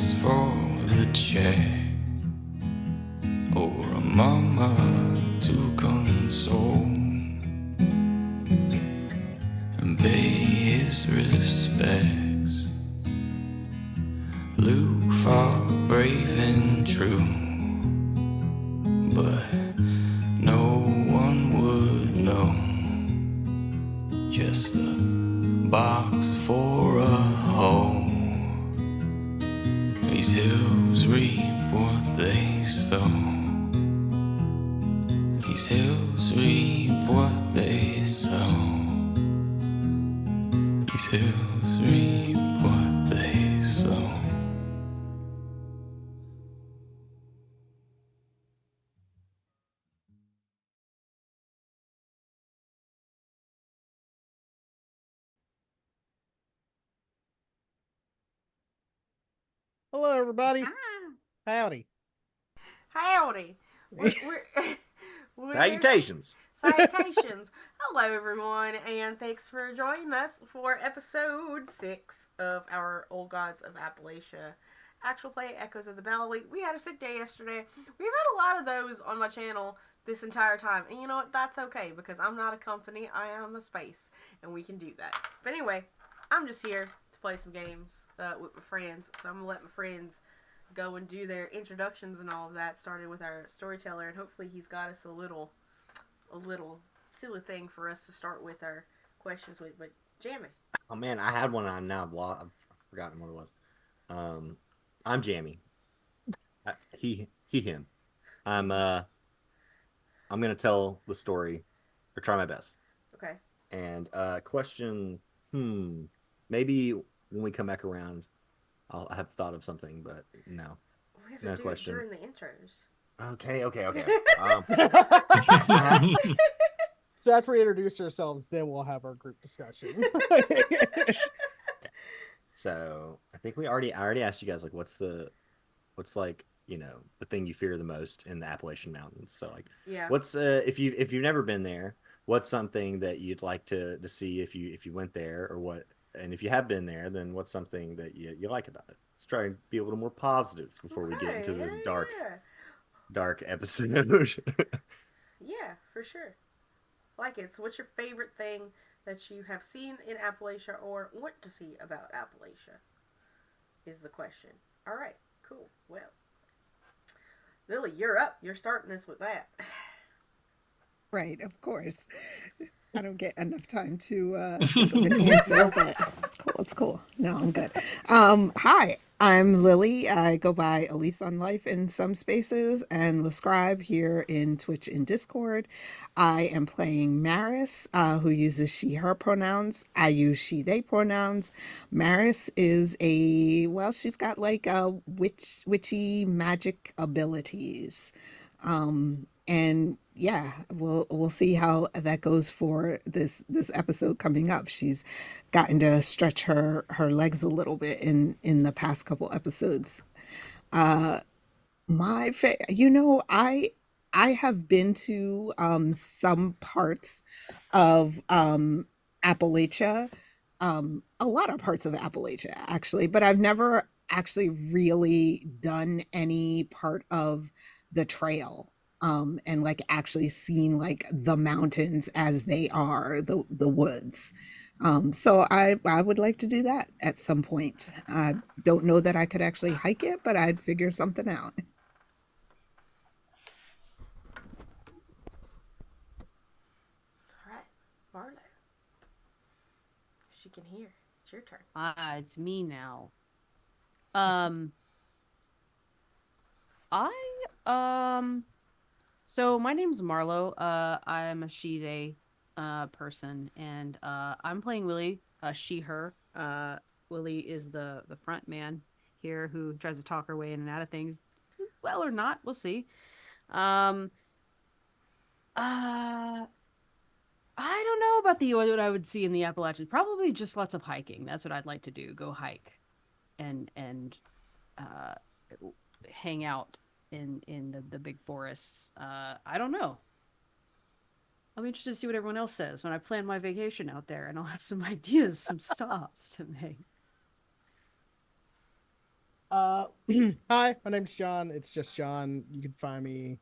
race for the check, or a mama to console and pay his respects. Luke fought brave and true, but no one would know. Just a box for a hole. These hills reap what they sow. These hills reap what they sow. These hills reap what they sow. Hello, everybody. Ah, Howdy. howdy. We're Salutations. salutations. Hello, everyone, and thanks for joining us for episode 6 of our Old Gods of Appalachia actual play Echoes of the Valley. We had a sick day yesterday. We've had a lot of those on my channel this entire time, and you know what? That's okay because I'm not a company. I am a space, and we can do that. But anyway, I'm just here to play some games with my friends, so I'm gonna let my friends go and do their introductions and all of that, starting with our storyteller, and hopefully he's got us a little silly thing for us to start with our questions with. But Jamie. Oh man, I had one. I've forgotten what it was. I'm Jammy. Him. I'm uh, I'm gonna tell the story, or try my best. Okay. And question. Maybe when we come back around, I'll have thought of something. But no, We have to no do it question. during the intros. Okay. So after we introduce ourselves, then we'll have our group discussion. So I think I already asked you guys like what's like the thing you fear the most in the Appalachian Mountains. So like Yeah. what's if you've never been there, what's something that you'd like to see if you went there, or what, and if you have been there, then what's something that you like about it? Let's try and be a little more positive before we get into Okay. this Yeah. dark episode. Yeah, for sure. Like it. So, what's your favorite thing that you have seen in Appalachia or want to see about Appalachia? Is the question. All right. Cool. Well, Lily, you're up. You're starting us with that. Right, of course. I don't get enough time to think of an answer, but it's cool. It's cool. No, I'm good. Hi, I'm Lily. I go by Elise on Life in some spaces and Lescribe here in Twitch and Discord. I am playing Maris, who uses she, her pronouns. I use she, they pronouns. Maris is she's got like witchy magic abilities. And yeah, we'll see how that goes for this episode coming up. She's gotten to stretch her legs a little bit in the past couple episodes. I have been to some parts of Appalachia, a lot of parts of Appalachia actually, but I've never actually really done any part of the trail, and like actually seen like the mountains as they are, the woods. So I would like to do that at some point. I don't know that I could actually hike it, but I'd figure something out. All right. Marlo. She can hear. It's your turn. It's me now. Um, I so my name's Marlo. I'm a she they person, and I'm playing Willie, she her. Willie is the front man here who tries to talk her way in and out of things. Well or not, we'll see. Um, uh, I don't know about what I would see in the Appalachians. Probably just lots of hiking. That's what I'd like to do. Go hike and uh hang out in the big forests. I don't know. I'm interested to see what everyone else says when I plan my vacation out there, and I'll have some ideas, some stops to make. Hi, my name's John. It's just John. You can find me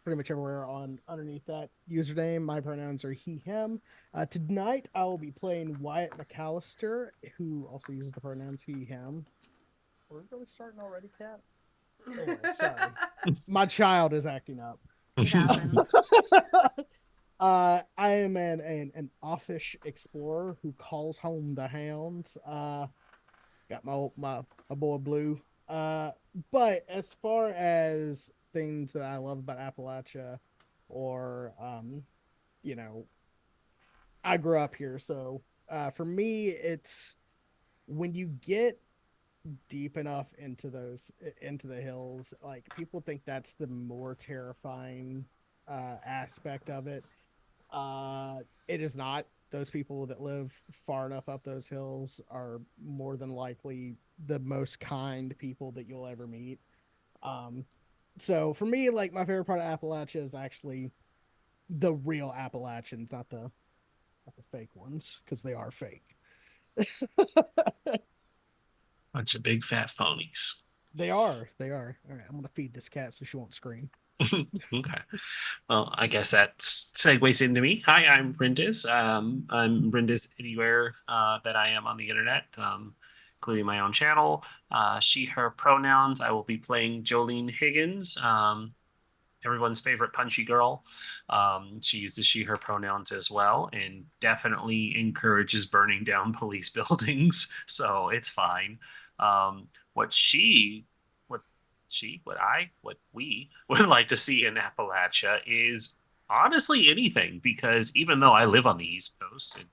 pretty much everywhere on underneath that username. My pronouns are he, him. Tonight I will be playing Wyatt McAllister, who also uses the pronouns he, him. We're really starting already, Cat? Anyway, sorry. My child is acting up. It happens. I am an offish explorer who calls home the hounds. Got my boy Blue. But as far as things that I love about Appalachia, or you know, I grew up here, so for me, it's when you get deep enough into the hills, like people think that's the more terrifying aspect of it. It is not. Those people that live far enough up those hills are more than likely the most kind people that you'll ever meet. Um, so for me, like my favorite part of Appalachia is actually the real Appalachians, not the fake ones, because they are fake. Bunch of big fat phonies. They are. They are. All right, I'm gonna feed this cat so she won't scream. Okay. Well, I guess that segues into me. Hi, I'm Brendas. I'm Brendas anywhere that I am on the internet, including my own channel. She, her pronouns. I will be playing Jolene Higgins, everyone's favorite punchy girl. She uses she, her pronouns as well, and definitely encourages burning down police buildings. So it's fine. What she what we would like to see in Appalachia is honestly anything, because even though I live on the East Coast and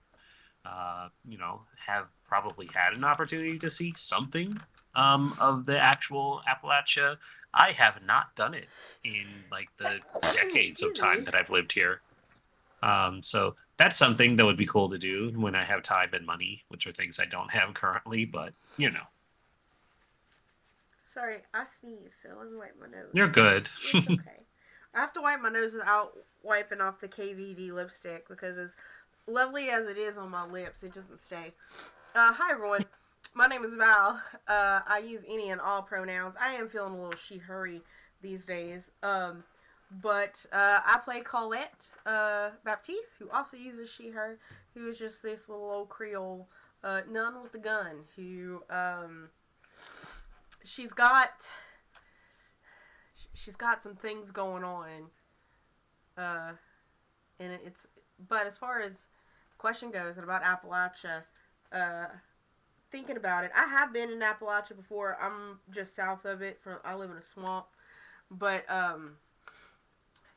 have probably had an opportunity to see something of the actual Appalachia, I have not done it in like the decades of time that I've lived here. So that's something that would be cool to do when I have time and money, which are things I don't have currently, but Sorry, I sneezed, so let me wipe my nose. You're good. It's okay. I have to wipe my nose without wiping off the KVD lipstick, because as lovely as it is on my lips, it doesn't stay. Hi everyone, my name is Val. I use any and all pronouns. I am feeling a little she-hurry these days. But I play Colette Baptiste, who also uses she, her, who is just this little old Creole nun with a gun, who she's got some things going on, and it's, but as far as the question goes, and about Appalachia, thinking about it, I have been in Appalachia before. I'm just south of it. I live in a swamp, but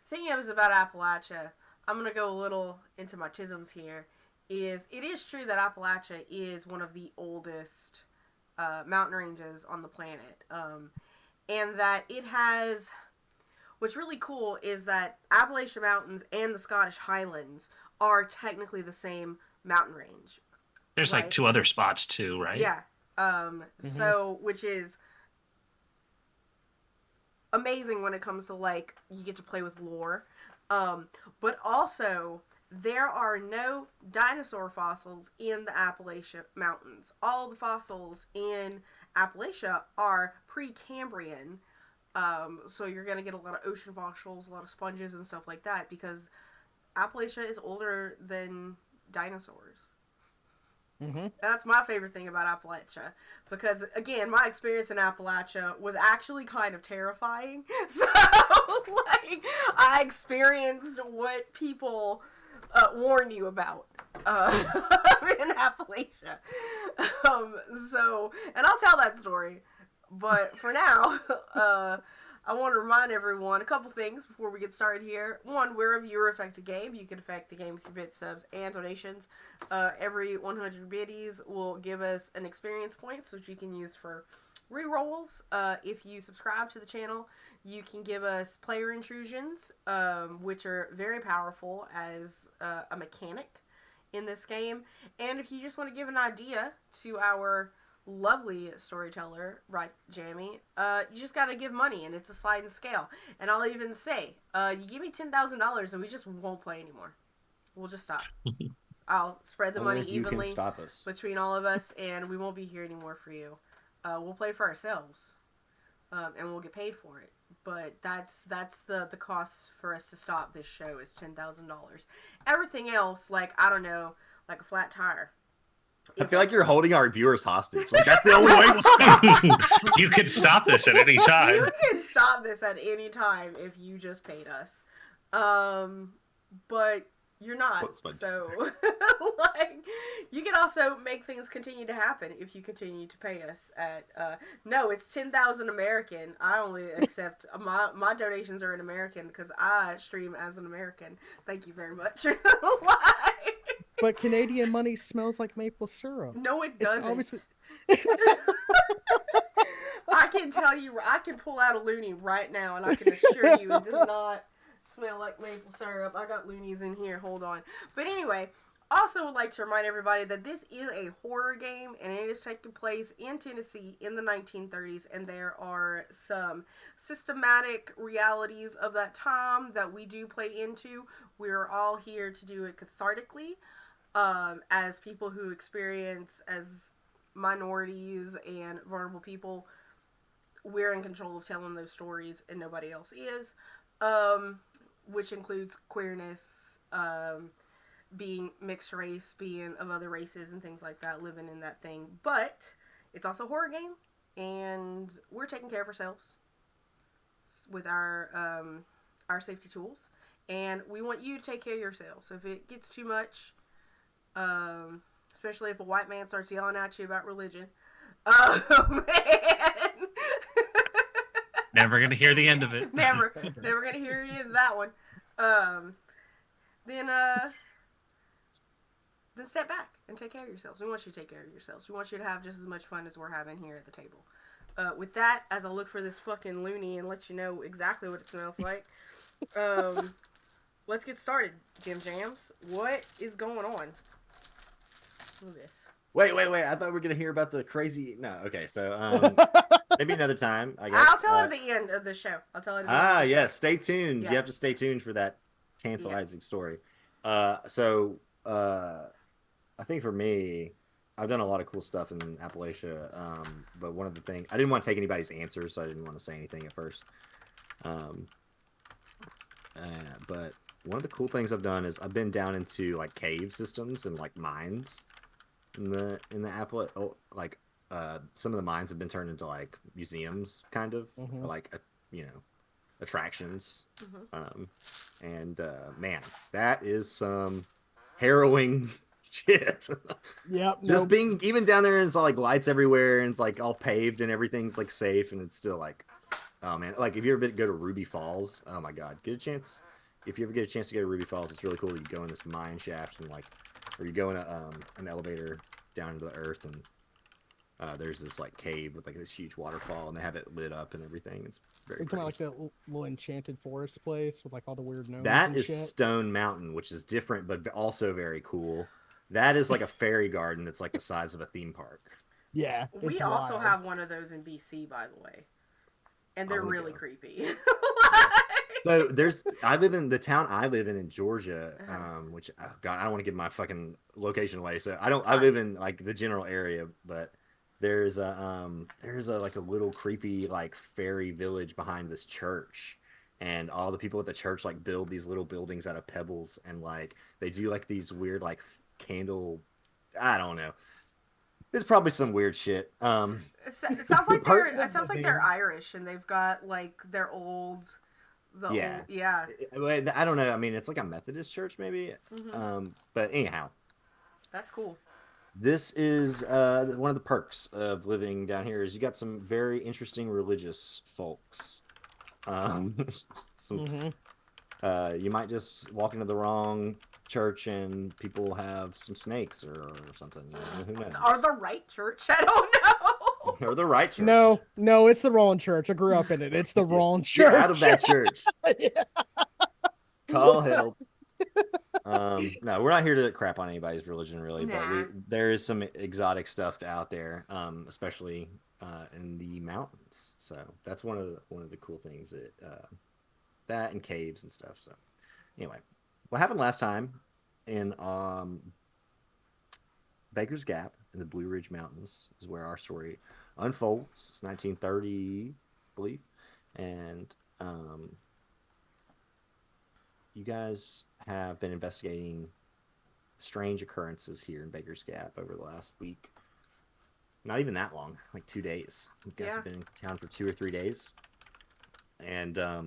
thinking about Appalachia, I'm gonna go a little into my chisms here. It is true that Appalachia is one of the oldest mountain ranges on the planet, and that it has. What's really cool is that Appalachian Mountains and the Scottish Highlands are technically the same mountain range. There's right? like two other spots too, right? Yeah. So, which is amazing when it comes to, like, you get to play with lore. But also, there are no dinosaur fossils in the Appalachian Mountains. All the fossils in Appalachia are Precambrian. So you're going to get a lot of ocean fossils, a lot of sponges and stuff like that, because Appalachia is older than dinosaurs. Mm-hmm. That's my favorite thing about Appalachia, because again, my experience in Appalachia was actually kind of terrifying. So, like, I experienced what people warn you about in Appalachia. So, and I'll tell that story, but for now, I want to remind everyone a couple things before we get started here. One, we're a viewer-affected game. You can affect the game with your bit subs and donations. Every 100 biddies will give us an experience points, which you can use for rerolls. If you subscribe to the channel, you can give us player intrusions, which are very powerful as a mechanic in this game. And if you just want to give an idea to our lovely storyteller, right, Jamie, you just gotta give money, and it's a sliding scale. And I'll even say, you give me $10,000 and we just won't play anymore. We'll just stop. I'll spread the money evenly stop us between all of us, and we won't be here anymore for you. We'll play for ourselves. and we'll get paid for it. But that's the cost for us to stop this show is $10,000. Everything else, like I don't know, like a flat tire. I feel like you're holding our viewers hostage. Like that's the only way we'll stop. You could stop this at any time. You can stop this at any time if you just paid us. But you're not. So, like, you can also make things continue to happen if you continue to pay us at, no, it's 10,000 American. I only accept, my donations are in American because I stream as an American. Thank you very much. But Canadian money smells like maple syrup. No, it It's doesn't. obviously- I can tell you, I can pull out a loony right now, and I can assure you it does not smell like maple syrup. I got loonies in here. Hold on. But anyway, also would like to remind everybody that this is a horror game, and it is taking place in Tennessee in the 1930s, and there are some systematic realities of that time that we do play into. We're all here to do it cathartically, as people who experience as minorities and vulnerable people. We're in control of telling those stories, and nobody else is. Which includes queerness, being mixed race, being of other races and things like that, living in that thing. But it's also a horror game, and we're taking care of ourselves with our safety tools, and we want you to take care of yourselves. So if it gets too much, especially if a white man starts yelling at you about religion, man. Never gonna hear the end of it. never gonna hear it in that one. Then step back and take care of yourselves. We want you to take care of yourselves. We want you to have just as much fun as we're having here at the table. With that, as I look for this fucking loony and let you know exactly what it smells like, let's get started, Jim Jams. What is going on? Look at this. Wait. I thought we were going to hear about the crazy... No, okay. So maybe another time, I guess. I'll tell it at the end of the show. I'll tell it at the end of the show. Yes. Stay tuned. Yeah. You have to stay tuned for that tantalizing story. I think for me, I've done a lot of cool stuff in Appalachia. But one of the things... I didn't want to take anybody's answers, so I didn't want to say anything at first. But one of the cool things I've done is I've been down into like cave systems and like mines in the Appalachia. Oh, like some of the mines have been turned into like museums, kind of, or like attractions. Man, that is some harrowing shit. Yep. Just being even down there, and it's all like lights everywhere, and it's like all paved, and everything's like safe, and it's still like, oh man, like if you ever go to Ruby Falls, oh my god, get a chance. If you ever get a chance to go to Ruby Falls, it's really cool. You go in this mine shaft and like, or you go in an elevator down into the earth, and there's this like cave with like this huge waterfall, and they have it lit up and everything. It's very It's kind pretty. of like that little enchanted forest place with like all the weird gnomes. That and is shit. Stone Mountain, which is different, but also very cool. That is like a fairy garden that's like the size of a theme park. Yeah. We it's also wild. have one of those in BC, by the way, and they're I'm gonna really go. creepy. So I live in the town I live in Georgia, which God, I don't want to give my fucking location away. So I live in like the general area, but there's a like a little creepy like fairy village behind this church, and all the people at the church like build these little buildings out of pebbles, and like they do like these weird like candle, I don't know. There's probably some weird shit. It sounds like Parts they're. It of sounds the like they're thing- Irish, and they've got like their old. Yeah. Yeah. I don't know. I mean, it's like a Methodist church, maybe. But anyhow, That's cool. this is one of the perks of living down here is you got some very interesting religious folks. You might just walk into the wrong church and people have some snakes or something. You know, who knows? Or the right church? I don't know. Or the right church. No, it's the wrong church. I grew up in it. It's the wrong church. Get out of that church. Call help. No, we're not here to crap on anybody's religion, really, Nah. but there is some exotic stuff out there, especially in the mountains. So that's one of the cool things that and caves and stuff. So anyway, what happened last time in Baker's Gap in the Blue Ridge Mountains is where our story unfolds. It's 1934, believe, and you guys have been investigating strange occurrences here in Baker's Gap over the last week. Not even that long, like 2 days. You guys have been in town for 2 or 3 days, and a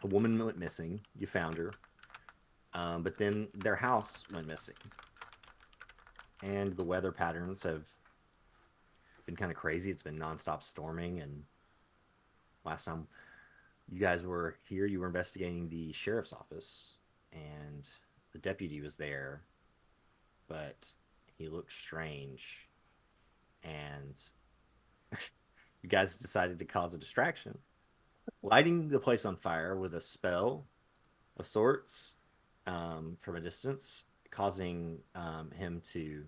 woman went missing. You found her, but then their house went missing, and the weather patterns have been kind of crazy. It's been nonstop storming, and last time you guys were here, you were investigating the sheriff's office, and the deputy was there, but he looked strange, and you guys decided to cause a distraction, lighting the place on fire with a spell of sorts from a distance, causing him to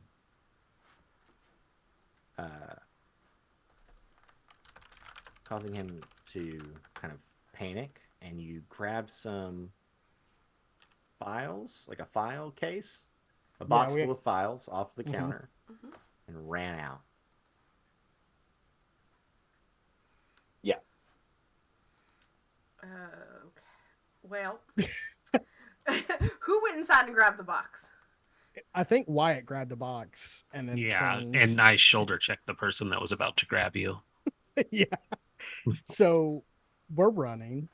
kind of panic, and you grabbed some files, like a file case, a box full of files off the counter, and ran out. Yeah. Okay. Well, who went inside and grabbed the box? I think Wyatt grabbed the box and then turned... and I shoulder checked the person that was about to grab you. Yeah. So we're running.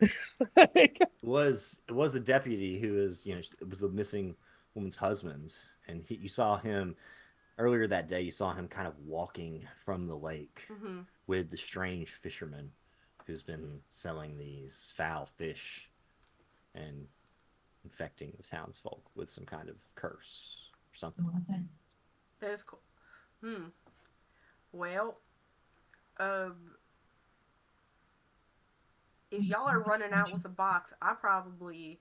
It was the deputy who is, it was the missing woman's husband, and you saw him earlier that day. You saw him kind of walking from the lake with the strange fisherman who's been selling these foul fish and infecting the townsfolk with some kind of curse or something. That is cool. Well, if y'all are running out with a box, I probably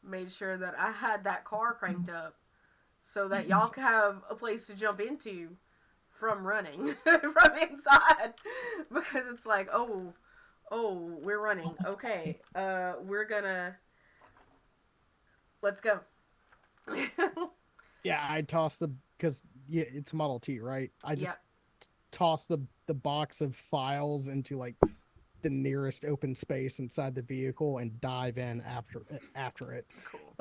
made sure that I had that car cranked up so that y'all could have a place to jump into from running from inside, because it's like, oh, we're running. Okay, let's go. Yeah, I tossed because it's Model T, right? I just tossed the box of files into like the nearest open space inside the vehicle and dive in after it. Cool.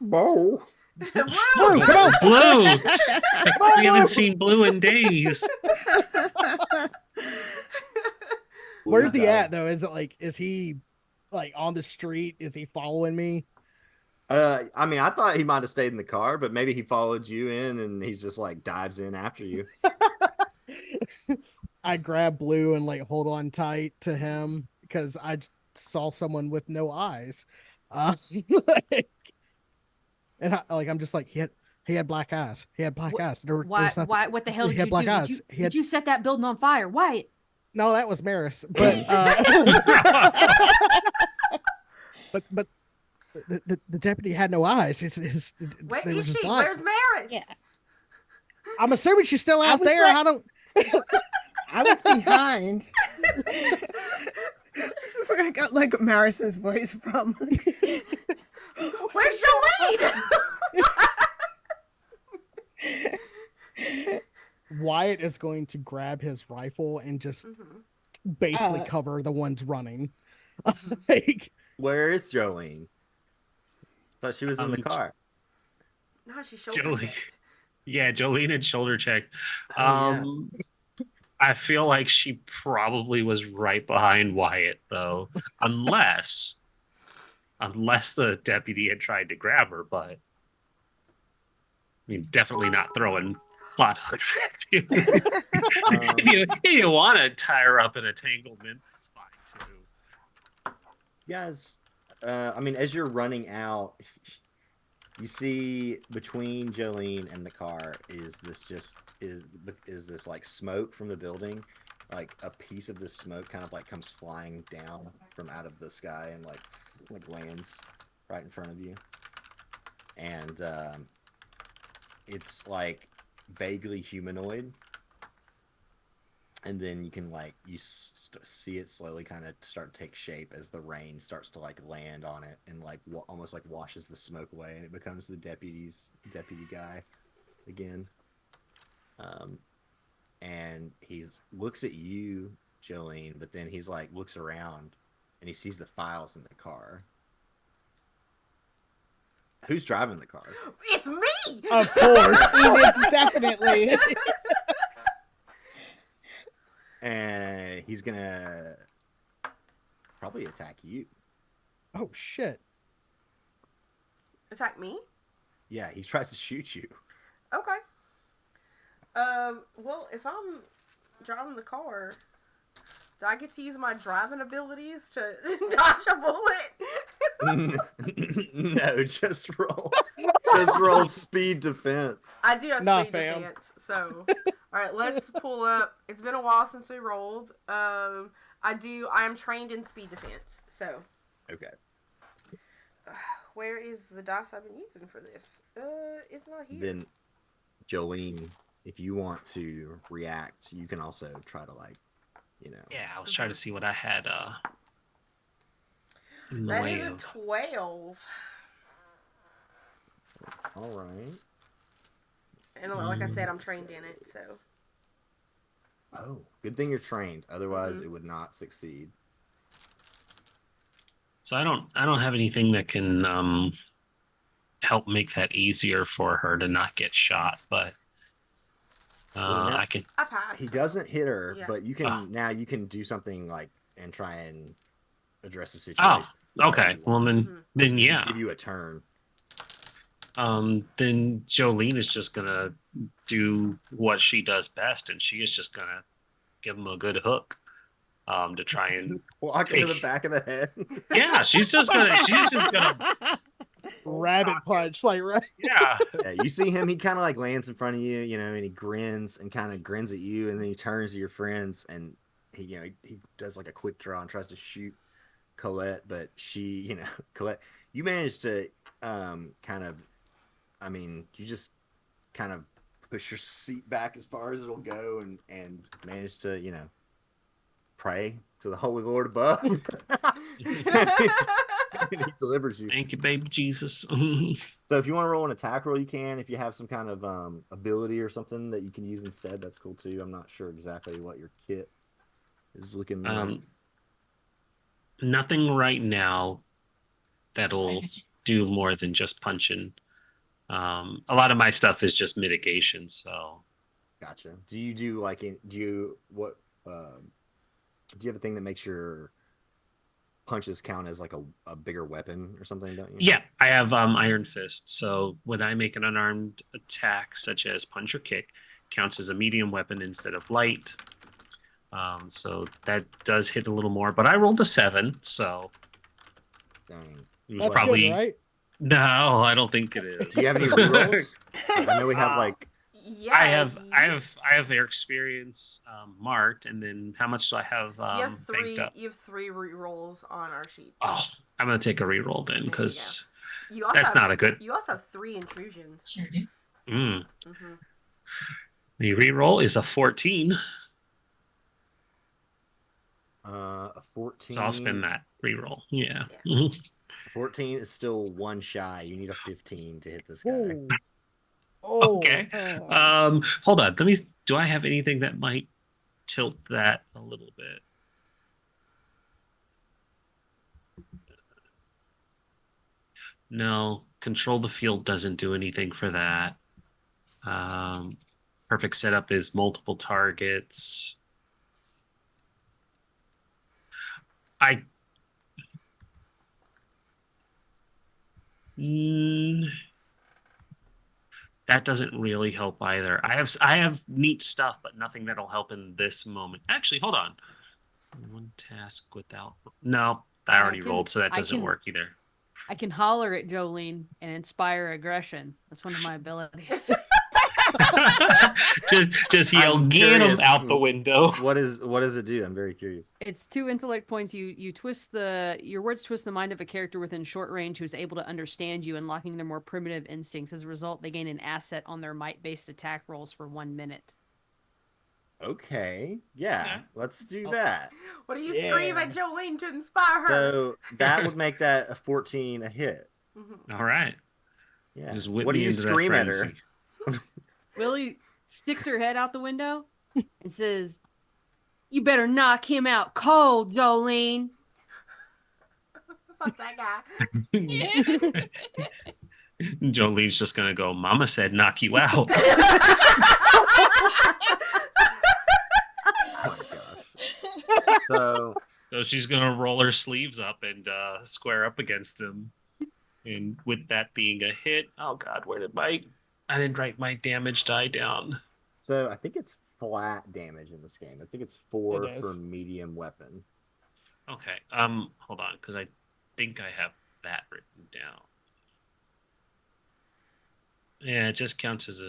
Whoa. Blue, come on! Blue! We haven't seen Blue in days. Where's he at though? Is he like on the street? Is he following me? I mean, I thought he might have stayed in the car, but maybe he followed you in and he's just like dives in after you. I grab Blue and like hold on tight to him because I saw someone with no eyes. And I'm just like, he had black eyes. He had black eyes. Why? What the hell did he had you black do? eyes. Did you set that building on fire? Why? No, that was Maris. But but the deputy had no eyes. Where is she? Where's Maris? Yeah. I'm assuming she's still out there. Like, I don't. I was behind. I got like Maris's voice from. Where's Jolene? Wyatt is going to grab his rifle and just basically cover the ones running. Like, where is Jolene? Thought she was in the car. No, she shoulder checked. Yeah, Jolene had shoulder checked. Yeah. I feel like she probably was right behind Wyatt, though, unless the deputy had tried to grab her. But I mean, definitely not throwing plot hooks at you. If you want to tie her up in entanglement, that's fine too. You guys, I mean, as you're running out, you see between Jolene and the car is this like smoke from the building. Like a piece of this smoke kind of like comes flying down from out of the sky and like lands right in front of you. And it's like vaguely humanoid. And then you can see it slowly kind of start to take shape as the rain starts to like land on it and like almost like washes the smoke away, and it becomes the deputy guy again. and looks at you, Jolene, but then he's like looks around and he sees the files in the car. Who's driving the car? It's me. Of course. It's definitely. And he's gonna probably attack you. Oh shit. Attack me? Yeah, he tries to shoot you. Okay. Well, if I'm driving the car, do I get to use my driving abilities to dodge a bullet? No, just roll. Just roll speed defense. I do have Nah, speed fam. defense, so all right, let's pull up. It's been a while since we rolled. I am trained in speed defense, so Okay. where is the dice I've been using for this? It's not here. Then, Jolene, if you want to react, you can also try to Yeah, I was trying to see what I had in the That way is a of. 12. All right. And like I said, I'm trained in it, so. Oh, good thing you're trained. Otherwise, it would not succeed. So I don't have anything that can help make that easier for her to not get shot, but Well, now- I can. I passed. He doesn't hit her, Yeah. but you can Ah. now you can do something and try and address the Oh, situation. okay. Well then yeah. Give you a turn. Then Jolene is just gonna do what she does best, and she is just gonna give him a good hook, to try and Walk into the back of the head. yeah, she's just gonna Rabbit punch, like right. yeah. Yeah, you see him, he kind of lands in front of you, and he grins and kind of grins at you, and then he turns to your friends and he does a quick draw and tries to shoot Colette, but she, Colette, you managed to you just kind of push your seat back as far as it'll go and manage to, pray to the Holy Lord above. And he delivers you. Thank you, baby Jesus. So if you want to roll an attack roll, you can. If you have some kind of ability or something that you can use instead, that's cool too. I'm not sure exactly what your kit is looking like. Nothing right now that'll do more than just punching. A lot of my stuff is just mitigation, so Gotcha. Do you do do you have a thing that makes your punches count as a bigger weapon or something, don't you? yeah, I have Iron Fist. So when I make an unarmed attack, such as punch or kick, counts as a medium weapon instead of light. So that does hit a little more, but I rolled a 7, so Dang. it was That's probably good, right? no. I don't think it is. Do you have any rerolls? I know we have Yeah. I have their experience marked, and then how much do I have? You have three. banked up? You have 3 rerolls on our sheet. Oh, I'm gonna take a reroll then, There you because You also that's have, not a good. You also have 3 intrusions. Sure do. Mm. Mm-hmm. The reroll is a 14, a 14. so I'll spend that reroll. Yeah. Yeah. Mhm. 14 is still one shy. You need a 15 to hit this guy. Ooh. Oh. Okay. Oh. Hold on. Do I have anything that might tilt that a little bit? No, control the field doesn't do anything for that. Perfect setup is multiple targets. That doesn't really help either. I have neat stuff, but nothing that'll help in this moment. Actually, hold on. One task without. No, I already rolled, so that doesn't work either. I can holler at Jolene and inspire aggression. That's one of my abilities. just yell, I'm get him curious. out the window. What does it do? I'm very curious. It's 2 intellect points. You twist your words twist the mind of a character within short range who is able to understand you, unlocking their more primitive instincts. As a result, they gain an asset on their might-based attack rolls for 1 minute. Okay. Yeah. Okay. Let's do that. What do you scream at Jolene to inspire her? So that would make that a 14 a hit. Mhm. All right. Yeah. Just whip What do me you into that scream at her? frenzy. Lily sticks her head out the window. and says, "You better knock him out cold, Jolene." Fuck that guy. Jolene's just gonna go, Mama said knock you out. Oh my gosh. So So she's gonna roll her sleeves up and square up against him. And with that being a hit, oh god, I didn't write my damage die down. I think it's flat damage in this game. I think it's 4 It for is. medium weapon. Okay. Hold on, because I think I have that written down. Yeah, it just counts as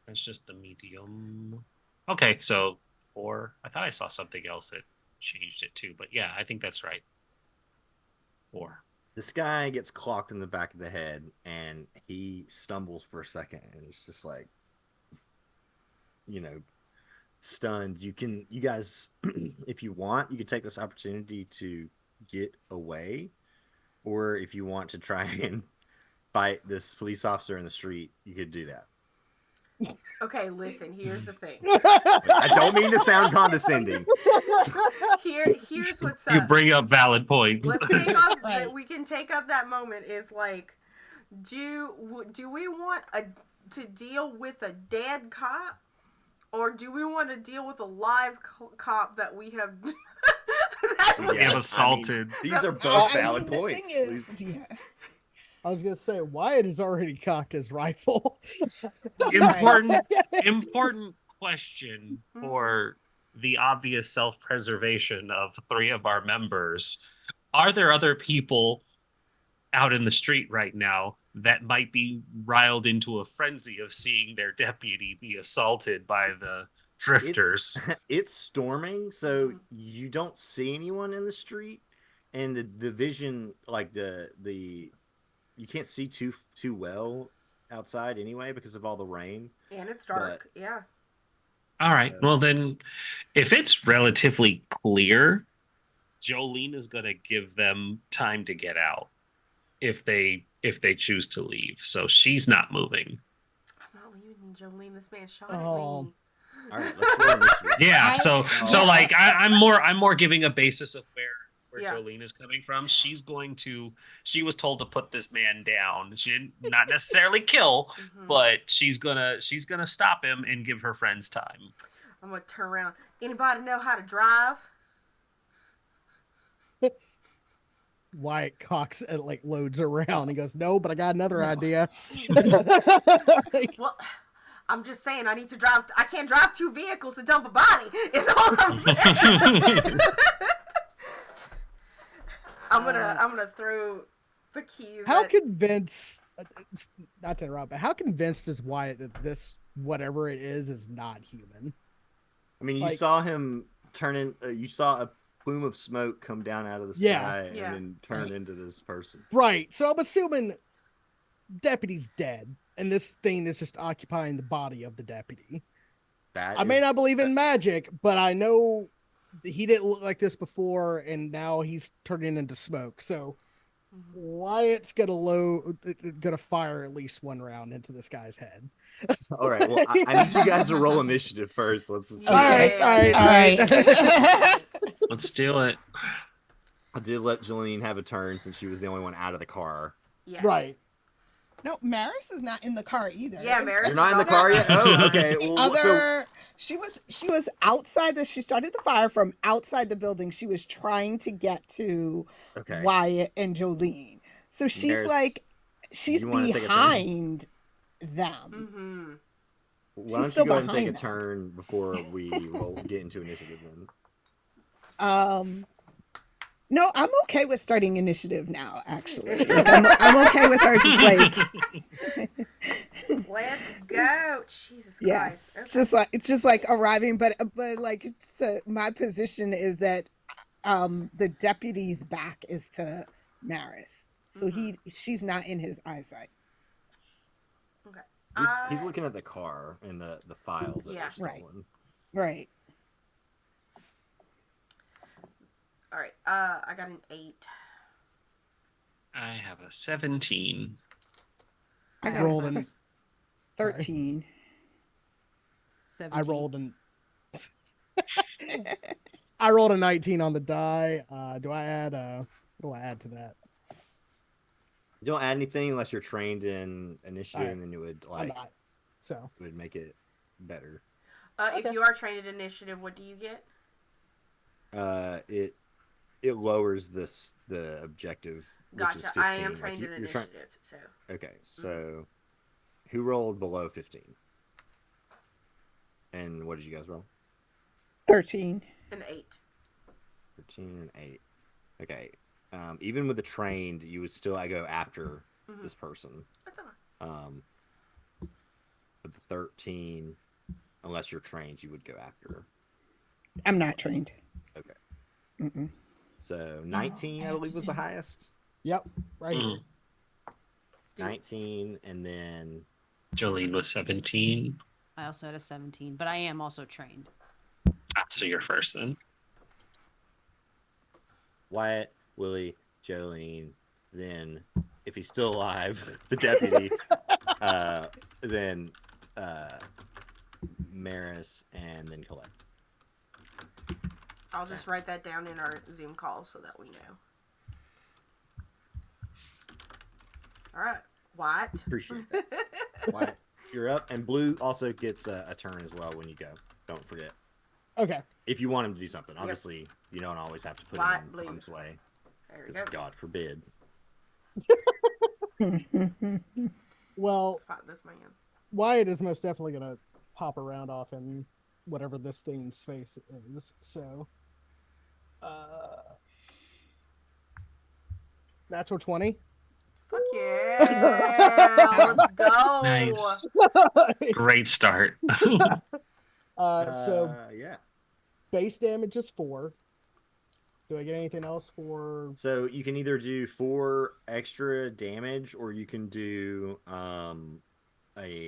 that's just the medium. Okay, so 4. I thought I saw something else that changed it too, but yeah, I think that's right. 4. This guy gets clocked in the back of the head and he stumbles for a second and it's just like, stunned. You guys, if you want, you could take this opportunity to get away, or if you want to try and fight this police officer in the street, you could do that. Okay, listen, here's the thing. I don't mean to sound condescending. Here's what's You up. bring up valid points. Let's take off. Right. We can take up that moment. Is like, do we want to deal with a dead cop, or do we want to deal with a live cop that we have We have assaulted. These are both I valid mean, the points. thing is, yeah. I was gonna say Wyatt has already cocked his rifle. Important question for the obvious self-preservation of 3 of our members. Are there other people out in the street right now that might be riled into a frenzy of seeing their deputy be assaulted by the drifters? It's storming, so you don't see anyone in the street, and the vision, like the you can't see too well outside anyway because of all the rain. and it's dark. Yeah. All right. Well, then, if it's relatively clear, Jolene is going to give them time to get out if they choose to leave. So she's not moving. I'm not leaving, Jolene. This man shot Oh. at me. All right, let's roll initiative. Yeah. So like I'm more giving a basis of where Yeah. Jolene is coming from. She was told to put this man down. She didn't not necessarily kill, but she's gonna stop him and give her friends time. I'm gonna turn around. Anybody know how to drive? Wyatt cocks and like loads around. He goes, "No, but I got another idea." Well, I'm just saying I need to drive. I can't drive 2 vehicles to dump a body. Is all I'm saying. I'm gonna throw the keys. How convinced? Not to interrupt, but how convinced is Wyatt that this whatever it is not human? I mean, you Like- saw him turn in. You saw a plume of smoke come down out of the Yeah. sky Yeah. and then turn into this person. Right. So I'm assuming deputy's dead, and this thing is just occupying the body of the deputy. I may not believe in magic, but I know he didn't look like this before, and now he's turning into smoke. So Wyatt's gonna fire at least 1 round into this guy's head. All right. Well, I need you guys to roll initiative first. Let's. Okay. All right. All right. Let's do it. I did let Jolene have a turn since she was the only one out of the car. Yeah. Right. No, Maris is not in the car either. Yeah, Maris You're not in the car yet. Oh, okay. Well, She was outside. She started the fire from outside the building. She was trying to get to okay. Wyatt and Jolene. So she's Maris, like, she's you wanna take a turn? behind them. Mm-hmm. Why she's don't still you go ahead and take a behind them. turn before we get into initiative then? No, I'm okay with starting initiative now. Actually, like, I'm okay with her just like. Let's go. Jesus Yeah, Christ. Okay. it's just like arriving, but like my position is that the deputy's back is to Maris, so she's not in his eyesight. Okay. He's looking at the car and the files that Yeah. were Right. stolen. Right. All right. I got an 8. I have a 17. I got Rolled a an- 13. I 17. rolled an I rolled a 19 on the die. Do I add what do I add to that? You don't add anything unless you're trained in initiative, Alright. and then you would I'm like not. So would make it better. If you are trained in initiative, what do you get? It lowers the objective, which is Gotcha. 15. I am Like, trained in you're trying. initiative, so Okay, so who rolled below 15? And what did you guys roll? 13. an 8. 13 and 8. Okay. Even with the trained, you would still go after this person. That's okay. But the 13, unless you're trained, you would go after her. I'm not trained. Okay. Mm-mm. So 19, I believe, was the highest. yep, right here. 19, and then Jolene was 17. I also had a 17, but I am also trained. So you're first then. Wyatt, Willie, Jolene, then if he's still alive, the deputy, then Maris, and then Colette. I'll just write that down in our Zoom call so that we know. All right, White. Appreciate that. Wyatt, you're up, and Blue also gets a turn as well when you go. Don't forget. Okay. If you want him to do something, obviously you don't always have to put White, him Blue. in harm's way, There we because go. God forbid. Well, Spot this man. Wyatt is most definitely gonna pop around off in whatever this thing's face is. So, natural 20. Fuck yeah! Let's go. Nice. Great start. So Yeah. base damage is 4. Do I get anything else for? So you can either do 4 extra damage, or you can do a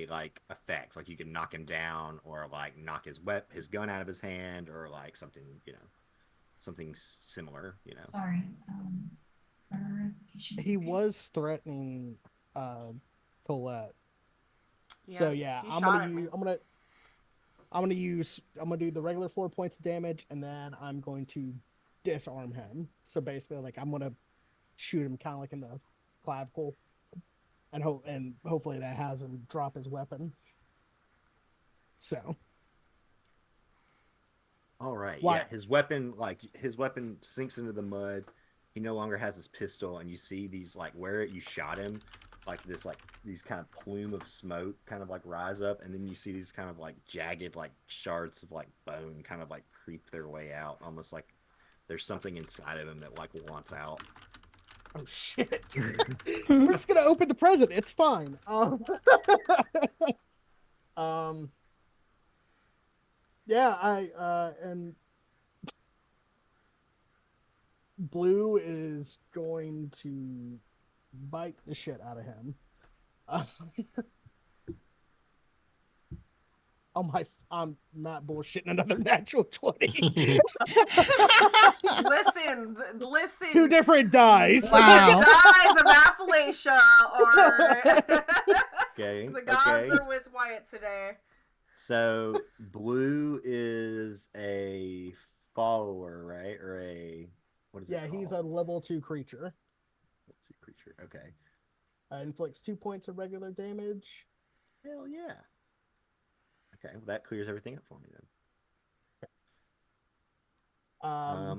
like effect, like you can knock him down, or like knock his gun out of his hand, or like something, something similar, Sorry. He was threatening Colette. So yeah, he I'm shot gonna at me. I'm gonna do the regular 4 points of damage, and then I'm going to disarm him. So basically, like, I'm gonna shoot him kind of like in the clavicle, and hopefully that has him drop his weapon. So All right. Why- Yeah, his weapon sinks into the mud. He no longer has his pistol, and you see these, like, where you shot him, like these kind of plume of smoke kind of like rise up, and then you see these kind of like jagged like shards of like bone kind of like creep their way out, almost like there's something inside of him that like wants out. oh shit, we're just gonna open the present. It's fine. Yeah, and Blue is going to bite the shit out of him. I'm not bullshitting. Another natural 20. Listen. 2 different dice. Wow. The guys of Appalachia are. Okay. The gods okay. are with Wyatt today. So Blue is a follower, right? Or what is it Yeah, he's a called? level 2 creature. Level 2 creature. Okay. Inflicts 2 points of regular damage. Hell yeah. Okay, well, that clears everything up for me then.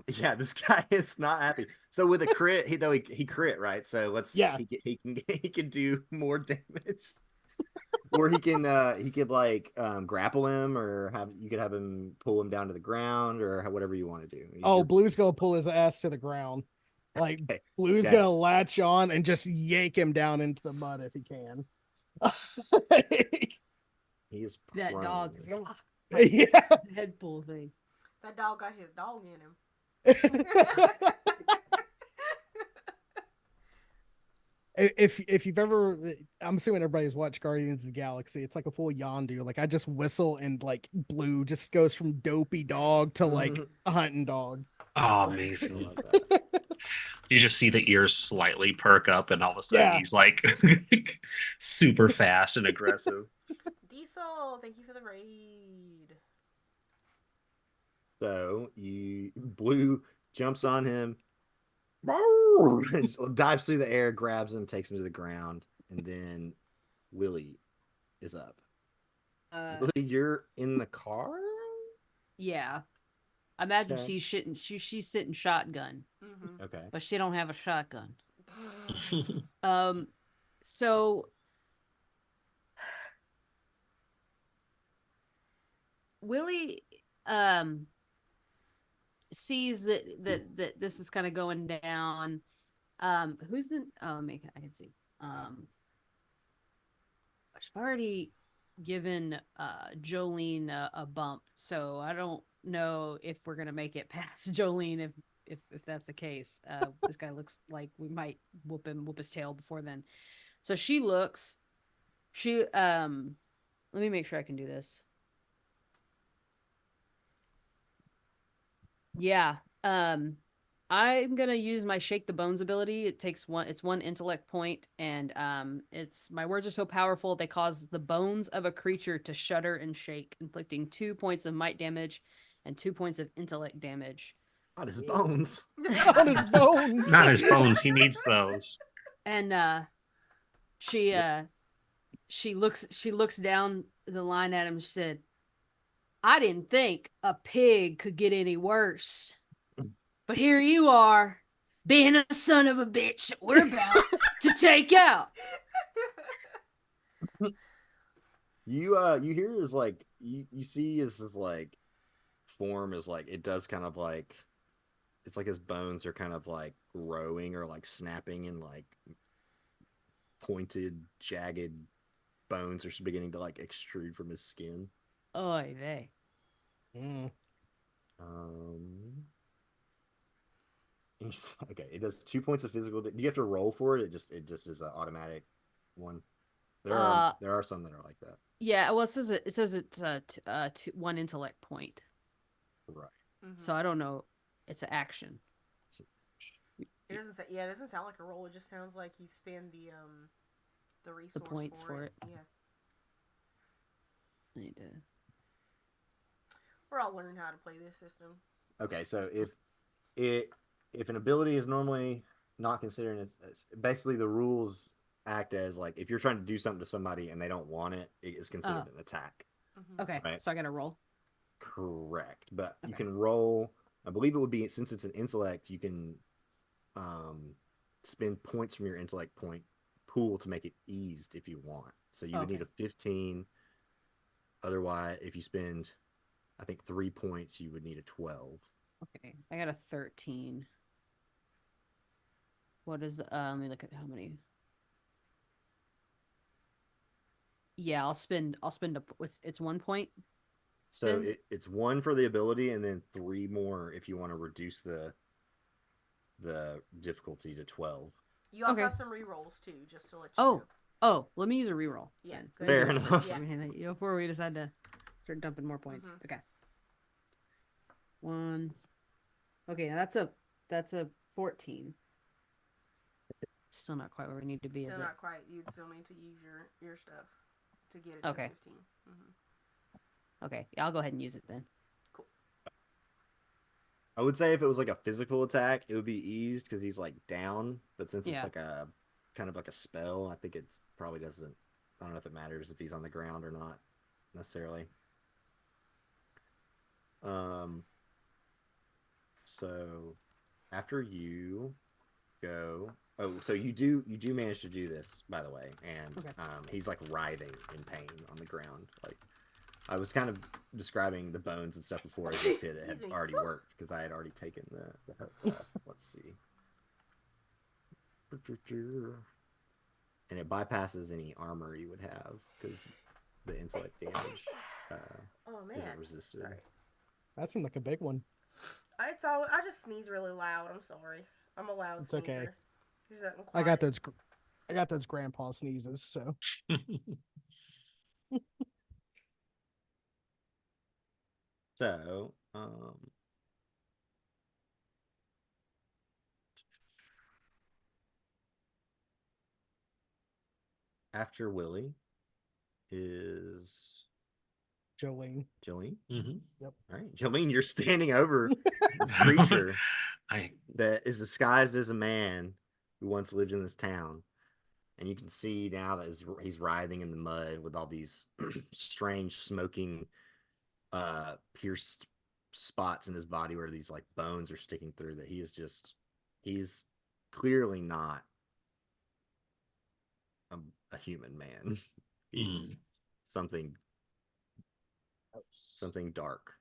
Yeah, this guy is not happy. So with a crit, he crit, right? So he can do more damage, or he could like grapple him, or you could have him pull him down to the ground, or whatever you want to do. Blue's gonna pull his ass to the ground. Like, Okay, Blue's okay. gonna latch on and just yank him down into the mud if he can. He is That prone. dog. Yeah. Head pull thing. That dog got his dog in him. If you've ever, I'm assuming everybody's watched Guardians of the Galaxy. It's like a full yondu. Like, I just whistle and like Blue just goes from dopey dog to like a hunting dog. Oh, I amazing. love that. You just see the ears slightly perk up, and all of a sudden Yeah. he's like super fast and aggressive. Diesel, thank you for the raid. So Blue jumps on him, and just dives through the air, grabs him, takes him to the ground, and then Willie is up. Willie, you're in the car. Yeah. I imagine Okay. she's sitting shotgun, Mm-hmm. Okay. but she don't have a shotgun. So Willie sees that this is kind of going down. Who's the I can see. I've already given Jolene a bump, so I don't know if we're gonna make it past Jolene if that's the case. This guy looks like we might whoop his tail before then. So she looks. She let me make sure I can do this. Yeah. I'm gonna use my shake the bones ability. It's one intellect point, and it's my words are so powerful they cause the bones of a creature to shudder and shake, inflicting 2 points of might damage and 2 points of intellect damage. Not his bones. On his bones. Not his bones. He needs those. And she looks down the line at him. She said, "I didn't think a pig could get any worse. But here you are, being a son of a bitch that we're about to take out." You hear his like you see his like form is like it does kind of like it's like his bones are kind of like growing or like snapping and like pointed, jagged bones are beginning to like extrude from his skin. Oy vey. Mm. Um, okay, it does 2 points of physical. Do you have to roll for it? It just is an automatic one. There are some that are like that. Yeah, well, it says it's one intellect point, Right. Mm-hmm. so I don't know. It's an action. It doesn't say. Yeah, it doesn't sound like a roll. It just sounds like you spend the resource points for it. Yeah, I need to. we're all learning how to play this system. Okay, so if an ability is normally not considered, it's basically the rules act as like if you're trying to do something to somebody and they don't want it, it is considered an attack. Mm-hmm. Okay, Right. so I got to roll. Correct, but you Okay. can roll. I believe it would be since it's an intellect, you can spend points from your intellect point pool to make it eased if you want. So you would need a 15. Otherwise, if you spend, I think 3 points, you would need a 12. Okay, I got a 13. What is let me look at how many. Yeah, I'll spend it's 1 point. So Spend? it's 1 for the ability, and then 3 more if you want to reduce the difficulty to 12. You also Okay. have some rerolls too, just to let you know. Oh, let me use a reroll. Yeah, then. good. Fair enough. Yeah. Before we decide to start dumping more points. Mhm. Okay. 1. Okay, now that's a 14. Still not quite where we need to be, Still is it? not quite. You'd still need to use your stuff to get it Okay. to 15. Mm-hmm. Okay, yeah, I'll go ahead and use it then. Cool. I would say if it was like a physical attack, it would be eased because he's like down. But since it's Yeah. like a kind of like a spell, I think it's probably doesn't. I don't know if it matters if he's on the ground or not necessarily. So after you go, so you do manage to do this, by the way, and Okay. he's like writhing in pain on the ground. Like I was kind of describing the bones and stuff before as if it had Excuse me. already worked because I had already taken the let's see. And it bypasses any armor you would have because the intellect damage Oh man. isn't resisted. Sorry. That seemed like a big one. I just sneeze really loud. I'm sorry. I'm a loud It's sneezer. okay. There's nothing I got quiet. those grandpa sneezes, so So, after Willie is Jolene. Jolene. Mm-hmm. All right, Jolene, you're standing over this creature I that is disguised as a man who once lived in this town, and you can see now that he's writhing in the mud with all these strange smoking, pierced spots in his body where these like bones are sticking through. That he's clearly not a human man. He's something dark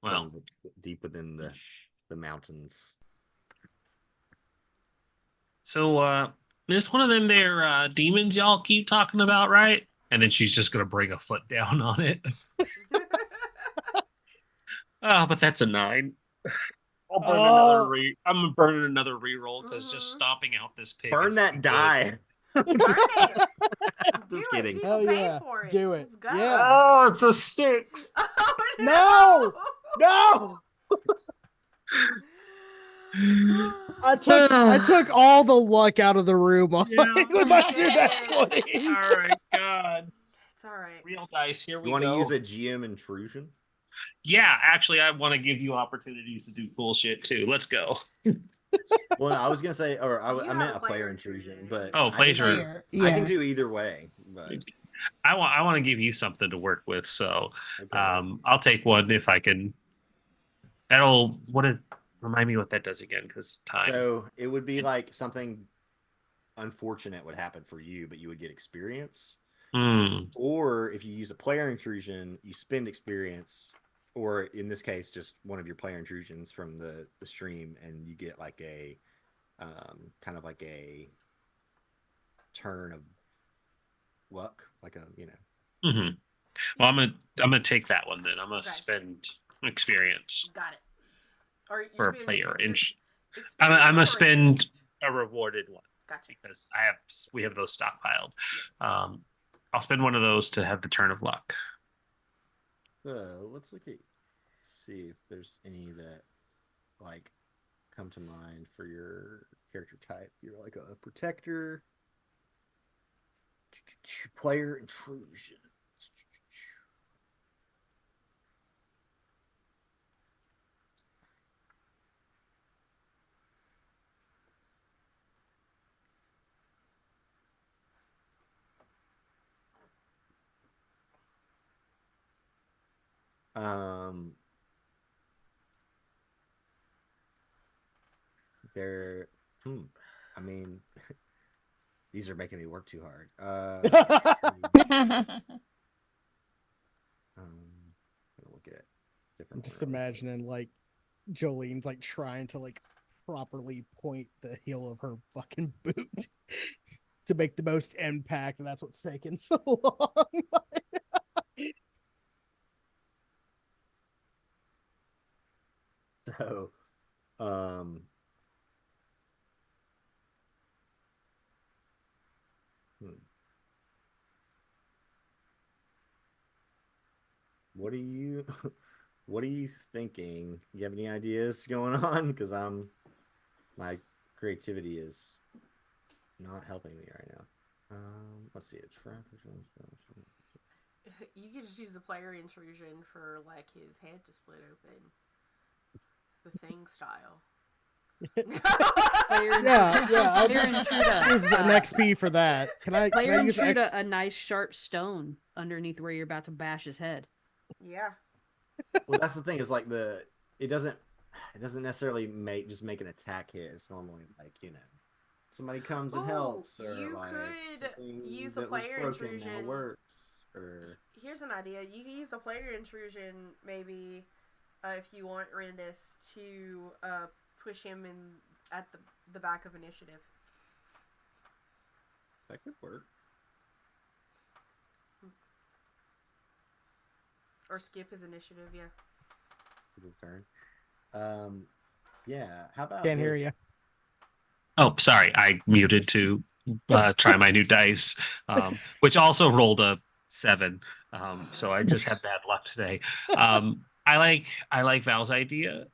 well, from deep within the mountains. so this one of them there demons y'all keep talking about, right? And then she's just gonna bring a foot down on it. Oh, but that's a 9. I'm gonna burn another reroll because just stomping out this pig. Burn is that too good. die. Burn it. Do Just it. kidding. People Hell paid yeah. for it. Do it. Let's go. Yeah. Oh, it's a 6. Oh, No! I took all the luck out of the room on Yeah. with my two Yeah. nat 20s. All right, God. It's all right. Real dice. Here we You want to go. use a GM intrusion? Yeah, actually, I want to give you opportunities to do cool shit too. Let's go. Well, I was gonna say, or I You have meant a a player player intrusion, but Oh, I can player. do- Player, I can yeah. do either way. But I want to give you something to work with, so okay. I'll take one if I can. Remind me what that does again, because time. So it would be like something unfortunate would happen for you, but you would get experience. Or if you use a player intrusion, you spend experience, or in this case, just one of your player intrusions from the stream, and you get like a kind of like a turn of luck, like a Well, I'm gonna take that one then. I'm gonna Okay. spend experience Got it. Or you for a should be an player. experience I'm or gonna a spend gift? a rewarded one Gotcha. because we have those stockpiled. I'll spend one of those to have the turn of luck. let's see if there's any that like come to mind for your character type. You're like a protector, player intrusion. They're I mean these are making me work too hard. Gonna look at different. Just imagining like Jolene's like trying to like properly point the heel of her fucking boot to make the most impact, and that's what's taking so long. So, what are you what are you thinking? You have any ideas going on? Because my creativity is not helping me right now. Let's see. You could just use the player intrusion for like his head to split open. The Thing style. Yeah. Player intruder. This is an XP for that. Can I use intruder a nice sharp stone underneath where you're about to bash his head. Yeah. Well, that's the thing. Is like it doesn't necessarily make an attack hit. It's normally like somebody comes and helps, or you like could use a that was player broken now intrusion. works. Or Here's an idea. You can use a player intrusion maybe if you want Rindis to push him in at the back of initiative. that could work. Or skip his initiative, yeah. His turn. Yeah. How about Can't hear this? you. Oh, sorry, I muted to try my new dice, which also rolled a 7. So I just had bad luck today. I like Val's idea.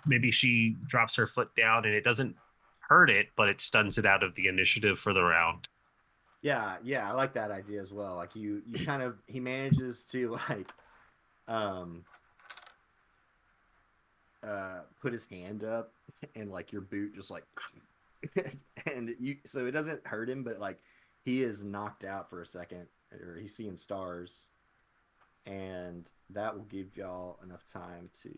Maybe she drops her foot down and it doesn't hurt it, but it stuns it out of the initiative for the round. Yeah, I like that idea as well. Like you kind of he manages to like um put his hand up and like your boot just like and you so it doesn't hurt him, but like he is knocked out for a second or he's seeing stars, and that will give y'all enough time to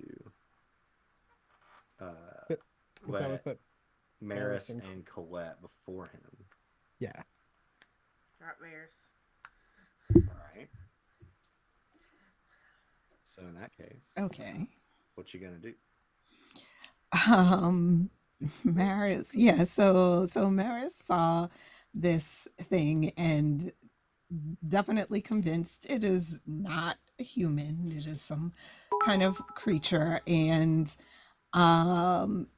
Yep. So we let put Maris and- and Colette before him. yeah. Right, Maris. All right. So in that case, Okay. what you gonna do? Maris, yeah, so Maris saw this thing and definitely convinced it is not a human, it is some kind of creature, and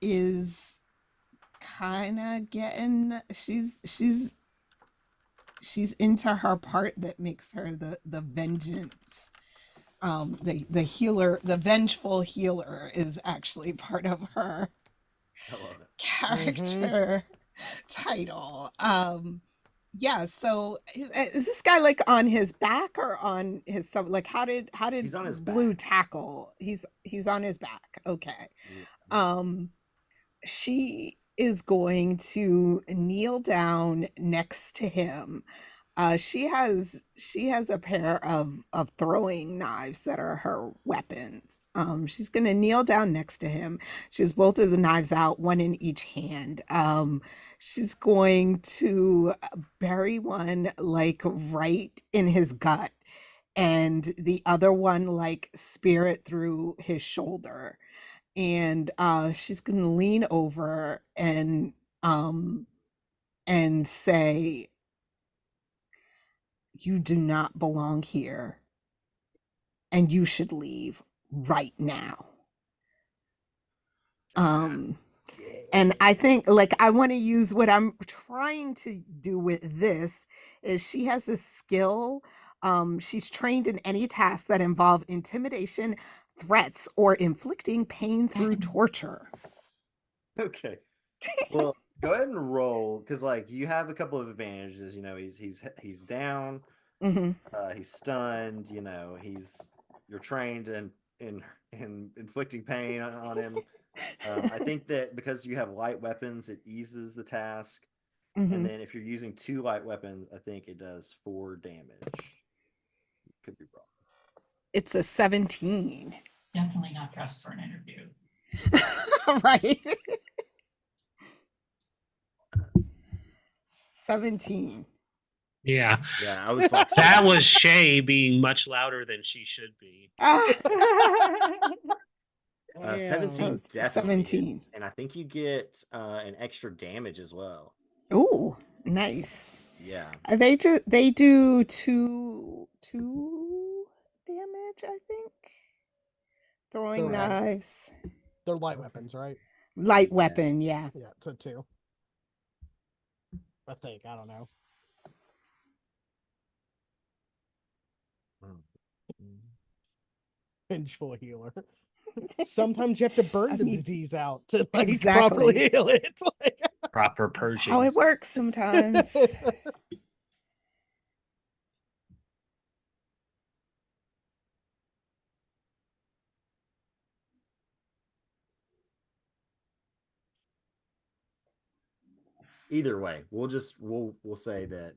is kind of getting she's into her part that makes her the vengeance, the healer, the vengeful healer is actually part of her I love it. character title. Yeah, so is this guy like on his back or on his stomach? Like how did He's on his Blue back. tackle? He's on his back. Okay. Yeah. She is going to kneel down next to him. She has a pair of throwing knives that are her weapons. She's gonna kneel down next to him. She has both of the knives out, one in each hand. She's going to bury one like right in his gut, and the other one like spear it through his shoulder. And she's gonna lean over and say, "You do not belong here, and you should leave right now." Um, and I think like I want to use what I'm trying to do with this is she has a skill. She's trained in any task that involve intimidation, threats, or inflicting pain through torture. Okay. Well, go ahead and roll because like you have a couple of advantages. You know, he's down, Hmm. he's stunned. You know, you're trained in inflicting pain on him. I think that because you have light weapons, it eases the task. And Hmm. then if you're using two light weapons, I think it does 4 damage. Could be wrong. It's a 17. Definitely not dressed for an interview. Right. 17. Yeah. Yeah, I was like, That was Shay being much louder than she should be. Ah, 17 was definitely 17. hits, and I think you get an extra damage as well. Ooh, nice. Yeah. They do two damage, I think. Throwing They're, knives. they're light weapons, right? Light Yeah. weapon, yeah. Yeah, so 2. I think. I don't know. Vengeful healer. Sometimes you have to burn I the mean, disease out to like exactly. properly heal it. Like, Proper That's purging. how it works sometimes. Either way, we'll say that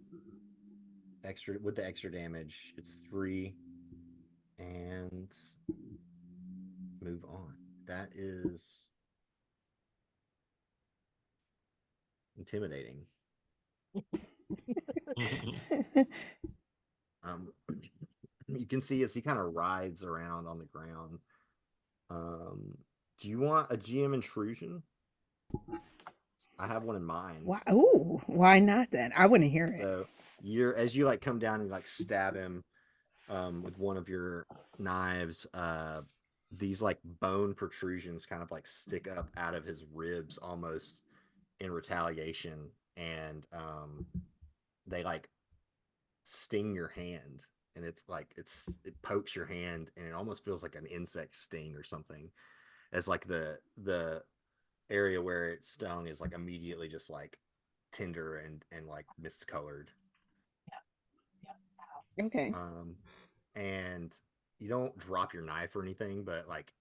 extra with the extra damage, it's 3 and move on. That is intimidating. You can see as he kind of rides around on the ground. Do you want a GM intrusion? I have one in mind. Why? Ooh, why not then? I want to hear it. So you're as you like come down and like stab him with one of your knives, these like bone protrusions kind of like stick up out of his ribs almost in retaliation, and they like sting your hand, and it's like it pokes your hand, and it almost feels like an insect sting or something, as like the area where it stung is like immediately just like tender and like miscolored. Okay. And you don't drop your knife or anything, but like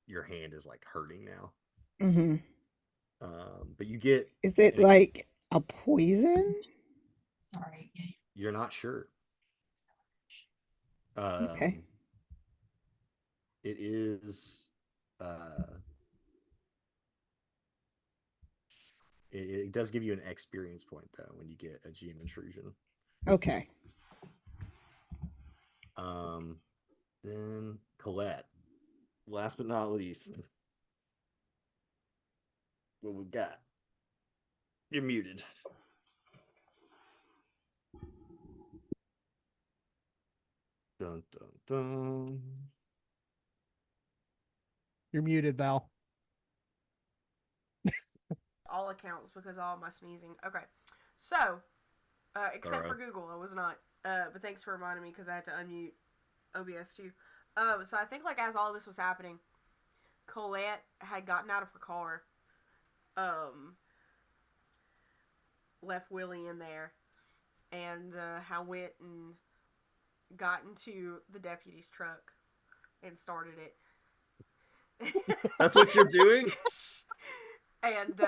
your hand is like hurting now. Mm-hmm. But you get. Is it like a poison? Sorry. You're not sure. Okay. It is. It does give you an experience point though when you get a GM intrusion. Okay. Then Colette. Last but not least, what we got? You're muted. Dun dun dun. You're muted, Val. All accounts because of all my sneezing. Okay, so except for Thorough. Google, I was not. But thanks for reminding me because I had to unmute OBS too. So I think like as all this was happening, Colette had gotten out of her car, left Willie in there, and I went and got into the deputy's truck and started it. That's what you're doing? And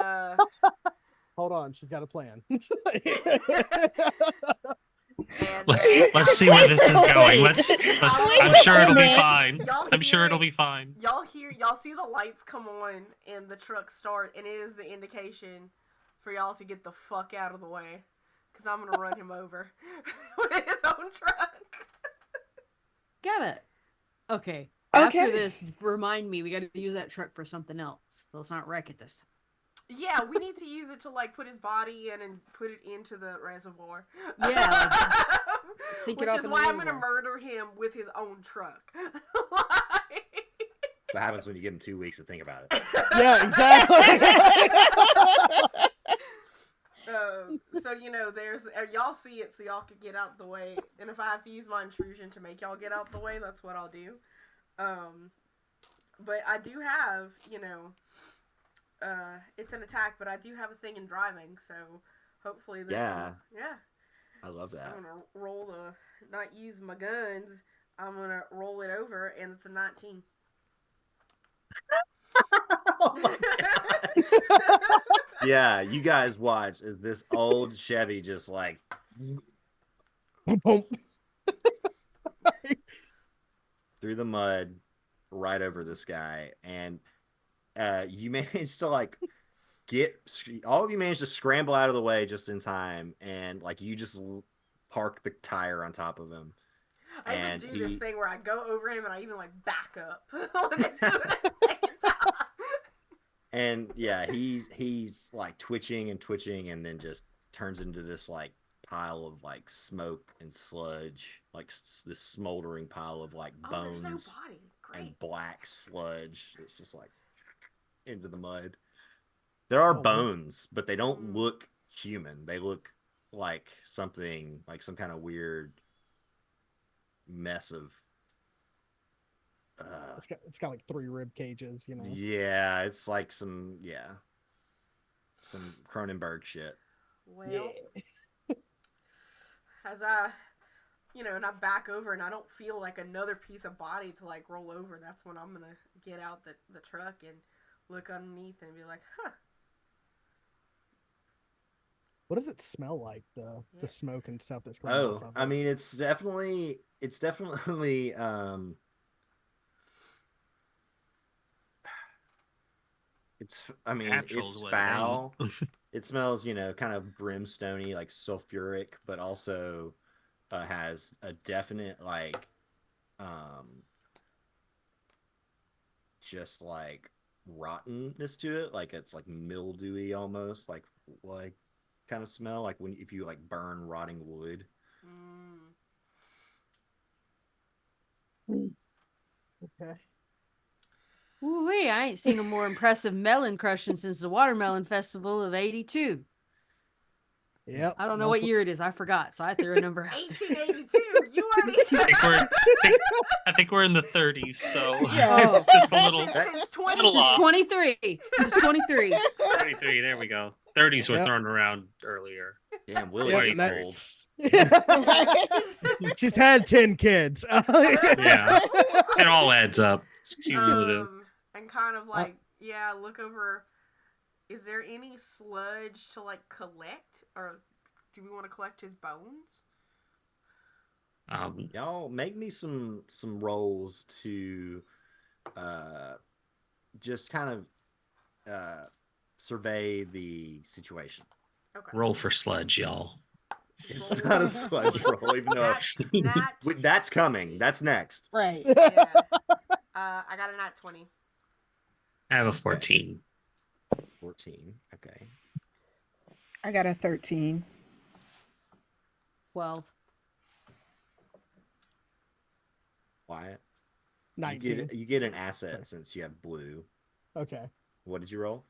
Hold on, she's got a plan. and, Let's see where this is going. I'm sure it'll be fine. Y'all I'm hear sure it'll it? be fine. Y'all see the lights come on and the truck start, and it is the indication for y'all to get the fuck out of the way, because I'm gonna run him over with his own truck. Gotta. Okay. Okay. After this, remind me, we gotta use that truck for something else. So let's not wreck it this time. Yeah, we need to use it to like put his body in and put it into the reservoir. Yeah, sink it Which off is in the why I'm gonna reservoir. murder him with his own truck. What happens when you give him 2 weeks to think about it? Yeah, exactly. So there's y'all see it, so y'all can get out the way. And if I have to use my intrusion to make y'all get out the way, that's what I'll do. But I do have, it's an attack, but I do have a thing in driving, so hopefully this. Yeah. Yeah. I love that. I'm gonna not use my guns. I'm gonna roll it over, and it's a 19. Oh my God. Yeah, you guys watch as this old Chevy just like Boom. through the mud right over this guy, and you managed to like all of you managed to scramble out of the way just in time, and like you just park the tire on top of him. I even And do this he- thing where I go over him and I even like back up when I do it a second time. And yeah, he's like twitching and then just turns into this like pile of like smoke and sludge, like this smoldering pile of like Oh, bones there's no body. Great. and black sludge. It's just like into the mud. There are bones, but they don't look human. They look like something, like some kind of weird mess of. It's got like 3 rib cages, Yeah, it's like some Cronenberg shit. Well, as I, and I back over and I don't feel like another piece of body to like roll over, that's when I'm gonna get out the truck and look underneath and be like, huh. What does it smell like? The smoke and stuff that's coming Oh, off of I it? mean, it's definitely Natural is it's what it foul. It smells, kind of brimstony, like sulfuric, but also has a definite like just like rottenness to it. Like it's like mildewy almost, like kind of smell like if you like burn rotting wood. Okay. Ooh, I ain't seen a more impressive melon crushing since the Watermelon Festival of '82. Yep. I don't know what year it is. I forgot, so I threw a number out. 1882. You already. I think we're in the 30s, so Yeah. it's just a little. Since little 20. off. 23. It's 23. 23. There we go. 30s were Yep. thrown around earlier. Damn, Willie Yep, is and old. She's had 10 kids. Yeah. It all adds up. It's cumulative. And kind of like, look over. Is there any sludge to like collect, or do we want to collect his bones? Y'all make me some rolls to just kind of survey the situation. Okay. Roll for sludge, y'all. It's not a sludge roll, even though that's coming. That's next. Right. Yeah. I got a nat 20. I have a 14. 14. Okay. I got a 13. 12. Wyatt. 19. You get an asset since you have blue. Okay. What did you roll?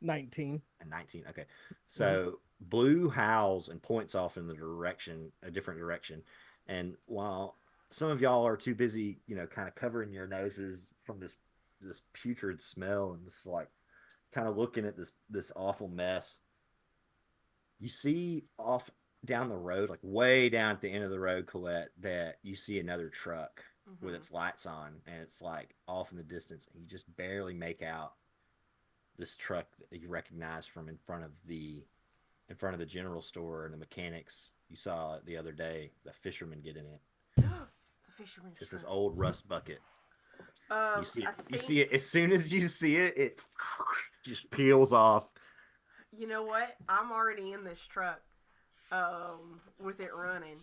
19. A 19. Okay. So blue howls and points off in a different direction. And while some of y'all are too busy, kind of covering your noses from this putrid smell and just like kind of looking at this awful mess, you see off down the road, like way down at the end of the road, Colette, that you see another truck with its lights on, and it's like off in the distance, and you just barely make out this truck that you recognize from in front of the general store and the mechanics you saw the other day. The fishermen get in it. The fisherman's It's this truck. old rust bucket. You see it. I You think, see it as soon as you see it. It just peels off. you know what? I'm already in this truck. With it running.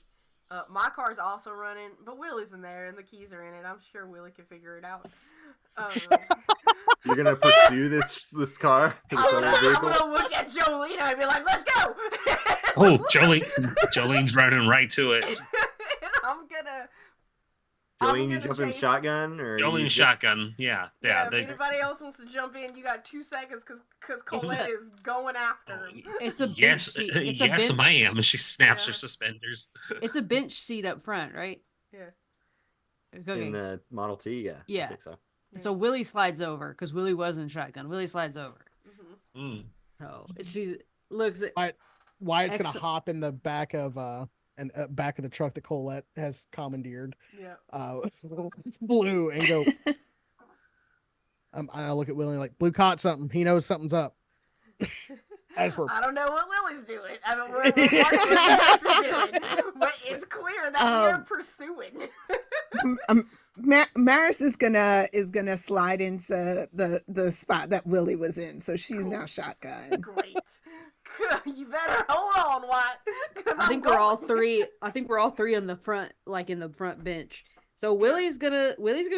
My car's also running, but Willie's in there and the keys are in it. I'm sure Willie can figure it out. You're gonna pursue this car, this I'm other vehicle. gonna look at Jolene and be like, "Let's go!" Oh, Jolene's running right to it. And Jolene, you gonna jump in chase- shotgun or Jolene's shotgun. Yeah. If anybody else wants to jump in, you got 2 seconds because Colette is going after him. It's a bench Yes, seat. It's a yes, bench. ma'am. She snaps her Yeah. suspenders. It's a bench seat up front, right? Yeah. Okay. in the Model T. Yeah. Yeah. I think so. So Willie slides over because Willie was in shotgun. Willie slides over. Mm-hmm. So she looks at. Wyatt's gonna Excellent. hop in the back of back of the truck that Colette has commandeered. Yeah. Blue and go. I look at Willie like Blue caught something. He knows something's up. As we're I don't know what Lily's doing. I mean, what Maris is doing, but it's clear that we are pursuing. Maris is gonna slide into the spot that Willie was in, so she's now shotgun. Great. You better hold on, Watt. I think we're all three. I think we're all three on the front, like in the front bench. So Willie's gonna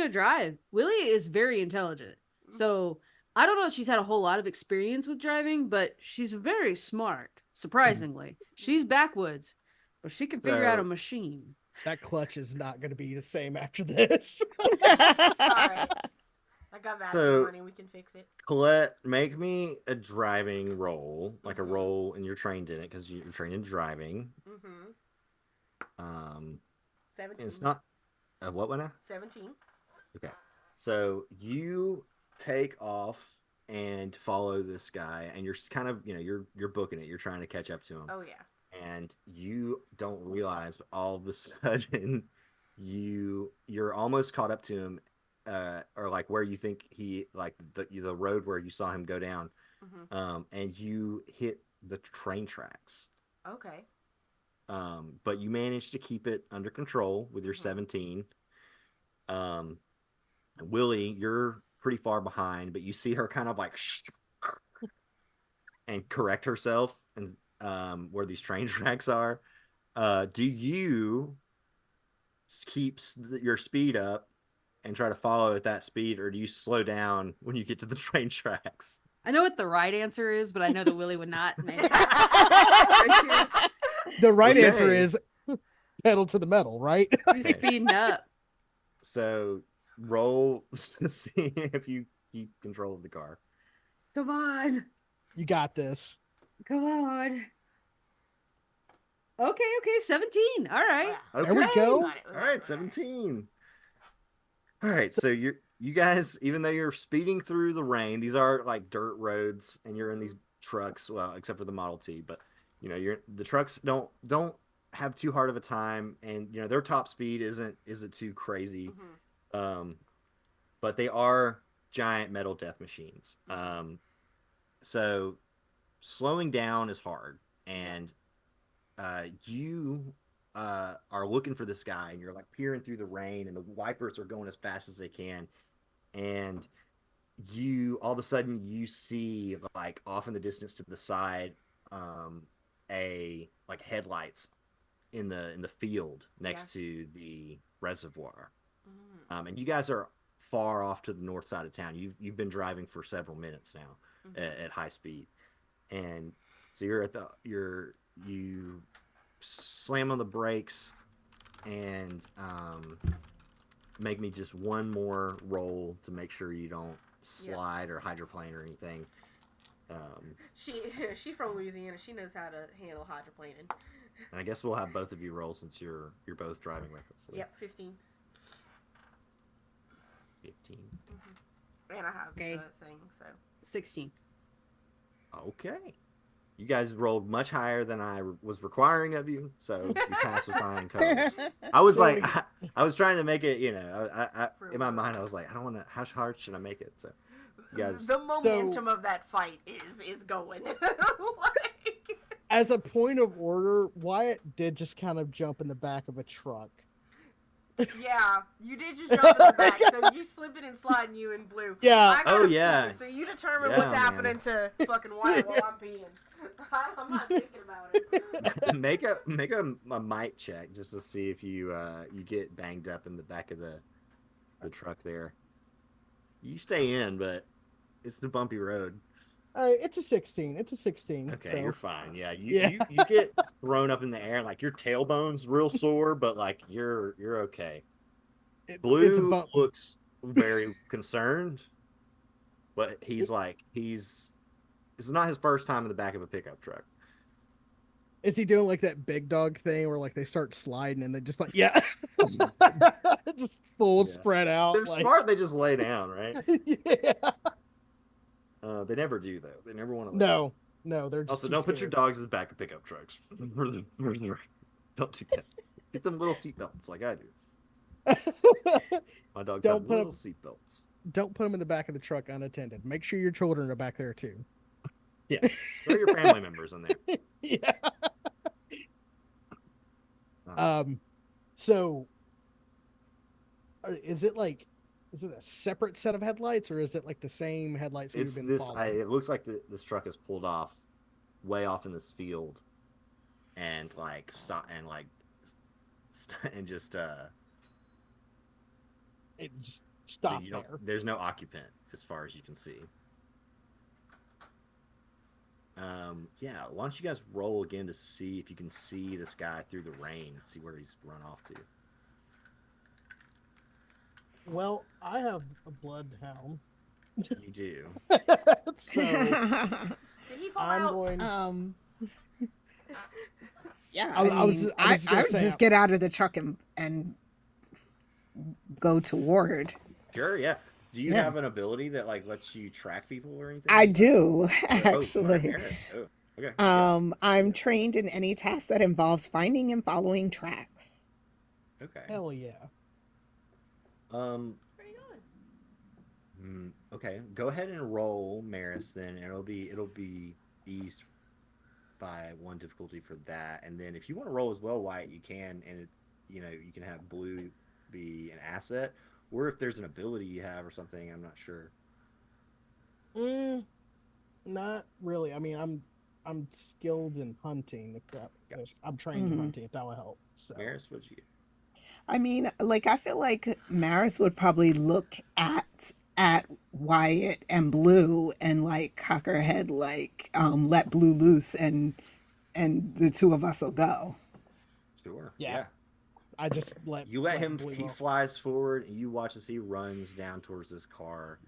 drive. Willie is very intelligent. So I don't know if she's had a whole lot of experience with driving, but she's very smart. Surprisingly, she's backwoods, but she can figure out a machine. that clutch is not gonna be the same after this. Sorry. I got back So- money. We can fix it. Colette, make me a driving roll, like a roll, and you're trained in it because you're trained in driving. Mm-hmm. 17. It's not. What went I? 17. Okay. So you take off and follow this guy, and you're kind of, you're booking it. You're trying to catch up to him, Oh yeah. and you don't realize, but all of a sudden, you're almost caught up to him, or like where you think he, like the road where you saw him go down, and you hit the train tracks. Okay. But you managed to keep it under control with your 17. Willie, you're pretty far behind, but you see her kind of like and correct herself and where these train tracks are. Do you keep your speed up and try to follow at that speed, or do you slow down when you get to the train tracks? I know what the right answer is, but I know that Willie would not. Maybe. The right Okay. answer is pedal to the metal, right? He's speeding up. So roll to see if you keep control of the car. Come on. You got this. Come on. Okay, 17. All right. There we go. Got it. All right, 17. All right, so you guys, even though you're speeding through the rain, these are like dirt roads, and you're in these trucks. Well, except for the Model T, but the trucks don't have too hard of a time, and their top speed isn't too crazy. But they are giant metal death machines. So slowing down is hard, and you are looking for this guy, and you're like peering through the rain, and the wipers are going as fast as they can, and you all of a sudden you see like off in the distance to the side, a like headlights in the field next to the reservoir. And you guys are far off to the north side of town. You've been driving for several minutes now at high speed, and so you slam on the brakes and make me just one more roll to make sure you don't slide or hydroplane or anything. She from Louisiana. She knows how to handle hydroplaning. I guess we'll have both of you roll since you're both driving recklessly. Yep, 15. 15. And I have Okay. the thing, so. 16. Okay. You guys rolled much higher than I was requiring of you, so you passed with flying colors. I was So- I was trying to make it, I in my mind I was like, I don't want to. How hard should I make it? So, you guys. The momentum of that fight is going. Like, As a point of order, Wyatt did just kind of jump in the back of a truck. yeah, you did just jump in the back, so you slipping and sliding, you and Blue. Yeah. I gotta pee, yeah. so you determine Yeah, what's man. happening to fucking Wyatt while I'm peeing. I'm not thinking about it. make a might check just to see if you get banged up in the back of the truck there. You stay in, but it's the bumpy road. It's a 16. It's a 16. Okay, so. you're fine. Yeah, Yeah. you get thrown up in the air, like your tailbone's real sore, but like you're okay. It's a Blue bump. looks very concerned, but he's it's not his first time in the back of a pickup truck. Is he doing like that big dog thing where like they start sliding and they just like just full Yeah. spread out? They're like... smart. They just lay down, right? yeah. They never do though. They never want to. No, they're just Also, too don't put your scared. dogs in the back of pickup trucks. Don't do that. Get them little seatbelts like I do. My dogs Don't have put little seatbelts. Don't put them in the back of the truck unattended. Make sure your children are back there too. Yeah, throw your family members in there. Yeah. So is it a separate set of headlights, or is it like the same headlights we've It's been this. following? It looks like this truck is pulled off, way off in this field, and like stop and like, and just It just stopped you don't- there. There's no occupant as far as you can see. Yeah. Why don't you guys roll again to see if you can see this guy through the rain and see where he's run off to? Well, I have a bloodhound, You do. so Did he fall I'm out? going. Yeah, I I, was mean, I was I gonna would say, just get out of the truck and go toward. Sure. Yeah. Do you Yeah. have an ability that like lets you track people or anything? I do Oh, actually. Maris. Oh, okay. Yeah. I'm trained in any task that involves finding and following tracks. Okay. Hell yeah. Where are you going? Okay. Go ahead and roll Maris then, and it'll be eased by one difficulty for that. And then if you want to roll as well, Wyatt, you can, and you can have Blue be an asset, or if there's an ability you have or something, I'm not sure. Not really. I mean, I'm skilled in hunting. If I'm trained in Mhm. hunting, if that will help. So Maris, what'd you get? I mean, like I feel like Maris would probably look at Wyatt and Blue and like cock her head, like let Blue loose, and the two of us will go. Sure. Yeah. I just let You let him. Blue He roll. flies forward, and you watch as he runs down towards this car,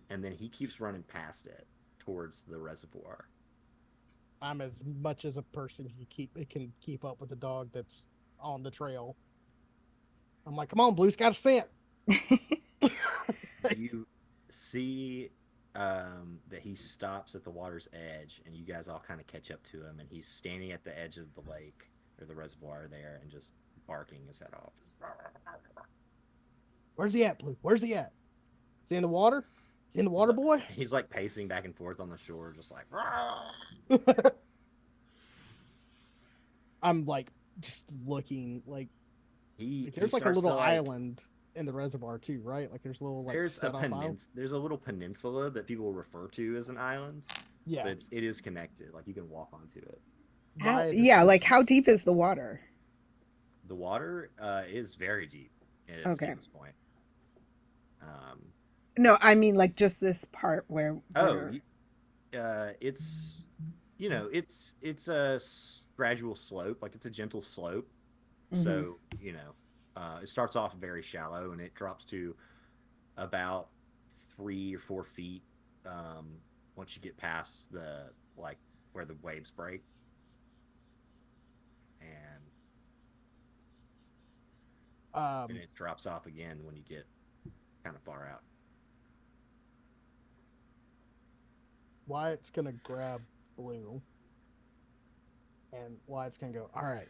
and then he keeps running past it towards the reservoir. I'm as much as a person can keep up with the dog that's on the trail. I'm like, come on, Blue's got a scent. You see that he stops at the water's edge, and you guys all kind of catch up to him, and he's standing at the edge of the lake, or the reservoir there and just barking his head off. Where's he at, Blue? Where's he at? Is he in the water? Is he in the water, boy? He's like pacing back and forth on the shore, just like. I'm like just looking like He there's like a starts little to, island in the reservoir too, right? Like there's a little like there's a set off island. there's a little peninsula that people refer to as an island, Yeah. but it is connected. Like you can walk onto it. Yeah, like how deep is the water? The water is very deep at its Okay. deepest point. No, I mean like just this part where. It's it's a gradual slope, like it's a gentle slope. So it starts off very shallow and it drops to about 3 or 4 feet once you get past the like where the waves break, and it drops off again when you get kind of far out. Wyatt's gonna grab Blue, and Wyatt's gonna go, all right,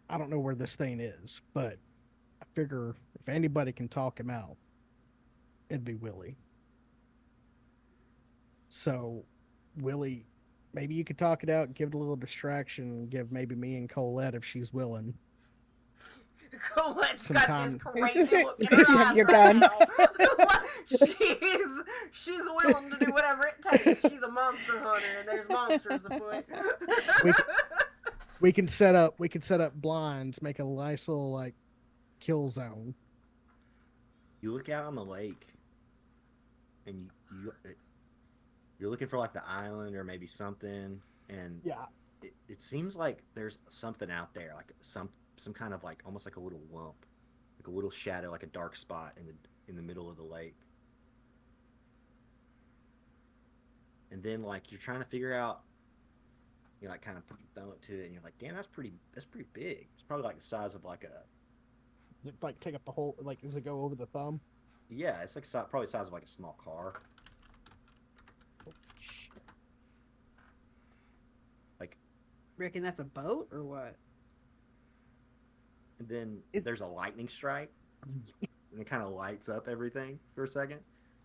I don't know where this thing is, but I figure if anybody can talk him out, it'd be Willie. So, Willie, maybe you could talk it out, give it a little distraction, and give maybe me and Colette, if she's willing. Colette's Some got time. this crazy look in her You have eyes your right guns. now. she's willing to do whatever it takes. She's a monster hunter, and there's monsters afoot. We can set up blinds, make a nice little like kill zone. You look out on the lake, and you're looking for like the island or maybe something, and Yeah. it seems like there's something out there, like some kind of like almost like a little lump, like a little shadow, like a dark spot in the middle of the lake. And then like you're trying to figure out, you like kind of throw it to it, and you're like, damn, that's pretty big. It's probably like the size of like a Does it like take up the whole, like, does it go over the thumb? yeah, it's like probably the size of like a small car. Like, Reckon that's a boat or what? and then there's a lightning strike, and it kind of lights up everything for a second.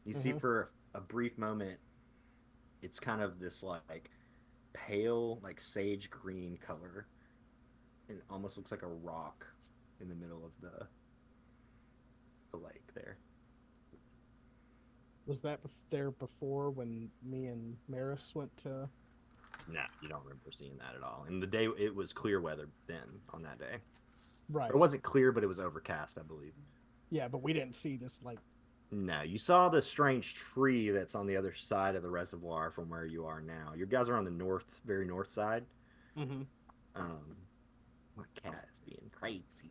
You see for a brief moment, it's kind of this like pale, like sage green color, and it almost looks like a rock in the middle of the lake there. Was that there before when me and Maris went to? No, you don't remember seeing that at all. And the day, it was clear weather then on that day. Right. Or it wasn't clear, but it was overcast, I believe. Yeah, but we didn't see this like. No, you saw the strange tree that's on the other side of the reservoir from where you are now. You guys are on the very north side. Mm-hmm. My cat is being crazy.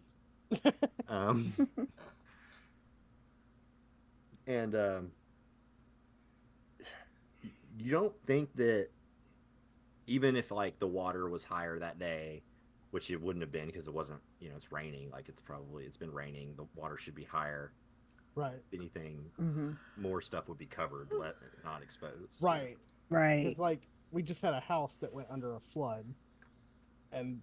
And you don't think that even if like the water was higher that day, which it wouldn't have been because it wasn't, it's raining, like it's been raining, the water should be higher. Right. If anything, more stuff would be covered, not exposed. Right. Right. It's like we just had a house that went under a flood, and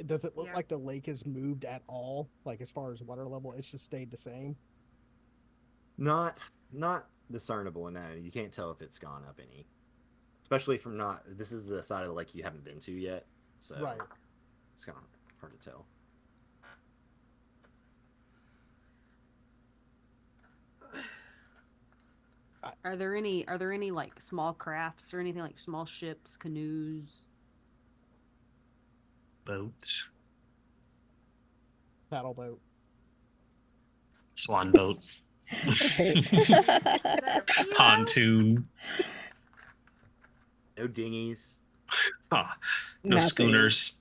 does it look like the lake has moved at all? Like as far as water level, it's just stayed the same. Not discernible. No, you can't tell if it's gone up any. Especially from this is the side of the lake you haven't been to yet, so right. It's kind of hard to tell. Are there any like small crafts or anything like small ships, canoes? Boat. Paddle boat. Swan boat. Pontoon. No dinghies. No Nothing. schooners.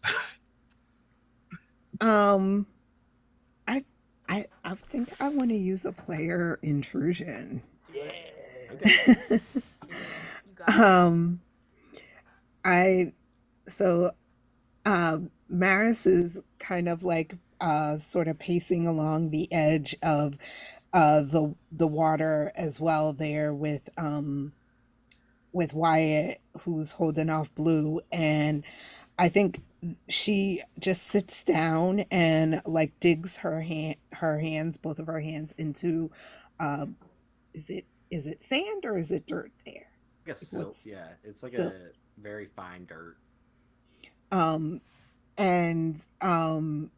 I think I want to use a player intrusion. Okay. Maris is kind of like sort of pacing along the edge of the water as well there with Wyatt, who's holding off Blue, and I think she just sits down and like digs her hands, both of her hands into, uh, is it sand or is it dirt there? Like a Like silt, what's yeah. It's like silt? a very fine dirt. Um, and and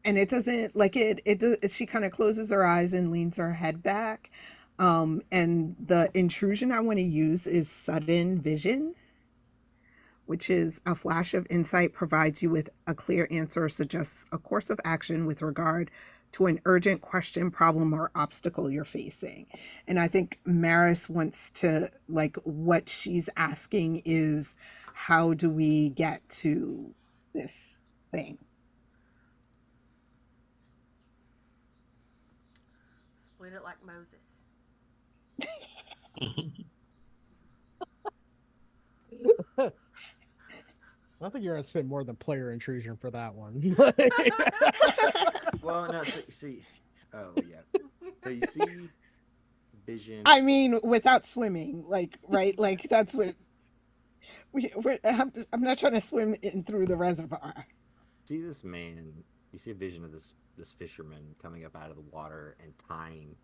it doesn't like it does, she kind of closes her eyes and leans her head back. And the intrusion I want to use is sudden vision, which is a flash of insight provides you with a clear answer, suggests a course of action with regard to an urgent question, problem, or obstacle you're facing. And I think Maris wants to, like, what she's asking is, how do we get to this thing? Split it like Moses. I think you're gonna spend more than player intrusion for that one. Well, no, so you see, oh yeah. So you see vision. I mean, without swimming, like, right? Like, that's what I'm not trying to swim in through the reservoir. See this man. You see a vision of this fisherman coming up out of the water and tying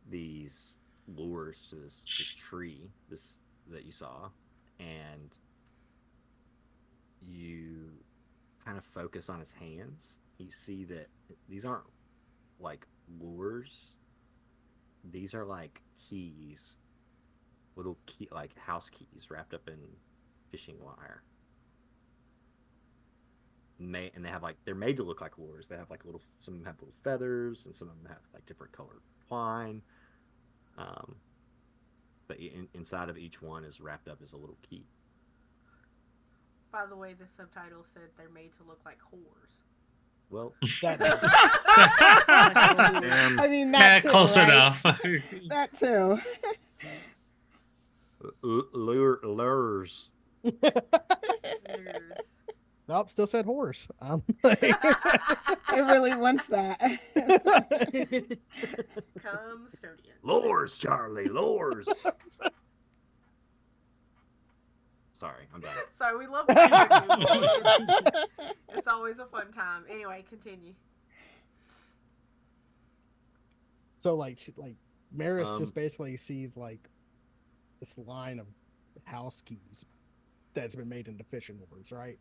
these lures to this tree this that you saw, and you kind of focus on his hands. You see that these aren't like lures. These are like keys, little key like house keys wrapped up in fishing wire. And they have like they're made to look like lures. They have like little, some of them have little feathers, and some of them have like different colored twine. Um, but inside of each one is wrapped up as a little key. By the way, the subtitle said they're made to look like whores. Well, That I mean, Yeah, that too, close right? enough. That too. lures. Lures. nope, still said horse. It really wants that. Custodian. Lures, Charlie, lures. Sorry, I'm done. Sorry, we love playing with you. It's always a fun time. Anyway, continue. So like Maris Um, just basically sees like this line of house keys that's been made into fishing lures, right?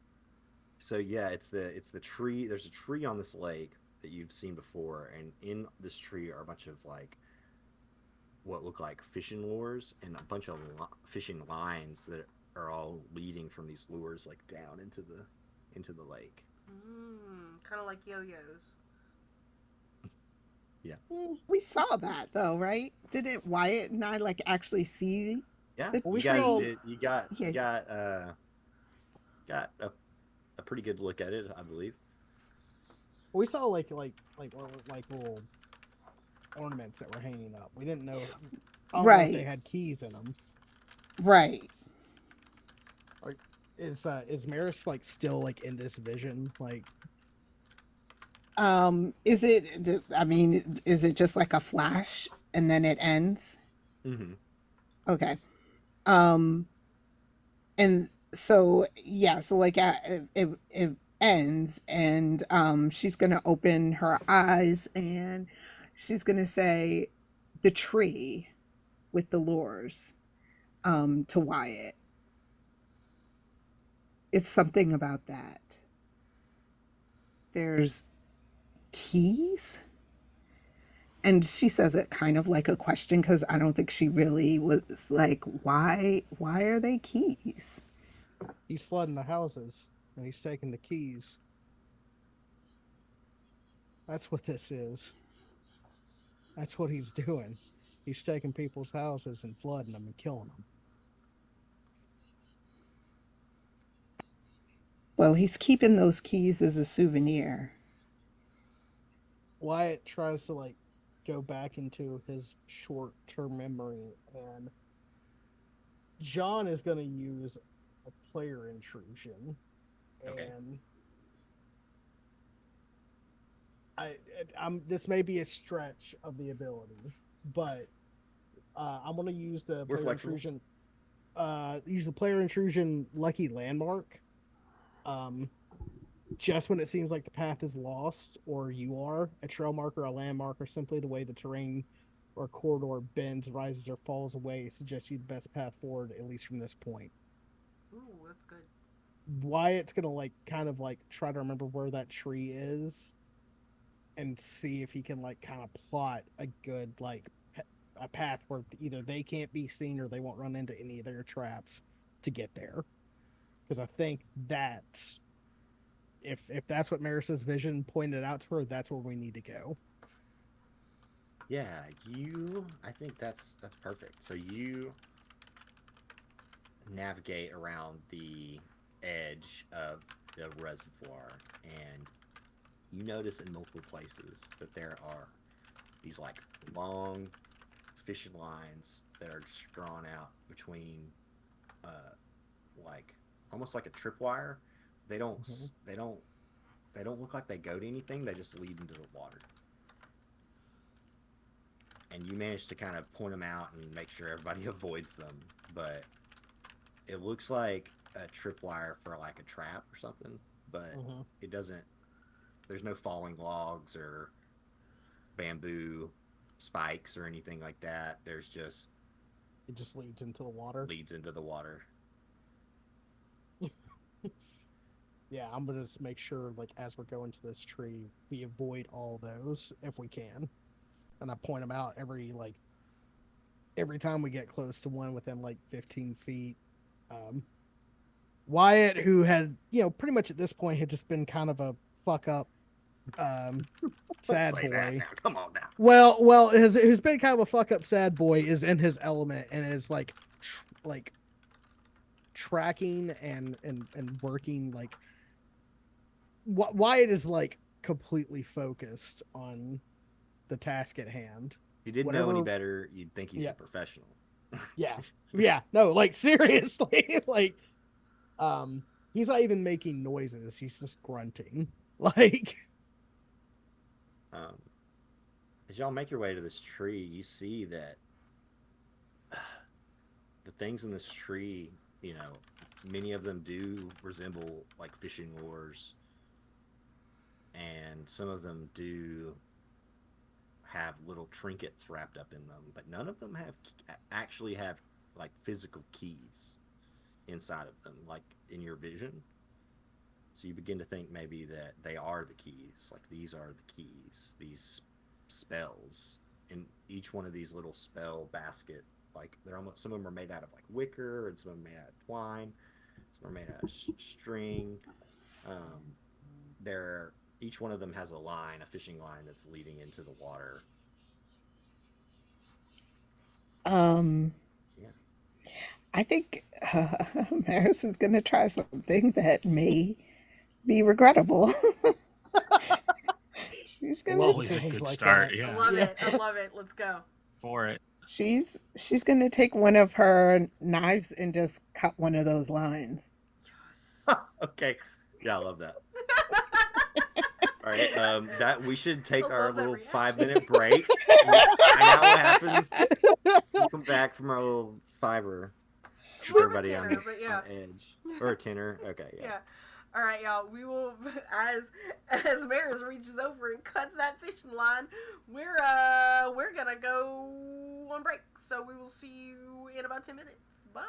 So yeah, it's the tree. There's a tree on this lake that you've seen before, and in this tree are a bunch of like what look like fishing lures and a bunch of fishing lines that are all leading from these lures like down into the lake. Kind of like yo-yos. Yeah. We saw that though, right? Didn't Wyatt and I like actually see? Yeah, Well, you we guys saw- did. You got Yeah. got a pretty good look at it, I believe. We saw like little ornaments that were hanging up. We didn't know. I don't know if they Right. had keys in them. Right. Is Maris like still like in this vision? Like, Is it? I mean, is it just like a flash and then it ends? Mm-hmm. Okay. And so yeah, so like it ends, and she's gonna open her eyes and she's gonna say, "The tree with the lures," to Wyatt. It's something about that. There's keys. And she says it kind of like a question because I don't think she really was like, why are they keys? he's flooding the houses and he's taking the keys. That's what this is. That's what he's doing. He's taking people's houses and flooding them and killing them. Well, he's keeping those keys as a souvenir. Wyatt tries to like go back into his short-term memory, and John is going to use a player intrusion, Okay. and I'm this may be a stretch of the ability, but I'm going to use the We're player flexible. intrusion. use the player intrusion lucky landmark. Um, just when it seems like the path is lost or you are, a trail marker, a landmark, or simply the way the terrain or corridor bends, rises, or falls away suggests you the best path forward, at least from this point. Ooh, that's good. Wyatt's gonna like kind of like try to remember where that tree is and see if he can like kind of plot a good like a path where either they can't be seen or they won't run into any of their traps to get there. Because I think that if that's what Marissa's vision pointed out to her, that's where we need to go. Yeah, I think that's perfect. So you navigate around the edge of the reservoir, and you notice in multiple places that there are these like long fishing lines that are just drawn out between like almost like a tripwire. They don't Mhm. they don't they don't look like they go to anything. They just lead into the water. And you manage to kind of point them out and make sure everybody avoids them, but it looks like a tripwire for like a trap or something, but Mhm. it doesn't. There's no falling logs or bamboo spikes or anything like that. There's just It just leads into the water. leads into the water. Yeah, I'm gonna just make sure, like, as we're going to this tree, we avoid all those if we can. And I point them out every time we get close to one within like 15 feet. Um, Wyatt, who had, pretty much at this point had just been kind of a fuck up, um, Don't sad say that boy. now. Come on now. Well, who's been kind of a fuck up sad boy is in his element and is like tracking and working like Wyatt is like completely focused on the task at hand. If you didn't know any Whatever. better, you'd think he's Yeah, a professional. yeah, yeah. No, like seriously, like um, he's not even making noises. He's just grunting. Like, um, as y'all make your way to this tree, you see that the things in this tree, you know, many of them do resemble like fishing lures, and some of them do have little trinkets wrapped up in them, but none of them actually have like physical keys inside of them, like in your vision. So you begin to think maybe that they are the keys, like these are the keys, these spells. And each one of these little spell basket, like they're almost some of them are made out of like wicker, and some of them are made out of twine, some are made out of string. Um, they're each one of them has a line, a fishing line that's leading into the water. Um, Yeah. I think Maris is going to try something that may be regrettable. she's I gonna love Always a decisions good like start. that. I Yeah, love Yeah. it. I love it. Let's go. for it. she's gonna take one of her knives and just cut one of those lines. Yes. Okay. Yeah, I love that. All right. That we should I take our love that little reaction. 5 minute break. And find out what happens. We come back from our little fiber. Keep More of a everybody tenor, but on yeah. edge. Or a tenor. Okay, yeah. Yeah. All right, y'all. We will, as Maris reaches over and cuts that fishing line, we're gonna go on break. So we will see you in about 10 minutes. Bye.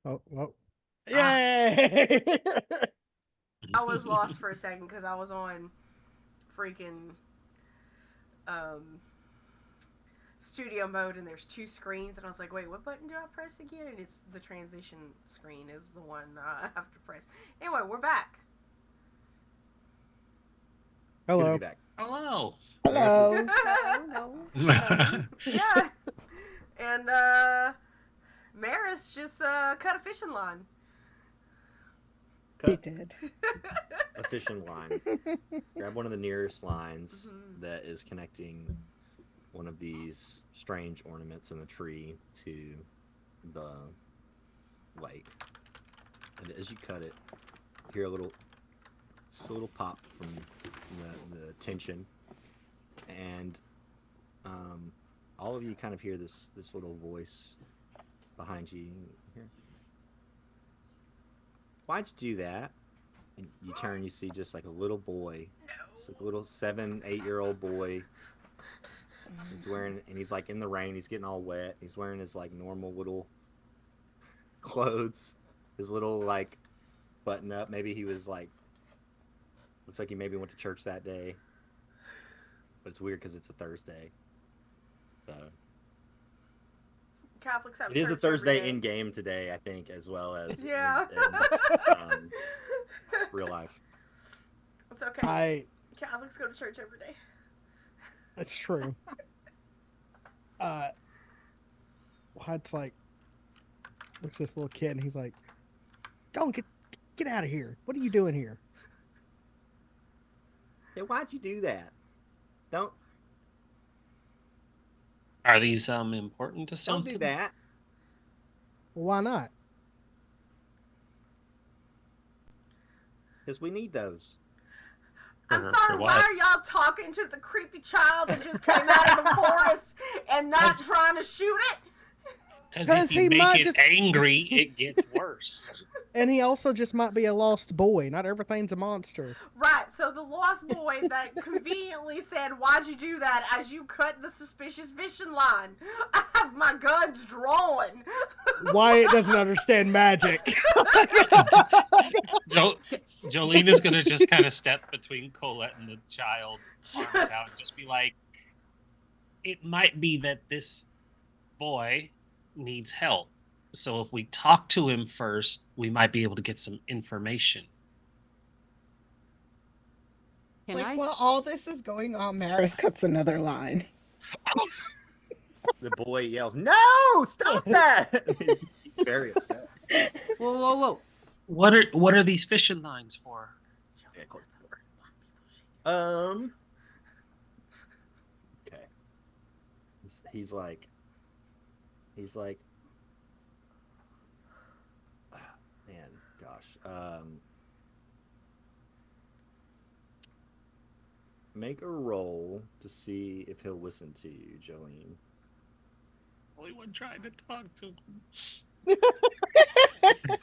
Oh, well. Ah. Yay! I was lost for a second because I was on freaking studio mode and there's two screens and I was like, wait, what button do I press again? And it's the transition screen is the one I have to press. Anyway, we're back. Good to Hello. be back. Hello. Hello. Yeah. And Maris just cut a fishing line. He Cut did. a fishing line. Grab one of the nearest lines Mhm. that is connecting one of these strange ornaments in the tree to the lake. And as you cut it, you hear just a little pop from the tension, and all of you kind of hear this little voice behind you. Here, why'd you do that? And you turn, you see just like a little boy, just like a little 7-8-year-old boy. He's wearing, and he's like in the rain. He's getting all wet. He's wearing his like normal little clothes, his little like button up. Maybe he was like, looks like he maybe went to church that day. But it's weird because it's a Thursday. So Catholics have it is a church every Thursday day. in game today, I think, as well as Yeah. in real life. It's okay. Catholics go to church every day. That's true. Wyatt's like, looks at this little kid, and he's like, "Go and get out of here! What are you doing here?" Hey, why'd you do that? Don't Are these important to something? do that. Well, why not? Because we need those. I'm For sorry, why what? are y'all talking to the creepy child that just came out of the forest and not That's- trying to shoot it? Because 'Cause if you he make might it just- angry, it gets worse. And he also just might be a lost boy. Not everything's a monster. Right, so the lost boy that conveniently said, why'd you do that as you cut the suspicious fishing line? I have my guns drawn. Wyatt doesn't understand magic. Jolene is going to just kind of step between Colette and the child, arms Just- out, and just be like, it might be that this boy needs help. So if we talk to him first, we might be able to get some information. Can Like, I? while all this is going on, Maris cuts another line. The boy yells, "No! Stop that!" He's very upset. Whoa, whoa, whoa! What are these fishing lines for? Okay. He's like, man, gosh. Make a roll to see if he'll listen to you, Jolene. Only one trying to talk to him.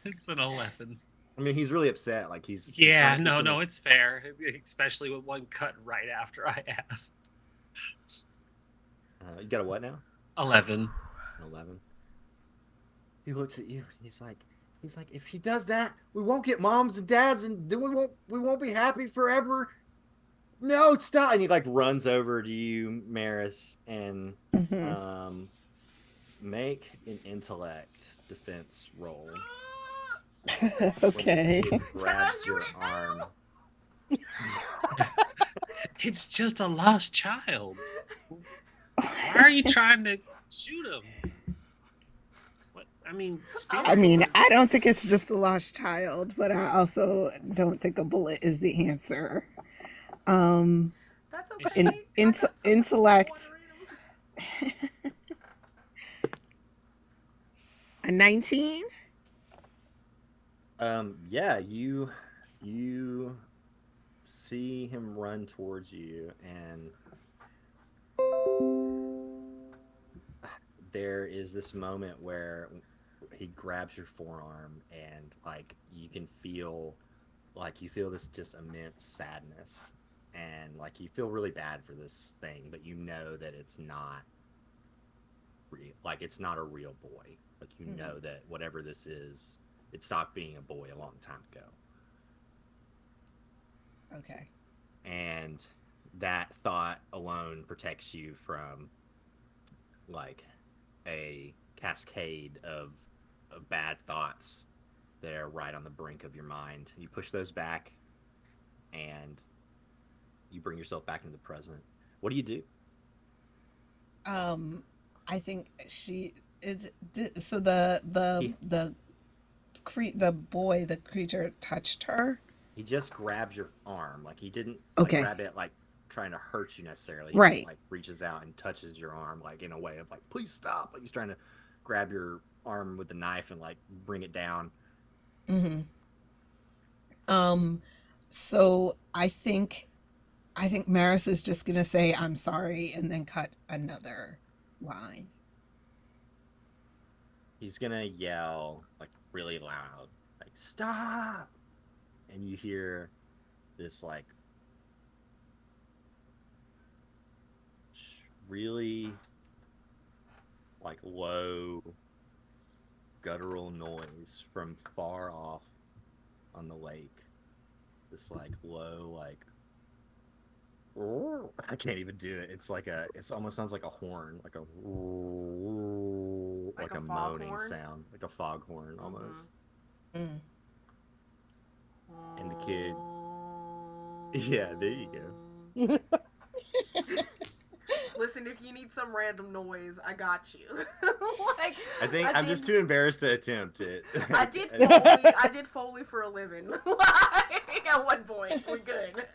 It's an 11. I mean, he's really upset. Like he's Yeah, he's no, gonna- no, it's fair. Especially with one cut right after I asked. You got a what now? 11. An 11. He looks at you. And he's like, if he does that, we won't get moms and dads, and then we won't be happy forever. No, stop! And he like runs over to you, Maris, and Mhm. make an intellect defense roll. Okay. When this kid grabs your arm. It's just a lost child. Why are you trying to shoot him? What? I mean, I mean, I don't think it's just a lost child, but I also don't think a bullet is the answer. That's In- okay. intellect. A 19? Yeah, you see him run towards you, and there is this moment where he grabs your forearm, and like you feel this just immense sadness, and like you feel really bad for this thing, but you know that it's not real, like it's not a real boy. Like you know that whatever this is, it stopped being a boy a long time ago. Okay. And that thought alone protects you from like a cascade of bad thoughts that are right on the brink of your mind. You push those back and you bring yourself back into the present. What do you do? I think she is. So the boy, the creature touched her. He just grabs your arm. Like he didn't Okay. grab it like trying to hurt you necessarily. He Right. just like reaches out and touches your arm like in a way of like, please stop. Like he's trying to grab your arm with the knife and like bring it down. Mm-hmm. So I think Maris is just gonna say I'm sorry and then cut another line. He's gonna yell like really loud, like stop, and you hear this like really like low guttural noise from far off on the lake. This like low like I can't even do it. It's like it almost sounds like a horn, like a Like a moaning foghorn? sound, like a foghorn almost. Mm. And the kid, yeah, there you go. Listen, if you need some random noise, I got you. Like I think I'm just too embarrassed to attempt it. I did Foley for a living. Like at one point, we're good.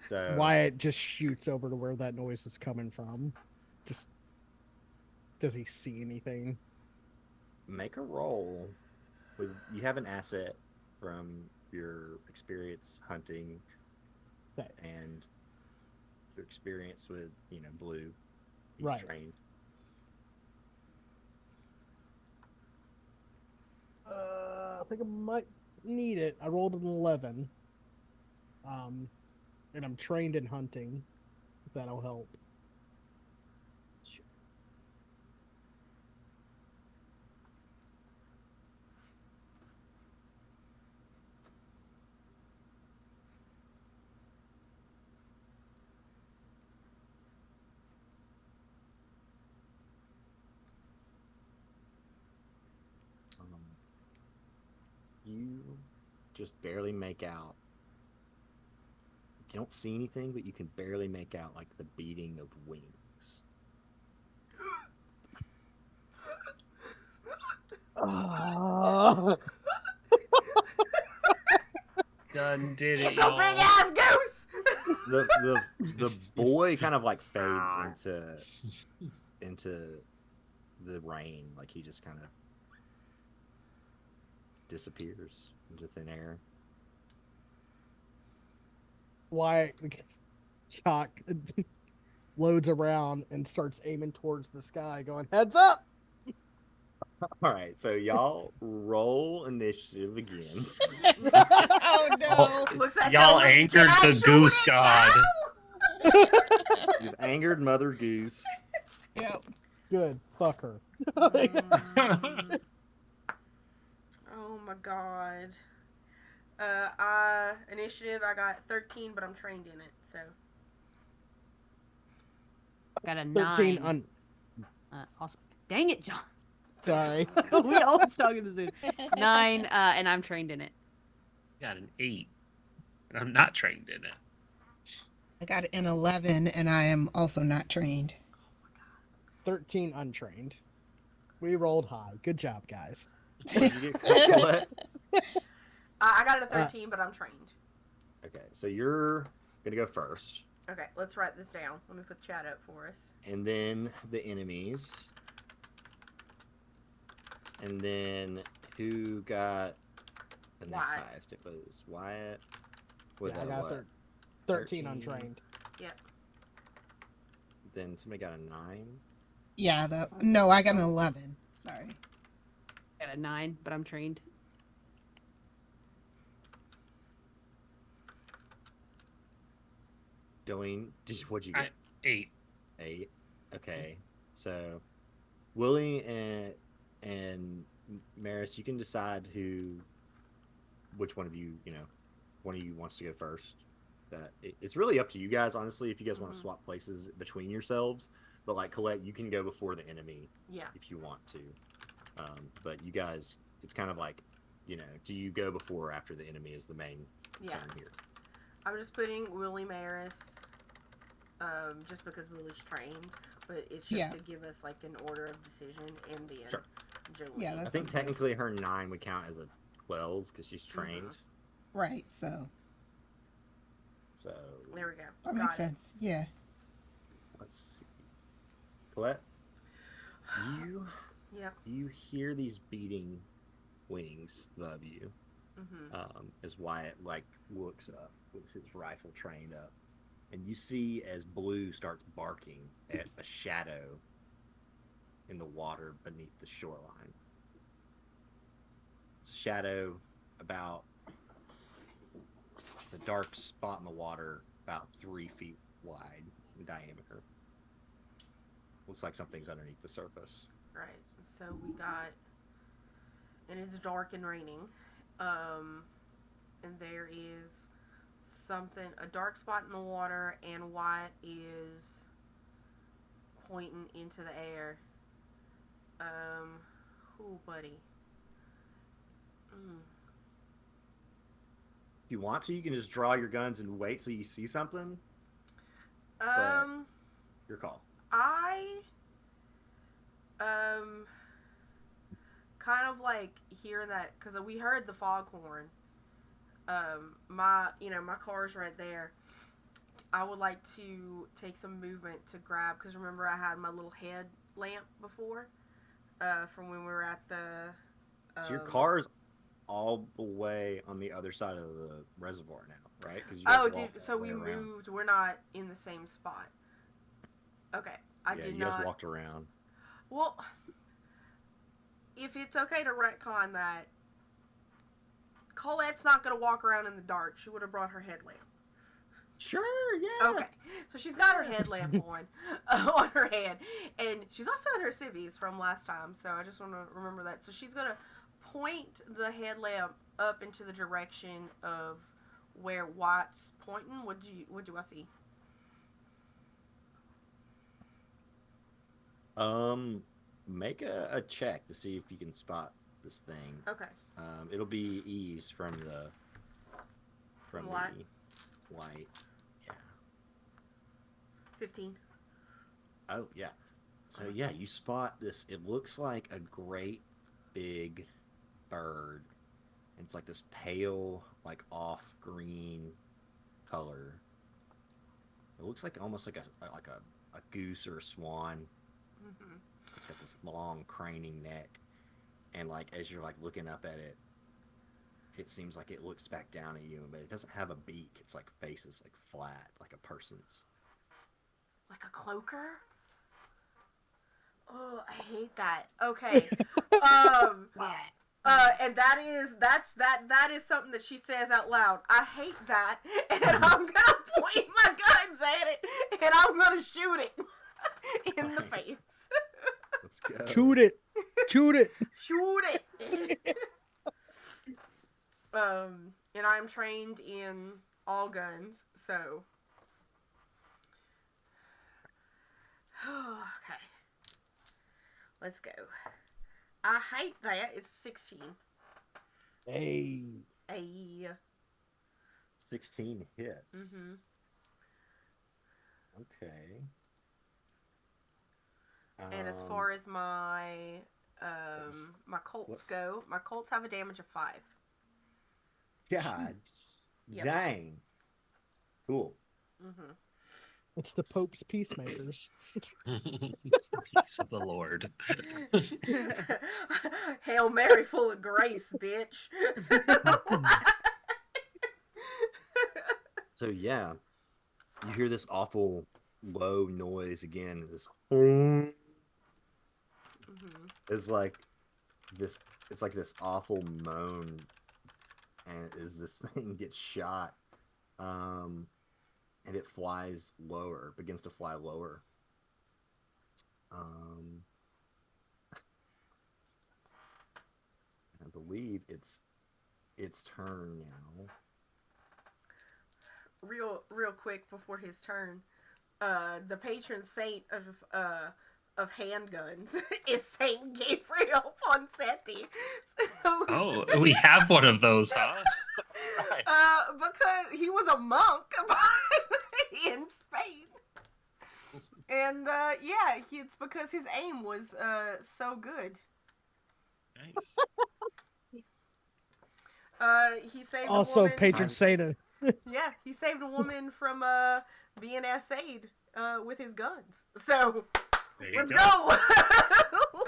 So Wyatt just shoots over to where that noise is coming from. Just does he see anything? make a roll. You have an asset from your experience hunting Okay. and your experience with Blue. He's Right. trained. I think I might need it. I rolled an 11. And I'm trained in hunting. If that'll help. You just barely make out. You don't see anything, but you can barely make out like the beating of wings. Done did it, It's a y'all. big ass goose. The boy kind of like fades into the rain, like he just kind of disappears into thin air. Wyatt shock loads around and starts aiming towards the sky, going, "Heads up!" All right, so y'all roll initiative again. Oh no! Looks at Y'all Joe, angered "Can I the shoot goose it god." now?" You've angered Mother Goose. Yep. Good, fuck her. Oh my god. Initiative, I got 13, but I'm trained in it, so. Got a 13 9. Awesome. Dang it, John. Sorry. We always talking the same. 9, and I'm trained in it. Got an 8, and I'm not trained in it. I got an 11, and I am also not trained. 13 untrained. We rolled high. Good job, guys. What? I got a 13, but I'm trained. Okay, so you're gonna go first, Okay, let's write this down. Let me put chat up for us. and then the enemies, and then who got the next Wyatt. highest? It was Wyatt. With Yeah, I a got what? 13 13. untrained. Yep. Then somebody got a 9. Yeah. No, I got an 11. Sorry. Got a 9, but I'm trained. What'd you get? 8. 8. Okay, so Willie and Maris, you can decide which one of you, one of you wants to go first. It's really up to you guys, honestly. If you guys want to swap places between yourselves, but like Colette, you can go before the enemy. Yeah. If you want to. But you guys, it's kind of like, do you go before or after the enemy is the main concern here. I'm just putting Willie Maris, just because Willie's trained, but it's just to give us like an order of decision and then Jolene. Yeah, I think technically her 9 would count as a 12 because she's trained. Right, so there we go. that makes sense. Yeah. Let's see. Colette, you hear these beating wings above you as Wyatt looks up with his rifle trained up, and you see as Blue starts barking at a shadow in the water beneath the shoreline. It's a shadow about the dark spot in the water about 3 feet wide in diameter. Looks like something's underneath the surface. Right. So we got, and it's dark and raining, and there is a dark spot in the water, and Wyatt is pointing into the air. Buddy. If you want to, you can just draw your guns and wait till you see something. Your call. I kind of like hearing that because we heard the foghorn. My car's right there. I would like to take some movement to grab, because remember I had my little head lamp before, from when we were at the. So your car's all the way on the other side of the reservoir now, right? So we moved. We're not in the same spot. Okay, you guys walked around. Well, if it's okay to retcon that, Colette's not going to walk around in the dark. She would have brought her headlamp. Sure, yeah. Okay, so she's got her headlamp on her head, and she's also in her civvies from last time, so I just want to remember that. So she's going to point the headlamp up into the direction of where Wyatt's pointing. What do I see? Make a check to see if you can spot this thing. Okay. It'll be ease from the light. Light. Yeah. 15. Oh yeah. So yeah, you spot this. It looks like a great big bird. It's like this pale, like off green color. It looks like almost like a goose or a swan. Mm-hmm. It's got this long craning neck, and like as you're like looking up at it, it seems like it looks back down at you, but it doesn't have a beak. It's like face is like flat, like a person's. Like a cloaker? Oh, I hate that. Okay. And that is something that she says out loud. I hate that, and I'm gonna point my guns at it, and I'm gonna shoot it in the face. Let's go. Shoot it. Shoot it. Shoot it. And I'm trained in all guns, so. Okay. Let's go. I hate that. It's 16. Hey. 16 hits. Mm-hmm. Okay. And as far as my my Colts go, my Colts have a damage of 5. God. Yep. Dang. Cool. Mm-hmm. It's the Pope's peacemakers. Peace of the Lord. Hail Mary, full of grace, bitch. So yeah, you hear this awful low noise again. This. Mm-hmm. It's like this. It's like this awful moan, and as this thing gets shot, and it flies lower, begins to fly lower. I believe it's turn now. Real quick before his turn, the patron saint of handguns is Saint Gabriel Ponsetti. So Oh, we have one of those, huh? Right. because he was a monk in Spain. And yeah, it's because his aim was so good. Nice. He saved Also, a woman. patron saint of Yeah, he saved a woman from being assayed with his guns. So There you let's go. go.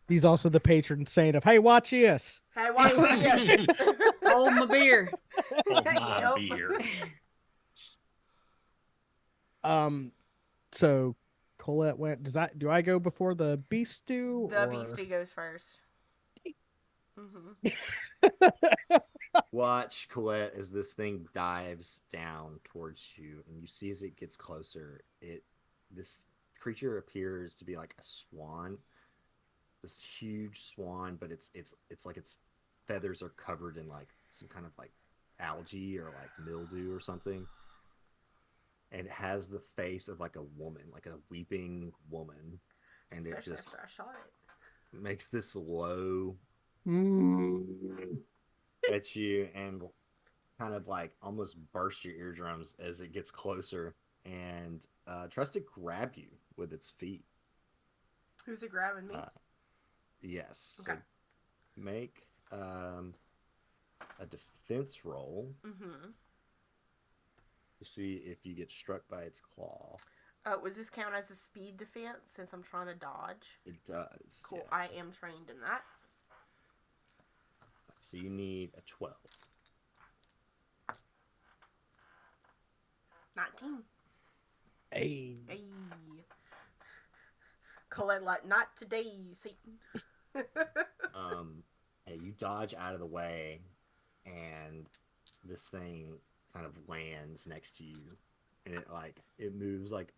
He's also the patron saint of hey, watch this. Hey, watch this. Hold my beer. Hold my Yep. beer. So Colette went. Do I go before the beast do? The or... beastie goes first. Mm-hmm. Watch Colette as this thing dives down towards you, and you see as it gets closer, this creature appears to be like a swan, this huge swan, but it's like its feathers are covered in like some kind of like algae or like mildew or something, and it has the face of like a woman, like a weeping woman, and Especially it just after I shot it. makes this low at you and kind of like almost burst your eardrums as it gets closer and tries to grab you with its feet. Who's it grabbing me? Yes. Okay. So make a defense roll Mm-hmm. to see if you get struck by its claw. Was this count as a speed defense since I'm trying to dodge? It does. Cool. Yeah. I am trained in that. So you need a 12. 19. Hey. Hey. Colette, like, not today, Satan. Hey, you dodge out of the way, and this thing kind of lands next to you, and it moves like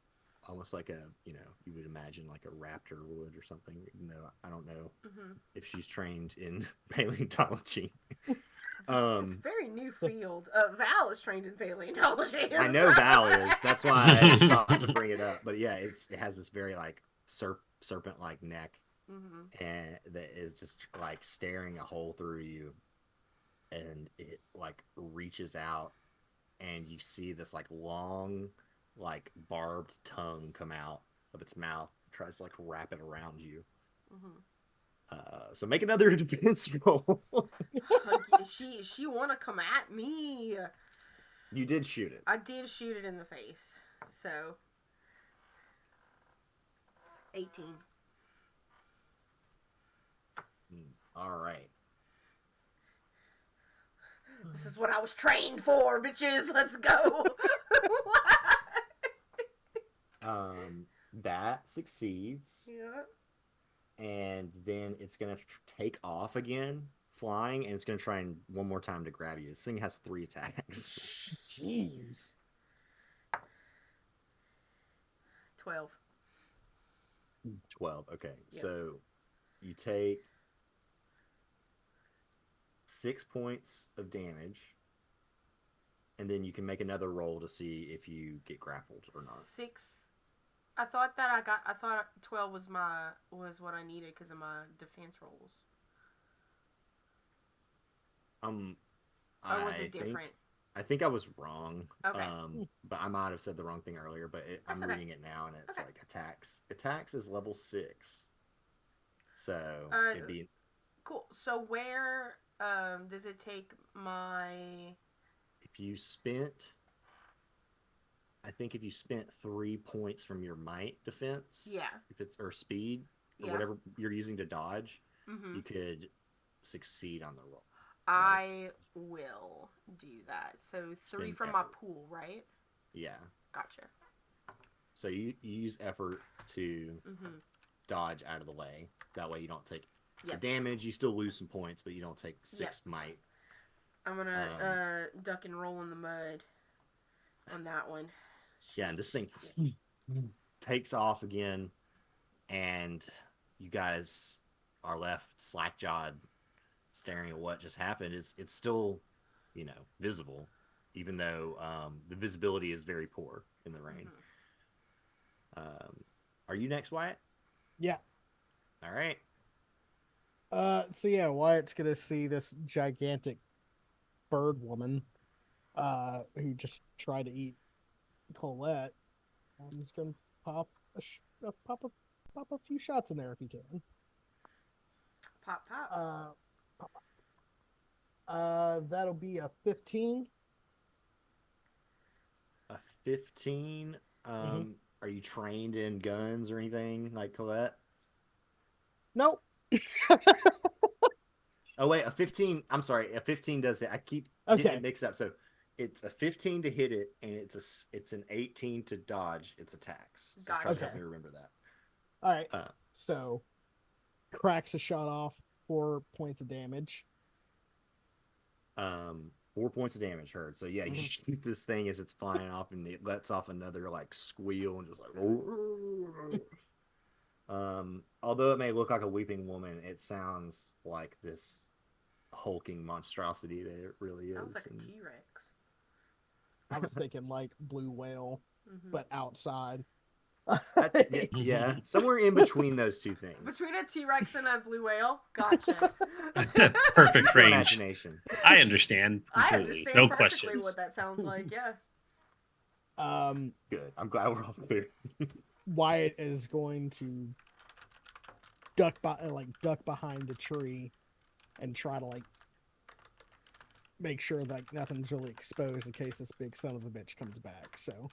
almost like you would imagine like a raptor would or something. Even though I don't know if she's trained in paleontology. It's a very new field. Val is trained in paleontology. I know Val is. That's why I thought to bring it up. But yeah, it has this very like serpent-like neck, and that is just like staring a hole through you, and it like reaches out, and you see this like long, like barbed tongue come out of its mouth, tries to like wrap it around you. So make another defense roll. She want to come at me. You did shoot it. I did shoot it in the face. So 18. All right. This is what I was trained for, bitches. Let's go. That succeeds. Yeah. And then it's gonna take off again, flying, and it's gonna try and one more time to grab you. This thing has 3 attacks. Jeez. 12. 12. Okay, Yep. so you take 6 points of damage, and then you can make another roll to see if you get grappled or not. 6. I thought 12 was what I needed because of my defense rolls. Or was it different? I think I was wrong. Okay. But I might have said the wrong thing earlier. But I'm okay. reading it now, and it's Okay. like attacks. Attacks is level 6. So it'd be Cool. So where does it take my? if you spent. I think if you spent 3 points from your might defense, Yeah. if it's or speed or Yeah. whatever you're using to dodge, Mm-hmm. you could succeed on the roll. I will do that. So 3 Spend from my effort. pool, right? Yeah. Gotcha. So you use effort to Mm-hmm. dodge out of the way. That way you don't take the Yep. damage. You still lose some points, but you don't take 6 might. I'm gonna duck and roll in the mud on that one. Yeah, and this thing takes off again, and you guys are left slack-jawed staring at what just happened, it's still, visible, even though the visibility is very poor in the rain. Are you next, Wyatt? Yeah. All right. So yeah, Wyatt's gonna see this gigantic bird woman, who just tried to eat Colette. I'm just gonna pop pop a few shots in there if he can. Pop, pop. That'll be a 15. A 15. Are you trained in guns or anything like Colette? Nope. Oh wait, a 15. I'm sorry, a 15 does it. I keep getting Okay. it mixed up. So it's a 15 to hit it, and it's an 18 to dodge its attacks. So Gotcha. try to help Okay. me remember that. All right. So cracks a shot off, 4 points of damage. 4 points of damage heard. So yeah, you shoot this thing as it's flying off, and it lets off another like squeal and just like. Although it may look like a weeping woman, it sounds like this hulking monstrosity that it really Sounds is. like a T-Rex. I was thinking like blue whale, but outside. Yeah, somewhere in between those two things. Between a T-Rex and a blue whale? Gotcha. Perfect range. Imagination. I understand. I Completely. understand No perfectly questions. what that sounds like, yeah. Good. I'm glad we're all clear. Wyatt is going to duck behind the tree and try to like make sure that nothing's really exposed in case this big son of a bitch comes back. So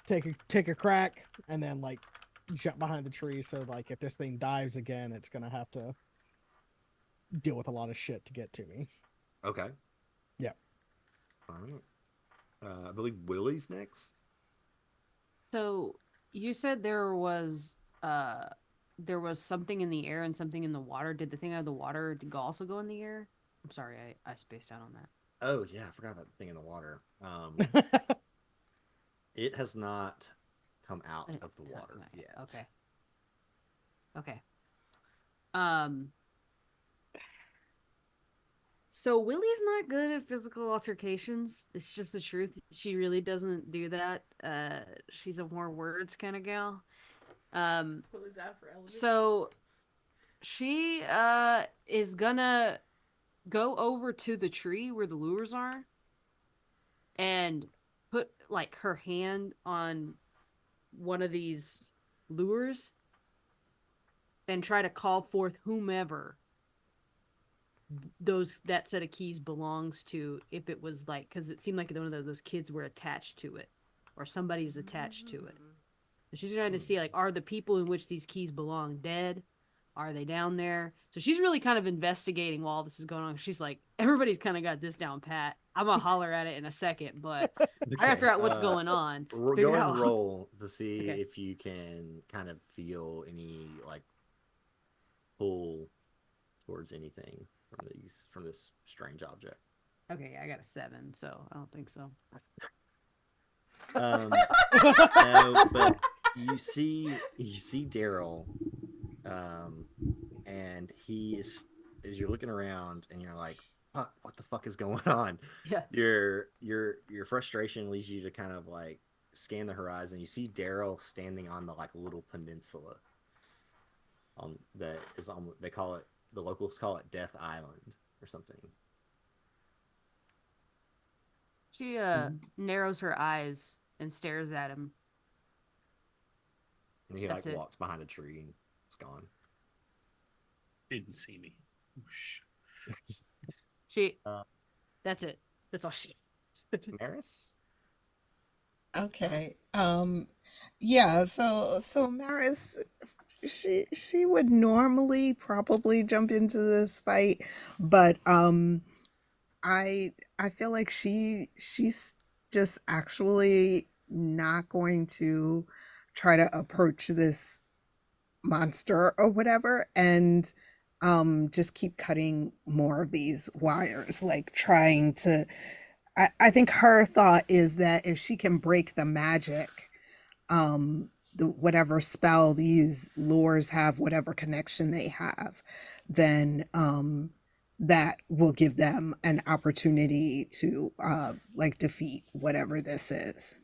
take a crack and then like jump behind the tree, so like if this thing dives again, it's gonna have to deal with a lot of shit to get to me. Okay. Yeah. All right. I believe Willie's next. So you said there was something in the air and something in the water. Did the thing out of the water also go in the air? I'm sorry, I spaced out on that. Oh yeah, I forgot about the thing in the water. It has not come out of the water yet. Okay. So Willie's not good at physical altercations. It's just the truth. She really doesn't do that. She's a more words kind of gal. What was that for elevator? So she is gonna go over to the tree where the lures are and put like her hand on one of these lures and try to call forth whomever that set of keys belongs to, if it was like, because it seemed like one of those kids were attached to it or somebody's attached to it. So she's trying to see like, are the people in which these keys belong dead? Are they down there? So she's really kind of investigating while all this is going on. She's like, everybody's kind of got this down pat. I'm gonna holler at it in a second, but I gotta figure out what's going on. Go Figure ahead out- and roll to see Okay. if you can kind of feel any like pull towards anything from this strange object. Okay, I got a 7, so I don't think so. No, but you see Daryl, and he is, as you're looking around and you're like, fuck, what the fuck is going on? Yeah. Your frustration leads you to kind of like scan the horizon. You see Daryl standing on the like little peninsula that is on, the locals call it Death Island or something. She narrows her eyes and stares at him. And he That's like it. walks behind a tree and it's gone. Didn't see me. She that's it. That's all she Maris? Okay. Yeah, so Maris, she would normally probably jump into this fight, but I feel like she's just actually not going to try to approach this monster or whatever, and just keep cutting more of these wires, like trying to I think her thought is that if she can break the magic, whatever spell these lures have, whatever connection they have, then that will give them an opportunity to like defeat whatever this is.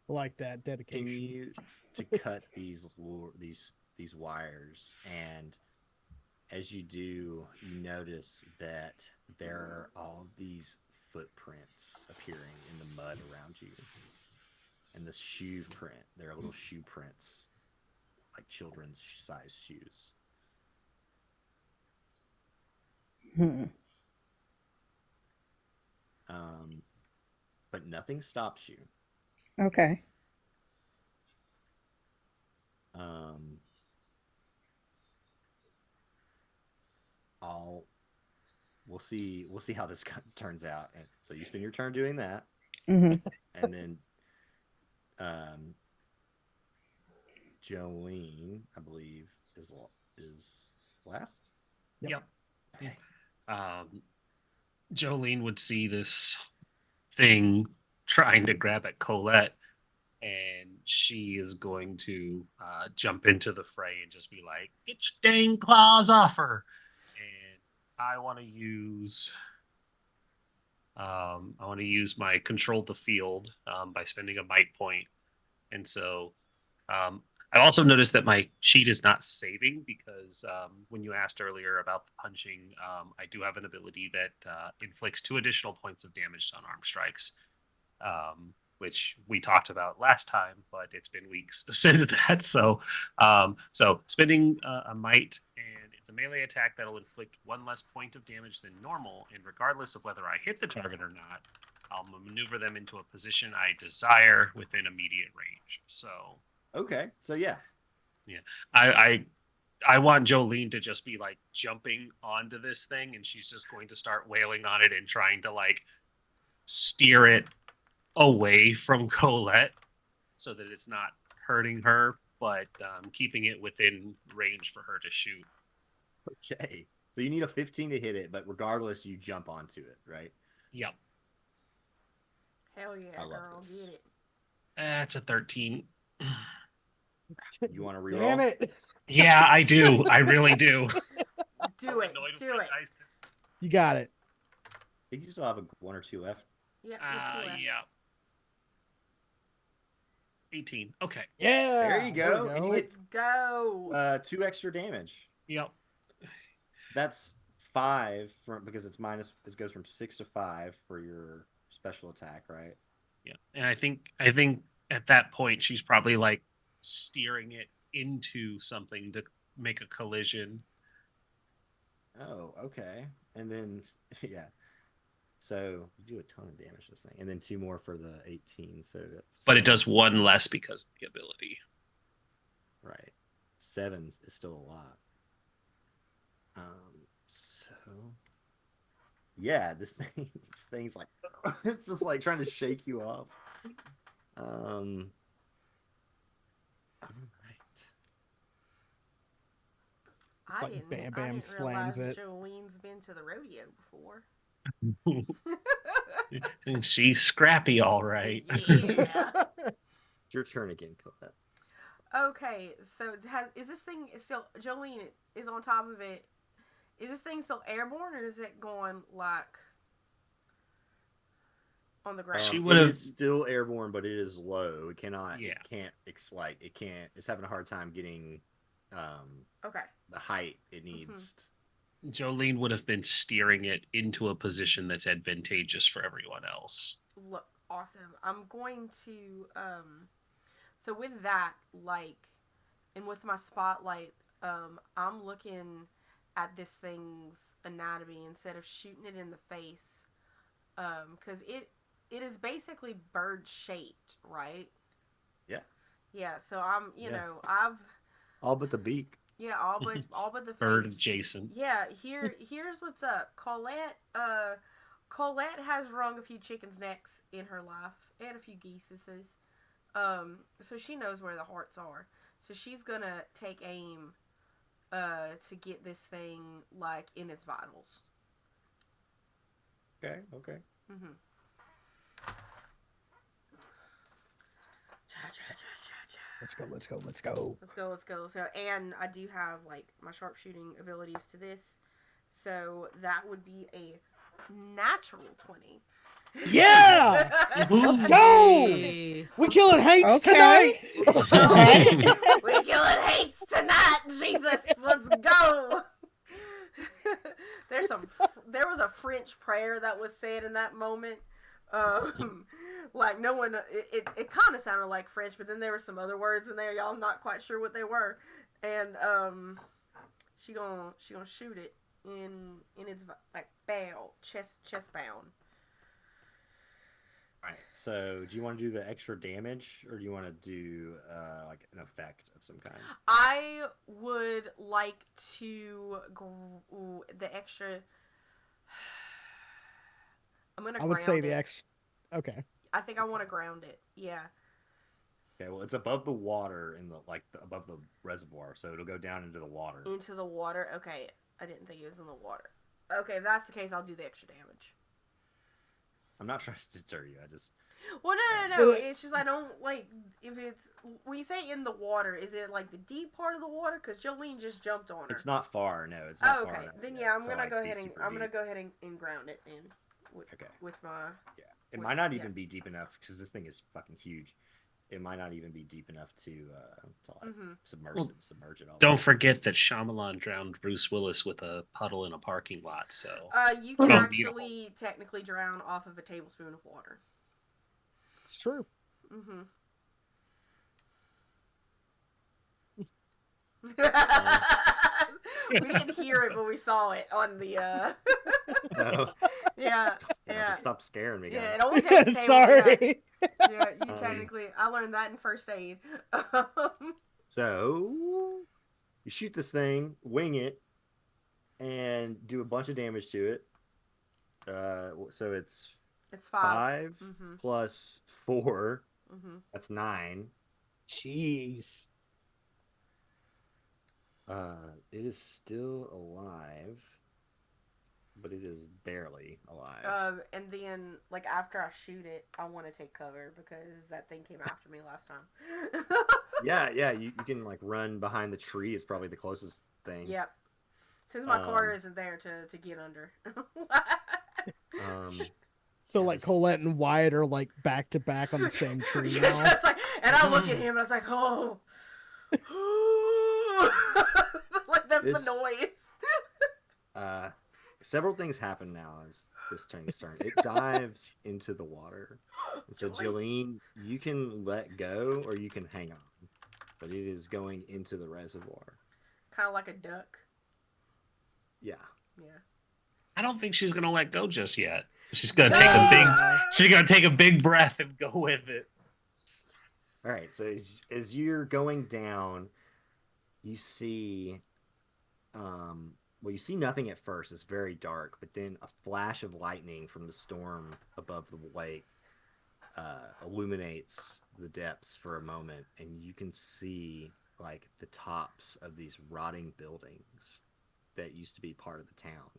Like that dedication. Continue to cut these wires, and as you do, you notice that there are all these footprints appearing in the mud around you, and the shoe print. There are little shoe prints, like children's size shoes. But nothing stops you. Okay. We'll see how this turns out. And so you spend your turn doing that, Mm-hmm. and then Jolene, I believe, is last. Yep. Okay. Jolene would see this thing trying to grab at Colette, and she is going to jump into the fray and just be like, "Get your dang claws off her!" And I want to use my control the field by spending a might point, and so I've also noticed that my sheet is not saving because when you asked earlier about the punching, I do have an ability that inflicts 2 additional points of damage to unarmed strikes, which we talked about last time, but it's been weeks since that. So spending a might, and it's a melee attack that'll inflict 1 less point of damage than normal, and regardless of whether I hit the target or not, I'll maneuver them into a position I desire within immediate range. So. Okay, so yeah. I want Jolene to just be like jumping onto this thing, and she's just going to start wailing on it and trying to like steer it away from Colette so that it's not hurting her, but keeping it within range for her to shoot. Okay, so you need a 15 to hit it, but regardless, you jump onto it, right? Yep. Hell yeah, I love girl, this. get it. That's a 13. You want to reroll? Damn it! Yeah, I do. I really do. Do it. Annoyed with Do my it. dice. You got it. I think you still have 1 or 2 left. Yep, you have 2 left. Yeah. 18. Okay. Yeah. There you go. And you Let's go. 2 extra damage. Yep. So that's 5 because it's minus. It goes from 6 to 5 for your special attack, right? Yeah, and I think at that point she's probably like steering it into something to make a collision. Oh, okay. And then yeah, so you do a ton of damage to this thing, and then 2 more for the 18. So that's. But it does 1 less because of the ability. Right, 7 is still a lot. So yeah, this thing's like it's just like trying to shake you off. All right. I like didn't. Bam I Bam didn't slams realize it. Jolene's been to the rodeo before. And she's scrappy, all right. Yeah. It's your turn again, Colette. Okay, so is this thing still? Jolene is on top of it. Is this thing still airborne, or is it going like on the ground? She It would've- is still airborne, but it is low. It cannot. Yeah. It can't. It's like it can't. It's having a hard time getting Okay. the height it needs. Jolene would have been steering it into a position that's advantageous for everyone else. Look, awesome. I'm going to so with that, like, and with my spotlight, I'm looking at this thing's anatomy instead of shooting it in the face, because it is basically bird shaped, right? Yeah. Yeah. So I'm, you Yeah. know, I've All but the beak. yeah, all but the Bird face. adjacent. Yeah, here's what's up. Colette has wrung a few chickens' necks in her life and a few geese's. So she knows where the hearts are. So she's gonna take aim to get this thing like in its vitals. Okay. Okay. Cha cha cha cha cha. Let's go. Let's go. Let's go. Let's go. And I do have like my sharpshooting abilities to this, so that would be a natural 20. Yeah. Let's go. Yay. We killing hates Okay. tonight. We killing hates tonight, Jesus. Let's go. There was a French prayer that was said in that moment. Like no one, it kind of sounded like French, but then there were some other words in there. Y'all, I'm not quite sure what they were. And she gonna shoot it in its like chest bound. All right. So, do you want to do the extra damage, or do you want to do like an effect of some kind? I would like to the extra. I'm gonna. I would say the it. extra. Okay. I think I want to ground it. Yeah. Okay. Well, it's above the water in the above the reservoir, so it'll go down into the water. Into the water. Okay. I didn't think it was in the water. Okay, if that's the case, I'll do the extra damage. I'm not trying to deter you. I just. Well, no. It's just I don't like if it's when you say in the water. Is it like the deep part of the water? Because Jolene just jumped on her. It's not far. No, it's not far. Okay. enough Then yet yeah, I'm to, gonna like, go be ahead and super I'm gonna deep. go ahead and ground it then. Okay. With my. Yeah. It with- might not yeah. even be deep enough because this thing is fucking huge. It might not even be deep enough to like submerge it all. Don't forget that Shyamalan drowned Bruce Willis with a puddle in a parking lot. So You can Oh, actually technically drown off of a tablespoon of water. It's true. Mm-hmm. We didn't hear it, but we saw it on the. No. Yeah. Stop scaring me, guys. Yeah, it only takes table. Sorry. Yeah, you technically. I learned that in first aid. So you shoot this thing, wing it, and do a bunch of damage to it. So it's It's 5. 5 plus 4. Mm-hmm. That's 9. Jeez. It is still alive, but it is barely alive. And then, like, after I shoot it, I want to take cover because that thing came after me last time. Yeah. You can like run behind the tree. Is probably the closest thing. Yep. Since my car isn't there to get under. So like Colette and Wyatt are like back to back on the same tree now. Just like, and I look at him and I was like, oh. Like that's the noise. Several things happen now as this takes turn. It dives into the water. And so Jolene, you can let go or you can hang on, but it is going into the reservoir. Kind of like a duck. Yeah. I don't think she's gonna let go just yet. She's gonna take a big breath and go with it. All right. So as you're going down, you see, you see nothing at first. It's very dark, but then a flash of lightning from the storm above the lake illuminates the depths for a moment, and you can see like the tops of these rotting buildings that used to be part of the town.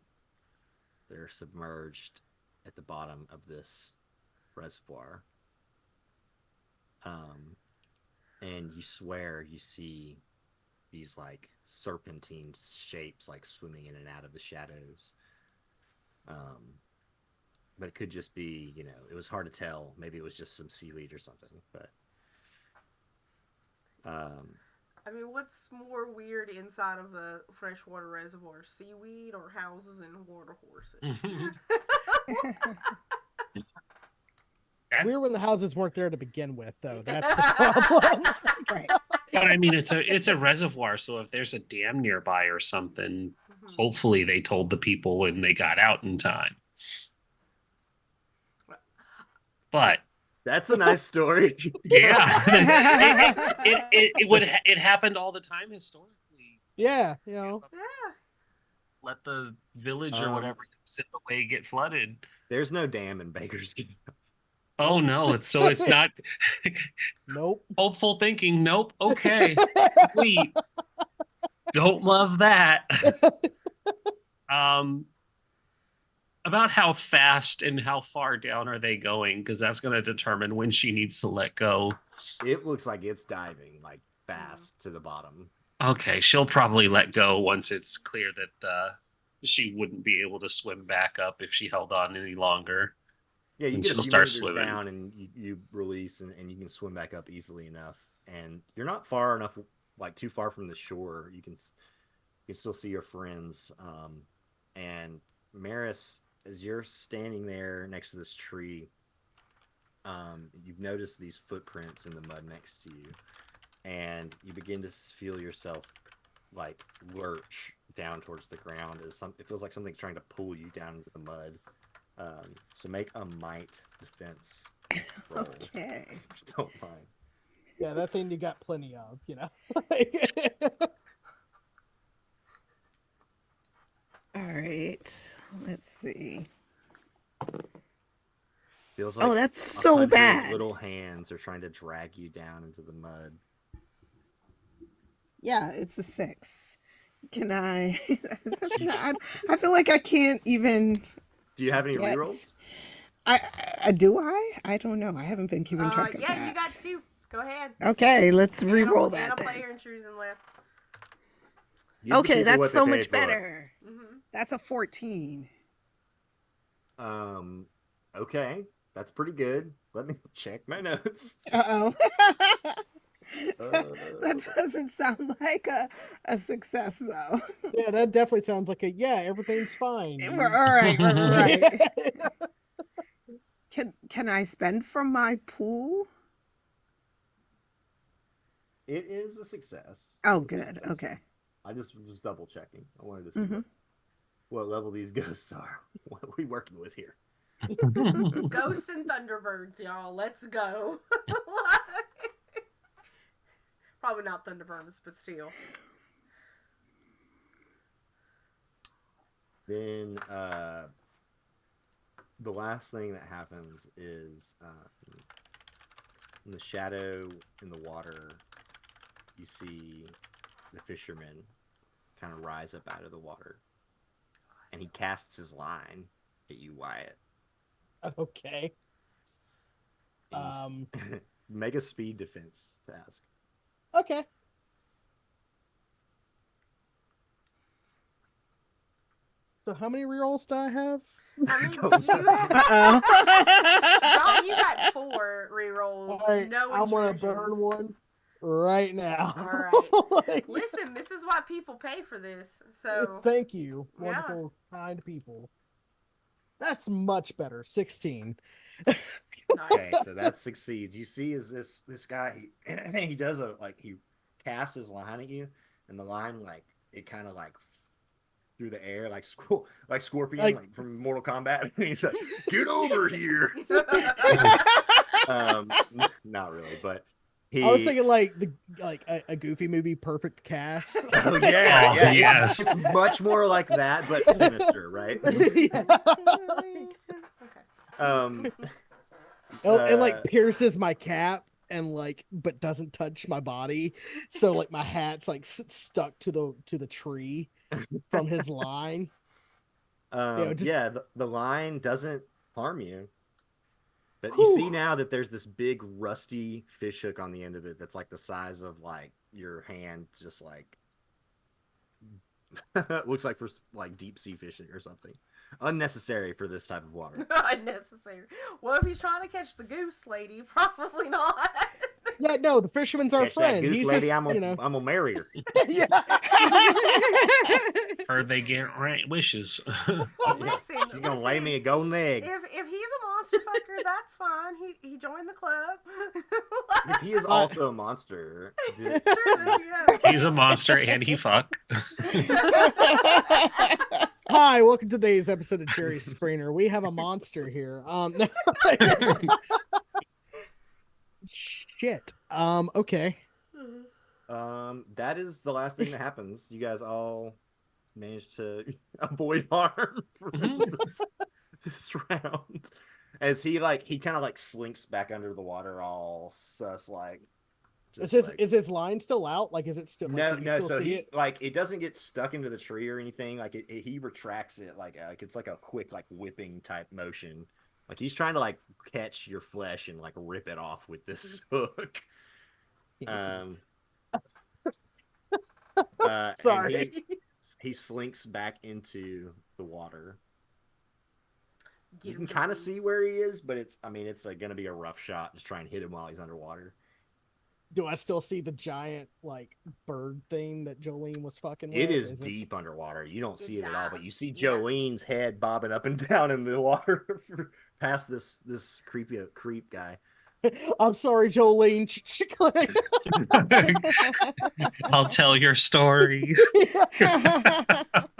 They're submerged at the bottom of this reservoir. And you swear you see these like serpentine shapes like swimming in and out of the shadows. But it could just be, it was hard to tell. Maybe it was just some seaweed or something, but I mean, what's more weird inside of a freshwater reservoir? Seaweed or houses and water horses? It's weird when the houses weren't there to begin with, though. That's the problem. Right. But I mean, it's a reservoir, so if there's a dam nearby or something, hopefully they told the people when they got out in time. But that's a nice story. Yeah, it happened all the time historically. Yeah, Let the village or whatever is in the way get flooded. There's no dam in Bakersfield. Oh no, it's not. Nope. Hopeful thinking. Nope. Okay. Sweet. Don't love that. About how fast and how far down are they going? Because that's going to determine when she needs to let go. It looks like it's diving like fast to the bottom. Okay, she'll probably let go once it's clear that she wouldn't be able to swim back up if she held on any longer. Yeah, you And get a she'll few start meters swimming. down and you release and you can swim back up easily enough. And you're not far enough, like too far from the shore. You can still see your friends. And Maris, as you're standing there next to this tree, you've noticed these footprints in the mud next to you, and you begin to feel yourself like lurch down towards the ground. It feels like something's trying to pull you down into the mud. So make a might defense roll. Okay. If you don't mind. Yeah, that thing you got plenty of, you know. All right. Let's see. Feels like that's so 100 bad. Little hands are trying to drag you down into the mud. Yeah, it's a 6. Can I? That's not. I feel like I can't even. Do you have any Get- rerolls? I do. I don't know. I haven't been keeping track of Yeah, that. you got 2. Go ahead. Okay, let's re-roll And that a then. player and choosing left. Give the Okay, people that's what they so paid much for. better. Mm-hmm. That's a 14. Okay, that's pretty good. Let me check my notes. Uh-oh. Uh, That doesn't sound like a success, though. Yeah, that definitely sounds like everything's fine. We're all right. We're all right. Can I spend from my pool? It is a success. Oh, It's a good. success. Okay. I just was double checking. I wanted to see Mhm. what level these ghosts are. What are we working with here? Ghosts and Thunderbirds, y'all. Let's go. Probably not Thunderbirds, but still. Then the last thing that happens is in the shadow in the water, you see the fisherman kind of rise up out of the water, and he casts his line at you, Wyatt. Okay. And you make a speed defense to ask. Okay. So how many rerolls do I have? I mean, do you have... John, you got 4 rerolls. All right, No I'm gonna intrusions. burn one right now. All right. Listen, this is why people pay for this. So Thank you, Yeah. wonderful, kind people. That's much better. 16. nice. Okay, so that succeeds. You see, is this guy? He does he casts his line at you, and the line it kind of through the air like Scorpion Like- from Mortal Kombat. And he's like, "Get over here!" Not really, but he. I was thinking like a Goofy movie, Perfect Cast. Oh yeah, Oh, yeah. yes. It's much more like that, but sinister, right? Yeah. Okay. It like pierces my cap and but doesn't touch my body, so my hat's stuck to the tree from his line. Yeah, the line doesn't harm you, but you see now that there's this big rusty fish hook on the end of it that's the size of your hand, just looks like for deep sea fishing or something. Unnecessary for this type of water. Unnecessary. Well, if he's trying to catch the goose lady, probably not. Yeah, no, the fisherman's our Catch that friend. goose He's lady, just, I'm gonna marry her. yeah. Heard they get right wishes. Listen, She's gonna lay me a golden egg. If he's a monster fucker, that's fine. He joined the club. If he is also a monster, True, there you go. He's a monster and he fuck. Hi, welcome to today's episode of Jerry Springer. We have a monster here. Shit. Okay. that is the last thing that happens. You guys all managed to avoid harm for this round. As he kind of slinks back under the water, all sus, Is Just his like is his line still out? Like, is it still? no, Like, can you no. still So see he it? like it doesn't get stuck into the tree or anything. Like he retracts it like it's like a quick like whipping type motion. Like he's trying to like catch your flesh and like rip it off with this hook. Um. And Sorry. he slinks back into the water. Get You him, can kind of Jolene. see where he is, but it's like gonna be a rough shot. Just try and hit him while he's underwater. Do I still see the giant like bird thing that Jolene was fucking It with? is deep underwater. You don't see it at all, but you see Yeah. Jolene's head bobbing up and down in the water past this creep guy. I'm sorry, Jolene. I'll tell your story.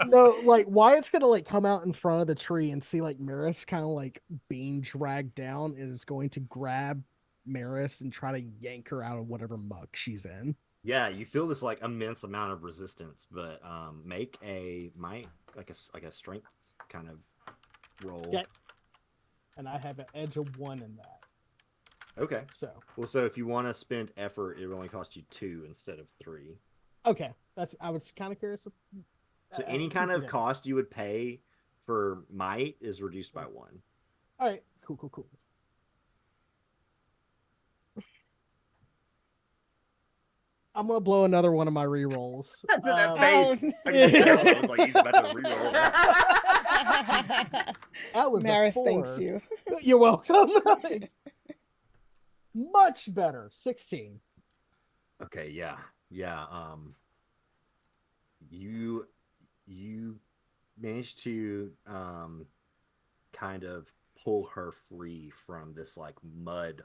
No, like Wyatt's gonna like come out in front of the tree and see like Maris kind of like being dragged down and is going to grab Maris and try to yank her out of whatever muck she's in. Yeah, you feel this like immense amount of resistance, but make a like a strength kind of roll. Okay. And I have an edge of 1 in that. Okay. So Well, so if you want to spend effort, it will only cost you 2 instead of 3. okay, I was kind of curious. So any kind of cost you would pay for might is reduced by 1. All right, cool. I'm gonna blow another one of my re-rolls. That's at that Oh, pace. I can just tell. I was like, he's about to re-roll that. That was Maris, a 4. thanks you. You're welcome. Much better. 16. Okay, yeah. You managed to kind of pull her free from this like mud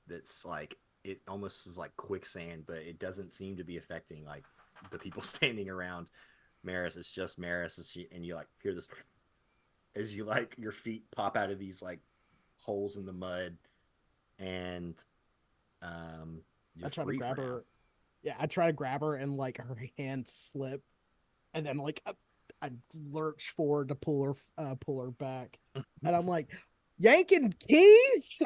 that's like it almost is like quicksand, but it doesn't seem to be affecting like the people standing around Maris. It's just Maris, and you like hear this as you like your feet pop out of these like holes in the mud, and you're I try to free grab for now. her. Yeah, I try to grab her and like her hand slip, and then like I lurch forward to pull her back, and I'm like, yanking keys.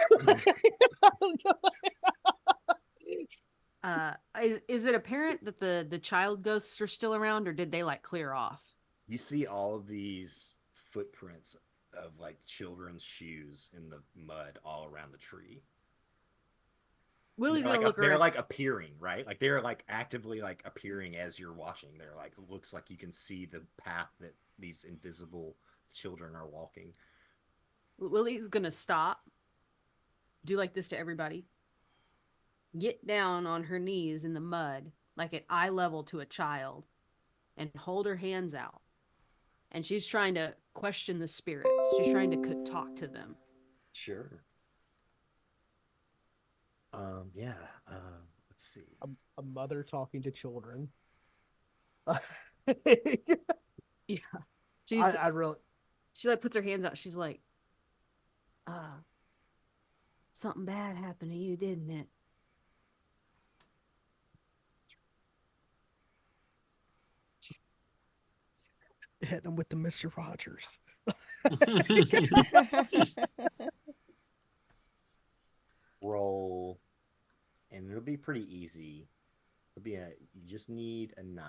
Is it apparent that the child ghosts are still around, or did they like clear off? You see all of these footprints of like children's shoes in the mud all around the tree. Willie's They're gonna like, look they're around. like appearing, right? Like they're like actively like appearing as you're watching. They're like it looks like you can see the path that these invisible children are walking. Willie's gonna stop, do like this to everybody, get down on her knees in the mud, like at eye level to a child, and hold her hands out. And she's trying to question the spirits. She's trying to talk to them. Sure. Yeah. Let's see. A mother talking to children. Yeah. She's I really. she like puts her hands out. She's like, something bad happened to you, didn't it? Hitting them with the Mr. Rogers. Roll, and it'll be pretty easy. You just need a 9.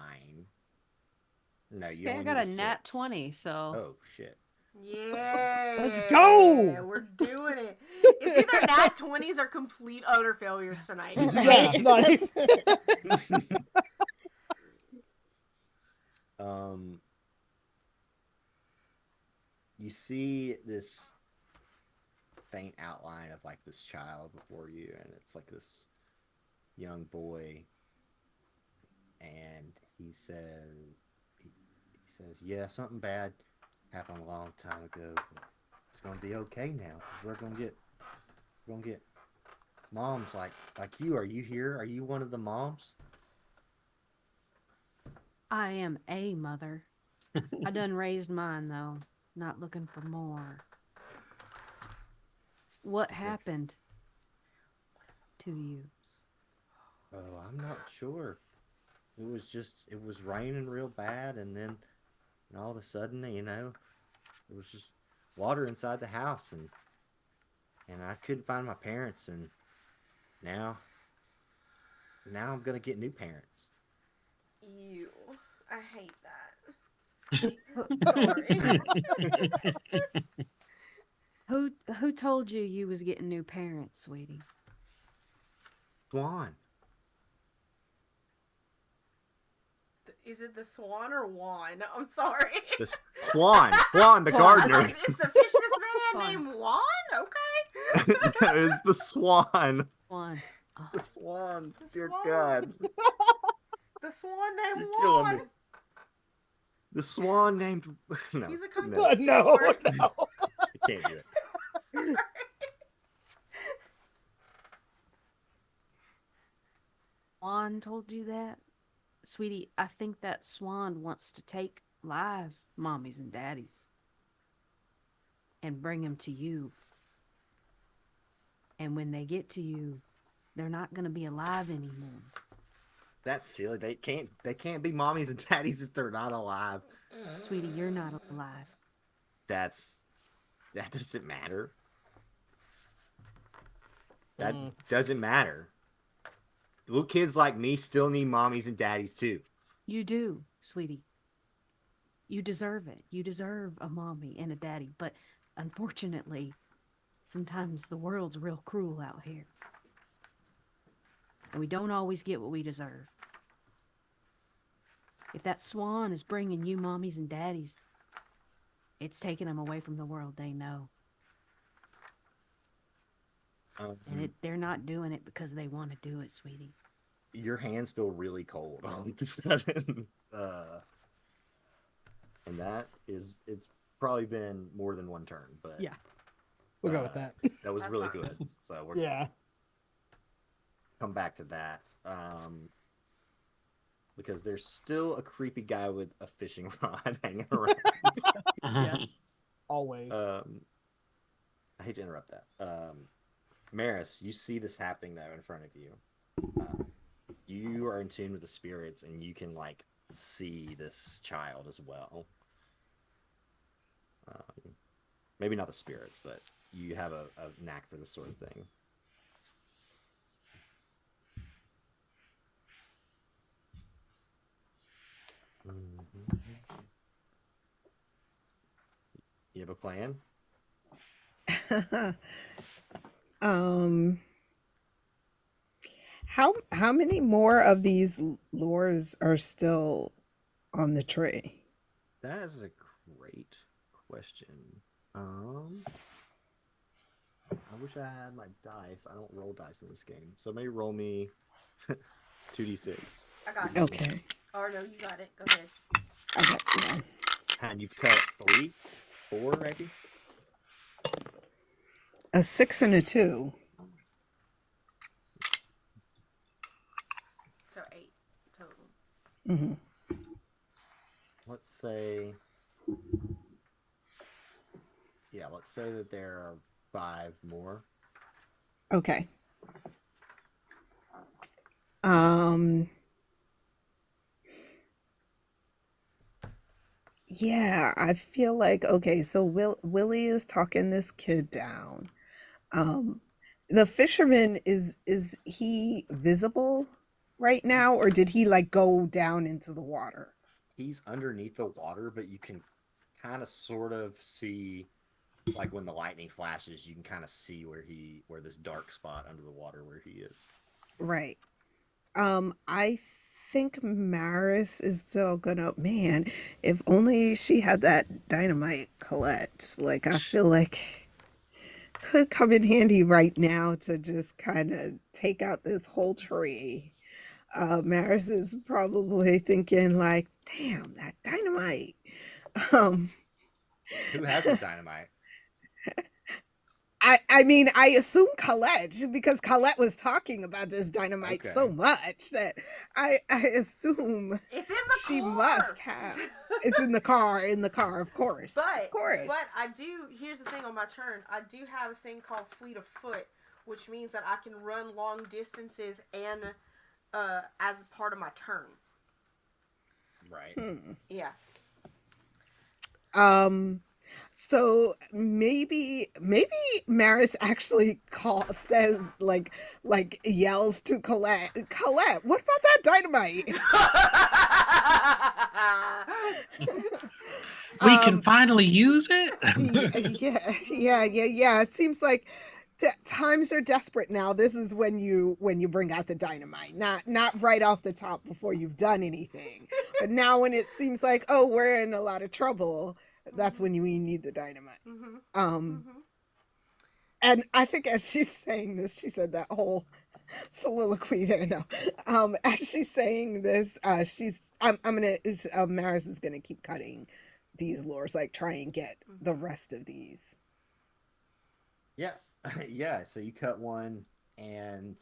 No, you Okay, I only got need a nat 6. 20, so Oh shit. Yeah. Let's go! We're doing it. It's either nat 20s or complete utter failures tonight. Yeah, nice. You see this faint outline of like this child before you, and it's like this young boy, and he says, yeah, something bad happened a long time ago, but it's gonna be okay now. We're gonna get moms like you. Are you here? Are you one of the moms? I am a mother. I done raised mine though, not looking for more. What happened to you? Oh, I'm not sure. It was raining real bad, and then all of a sudden, it was just water inside the house, and I couldn't find my parents, and now now I'm gonna get new parents. Ew. I hate that. Sorry. Who told you you was getting new parents, sweetie? Swan. Is it the swan or Juan? I'm sorry. The Juan, the I was gardener. like, is the Fishmas man Juan. named Juan? Okay. It's the Swan. One. Oh, The Swan. The Dear Swan. God. The swan named You're killing Juan. me. The Swan named. No. He's a no. conquistador. No. I can't do it. Sorry. Swan told you that? Sweetie, I think that Swan wants to take live mommies and daddies and bring them to you. And when they get to you, they're not going to be alive anymore. That's silly. They can't be mommies and daddies if they're not alive. Sweetie, you're not alive. That doesn't matter. That doesn't matter. Little kids like me still need mommies and daddies too. You do, sweetie. You deserve it. You deserve a mommy and a daddy. But unfortunately, sometimes the world's real cruel out here. And we don't always get what we deserve. If that swan is bringing you mommies and daddies, it's taking them away from the world they know. And they're not doing it because they want to do it, sweetie. Your hands feel really cold all of a sudden. And it's probably been more than one turn, but Yeah. We'll go with that. That was That's really fine. good. So we're Yeah. come back to that. Because there's still a creepy guy with a fishing rod hanging around. Yeah. Always. I hate to interrupt that. Maris, you see this happening though in front of you. You are in tune with the spirits, and you can like see this child as well. Maybe not the spirits, but you have a knack for this sort of thing. You have a plan? How many more of these lures are still on the tree? That is a great question. I wish I had my dice. I don't roll dice in this game. So maybe roll me 2d6. I got you. Okay. Or no, you got it. Go ahead. I got one. And you cut 3, 4, maybe? A 6 and a 2. So 8 total. Mm-hmm. Let's say that there are 5 more. Okay. Yeah, I feel like okay, so Willie is talking this kid down. The fisherman is he visible right now, or did he like go down into the water? He's underneath the water, but you can kind of sort of see, like when the lightning flashes, you can kind of see where this dark spot under the water where he is. Right. I think Maris is still gonna, man, if only she had that dynamite, Colette. Like, I feel like could come in handy right now to just kind of take out this whole tree. Maris is probably thinking like, damn, that dynamite. Um, Who has the dynamite? I mean, I assume Colette, because Colette was talking about this dynamite so Okay. much that I assume It's in the she car. must have. It's in the car, of course. But Of course. but I do. Here's the thing on my turn. I do have a thing called Fleet of Foot, which means that I can run long distances and as part of my turn. Right. Yeah. So maybe Maris actually says yells to Colette, what about that dynamite? We can finally use it. Yeah. It seems like times are desperate now. This is when you bring out the dynamite, not right off the top before you've done anything, but now when it seems like, oh, we're in a lot of trouble, that's when you need the dynamite. And I think as she's saying this, she said that whole soliloquy there. No, as she's saying this, Maris is gonna keep cutting these lures, like try and get the rest of these. Yeah. Yeah. So you cut one, and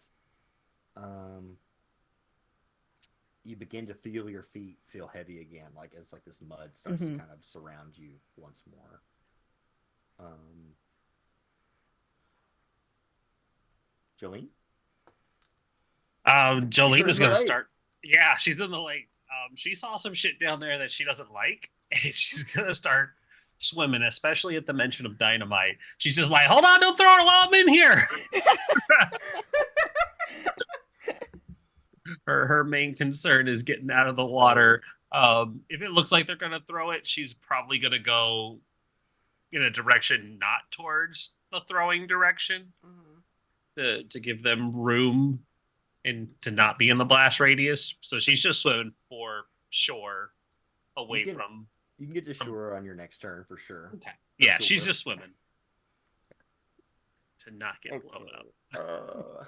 you begin to feel your feet feel heavy again, like as like this mud starts to kind of surround you once more. Jolene? Jolene is in the gonna lake. start. Yeah, she's in the lake. She saw some shit down there that she doesn't like, and she's gonna start swimming, especially at the mention of dynamite. She's just like, "Hold on, don't throw it while I'm in here." Her main concern is getting out of the water. If it looks like they're gonna throw it, she's probably gonna go in a direction not towards the throwing direction, to give them room and to not be in the blast radius. So she's just swimming for shore, away from. You can get to shore on your next turn for sure. Okay. Yeah, she's just swimming to not get blown up.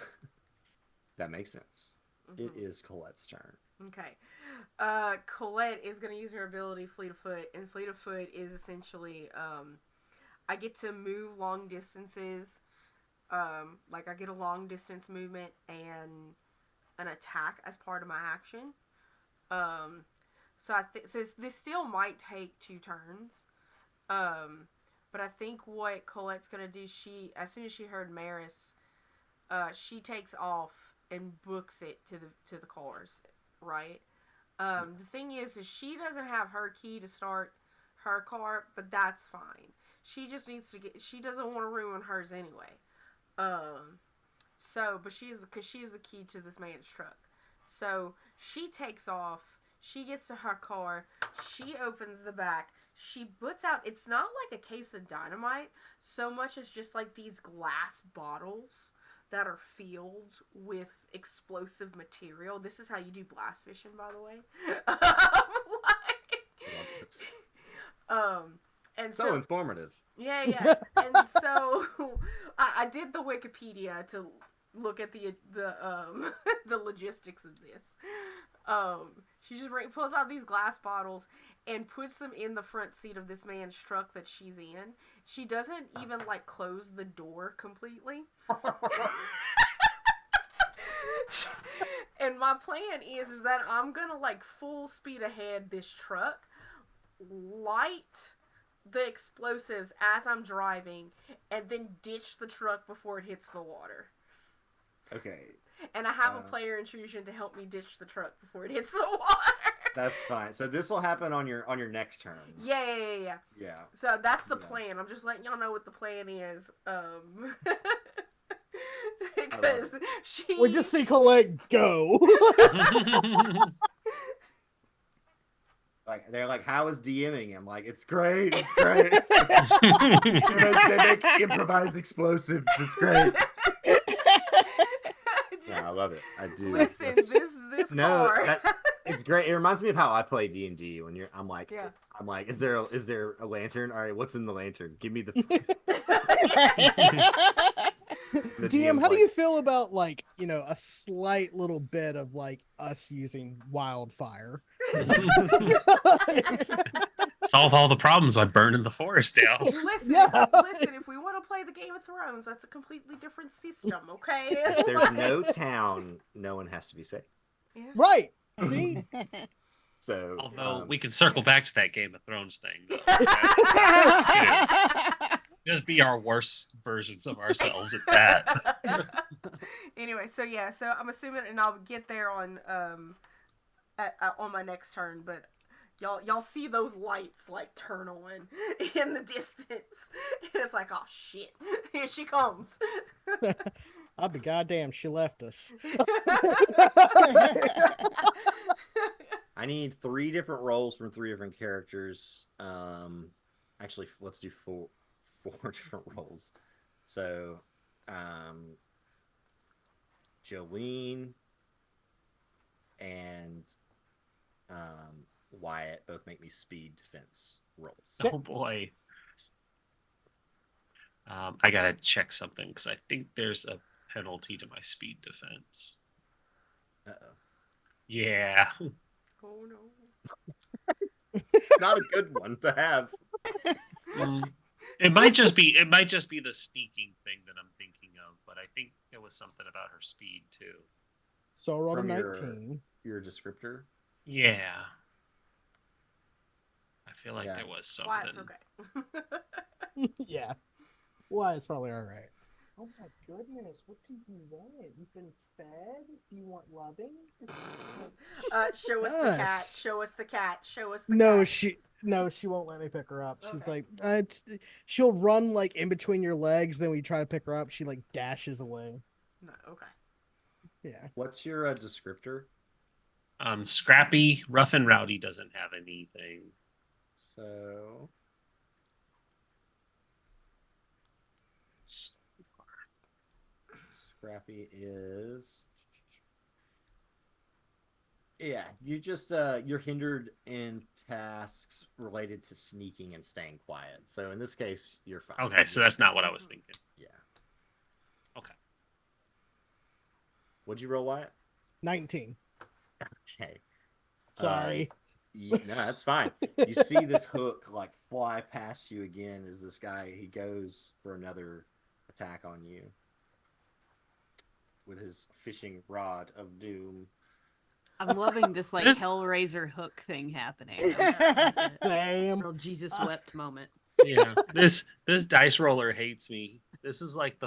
That makes sense. It is Colette's turn. Okay. Colette is going to use her ability Fleet of Foot, and Fleet of Foot is essentially, I get to move long distances. Like I get a long distance movement and an attack as part of my action. So this still might take 2 turns. But I think what Colette's gonna do, as soon as she heard Maris, she takes off and books it to the cars, right? The thing is she doesn't have her key to start her car, but that's fine. She just needs to she doesn't want to ruin hers anyway. But she's the key to this man's truck. So she takes off, she gets to her car, she opens the back, she puts out, it's not like a case of dynamite so much as just like these glass bottles that are filled with explosive material. This is how you do blast fishing, by the way. And so informative. Yeah. And so I did the Wikipedia to look at the the logistics of this. She just pulls out these glass bottles and puts them in the front seat of this man's truck that she's in. She doesn't even like close the door completely. And my plan is that I'm gonna like full speed ahead this truck, light the explosives as I'm driving, and then ditch the truck before it hits the water. Okay. And I have a player intrusion to help me ditch the truck before it hits the water. That's fine. So this will happen on your next turn. Yeah. So that's the plan. I'm just letting y'all know what the plan is. Because we just see Colette go. Like they're like, how is DMing him? Like, it's great. They make improvised explosives. It's great. I love it. I do. Listen, this car. It's great. It reminds me of how I play D&D when I'm like, is there a lantern? All right, what's in the lantern? Give me the. The DM, how do you feel about like, a slight little bit of like us using wildfire? Solve all the problems by burning the forest down. Listen, if we want to play the Game of Thrones, that's a completely different system, okay? If there's no town, no one has to be safe. Yeah. Right. See? So, although we can circle back to that Game of Thrones thing, though. Just be our worst versions of ourselves at that. Anyway, so I'm assuming, and I'll get there on my next turn, but y'all see those lights like turn on in the distance, and it's like, oh shit, here she comes. I'll be goddamn, she left us. I need 3 different roles from 3 different characters. Actually, let's do 4 different roles. So, Jolene and Wyatt both make me speed defense rolls. Oh boy. I gotta check something because I think there's a penalty to my speed defense. Uh-oh. Yeah. Oh no. Not a good one to have. It might just be the sneaking thing that I'm thinking of, but I think it was something about her speed too. So I rolled a From 19. your descriptor. Yeah. I feel like Yeah. there was something. Why it's okay. Yeah. Why, it's probably alright. Oh my goodness, what do you want? You've been fed? You want loving? Show us the cat. Yes. Show us the cat. Show us the No, cat. she won't let me pick her up. She's Okay. like, she'll run like in between your legs. Then when you try to pick her up, she like dashes away. No, okay. Yeah. What's your descriptor? Scrappy, rough and rowdy doesn't have anything. So Scrappy is, yeah, you just you're hindered in tasks related to sneaking and staying quiet. So in this case, you're fine. Okay, so that's not what I was thinking. Yeah. Okay. What'd you roll, Wyatt? 19. Okay. Sorry. No, that's fine. You see this hook like fly past you again as this guy, he goes for another attack on you with his fishing rod of doom. I'm loving this like This- Hellraiser hook thing happening. Damn. Real Jesus wept moment. Yeah, this dice roller hates me. This is like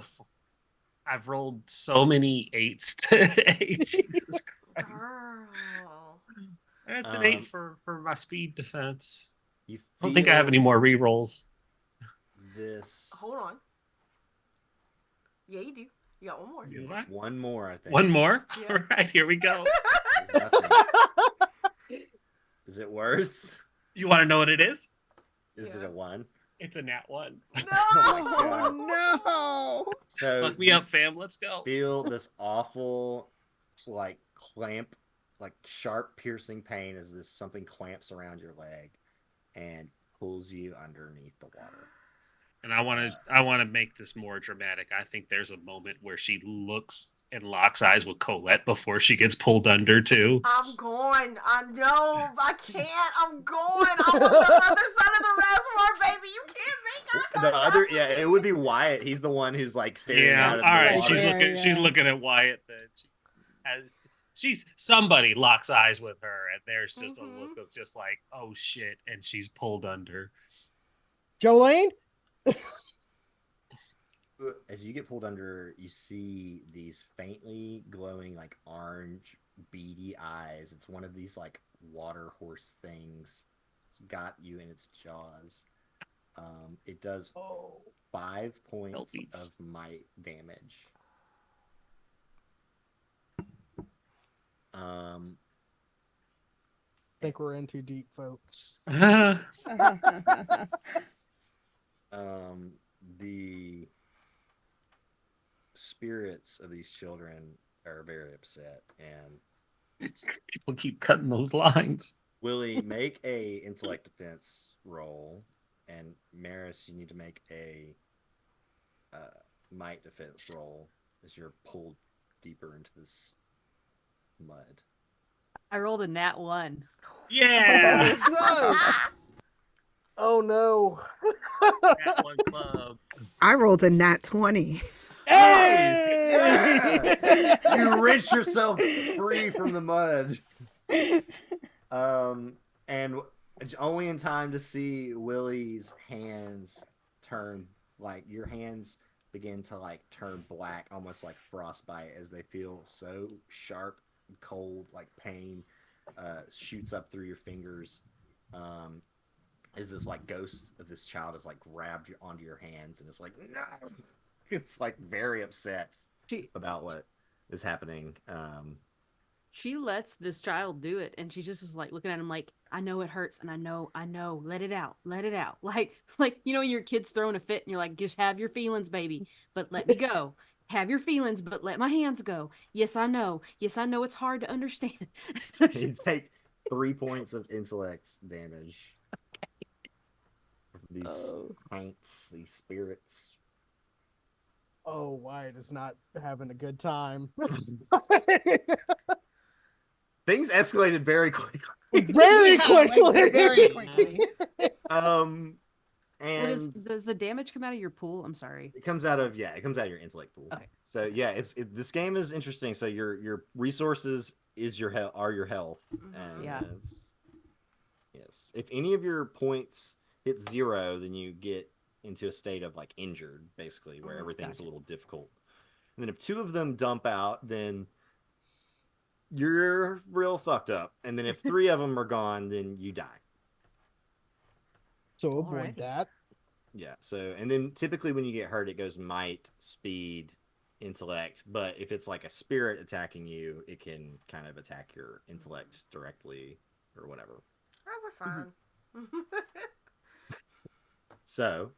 I've rolled so many 8s today. Jesus Christ. Girl. That's an 8 for my speed defense. You I don't think I have feel any more re-rolls. this Hold on. Yeah, you do. You got one more. Do I? one more, I think. One more? Yeah. All right, here we go. There's nothing. Is it worse? You want to know what it is? Is it Yeah. a 1? It's a nat 1. No. Oh no! So Fuck me up, fam. Let's go. feel this awful like clamp, like sharp piercing pain as this something clamps around your leg and pulls you underneath the water. And I want to make this more dramatic. I think there's a moment where she looks and locks eyes with Colette before she gets pulled under too. I'm going. I know. I can't. I'm going. I'm on the other side of the reservoir, baby. You can't make eye The contact other, with yeah, me. it would be Wyatt. He's the one who's like staring Yeah. out All of right. the water. She's Yeah, looking. yeah. She's looking at Wyatt. She's somebody locks eyes with her, and there's just a look of just like, oh shit, and she's pulled under. Jolene? As you get pulled under, you see these faintly glowing, like orange, beady eyes. It's one of these like water horse things. It's got you in its jaws. It does 5 points Selfies. of might damage. I think we're in too deep, folks. The spirits of these children are very upset, and People keep cutting those lines. Willie, make a intellect defense roll, and Maris, you need to make a might defense roll as you're pulled deeper into this mud. I rolled a nat 1. Yeah. Oh no. That one club. I rolled a nat 20. Hey! You wrench yourself free from the mud. And only in time to see Willie's hands turn, like your hands begin to like turn black, almost like frostbite, as they feel so sharp and cold, like pain shoots up through your fingers. is this like ghost of this child is like grabbed you onto your hands and it's like no, it's like very upset She about what is happening. she lets this child do it, and she just is like looking at him like, I know it hurts, and I know, let it out, let it out. Like your kid's throwing a fit, and you're like, just have your feelings, baby, but let me go. Have your feelings, but let my hands go. Yes, I know. Yes, I know it's hard to understand. You take 3 points of intellect damage. These saints, these spirits. Oh, Wyatt is not having a good time. Things escalated very quickly. Very Yeah, quickly. like, very quickly. And Does the damage come out of your pool? I'm sorry. it comes out of your intellect pool. Okay. So yeah, this game is interesting. So your resources is your are your health, and Yeah. yes. If any of your points hit 0, then you get into a state of like injured, basically, where everything's a little difficult. And then if 2 of them dump out, then you're real fucked up. And then if 3 of them are gone, then you die. So avoid Alright. that. Yeah. So, and then typically when you get hurt, it goes might, speed, intellect. But if it's like a spirit attacking you, it can kind of attack your intellect directly or whatever. Oh, we're fine. So,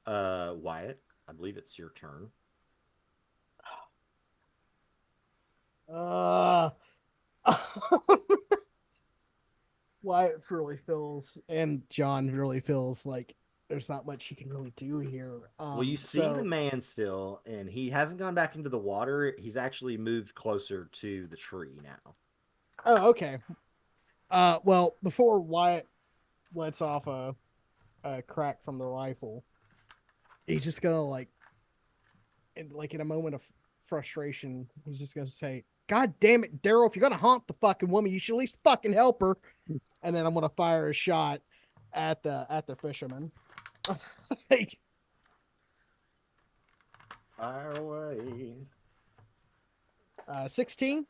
Wyatt, I believe it's your turn. Wyatt really feels, and John really feels like there's not much he can really do here. Well, you see so- the man still, and he hasn't gone back into the water. He's actually moved closer to the tree now. Oh, okay. Well, before Wyatt lets off a crack from the rifle, he's just gonna in a moment of frustration, he's just gonna say, "God damn it, Daryl! If you're gonna haunt the fucking woman, you should at least fucking help her." And then I'm gonna fire a shot at the fisherman. Like, Fire away. 16.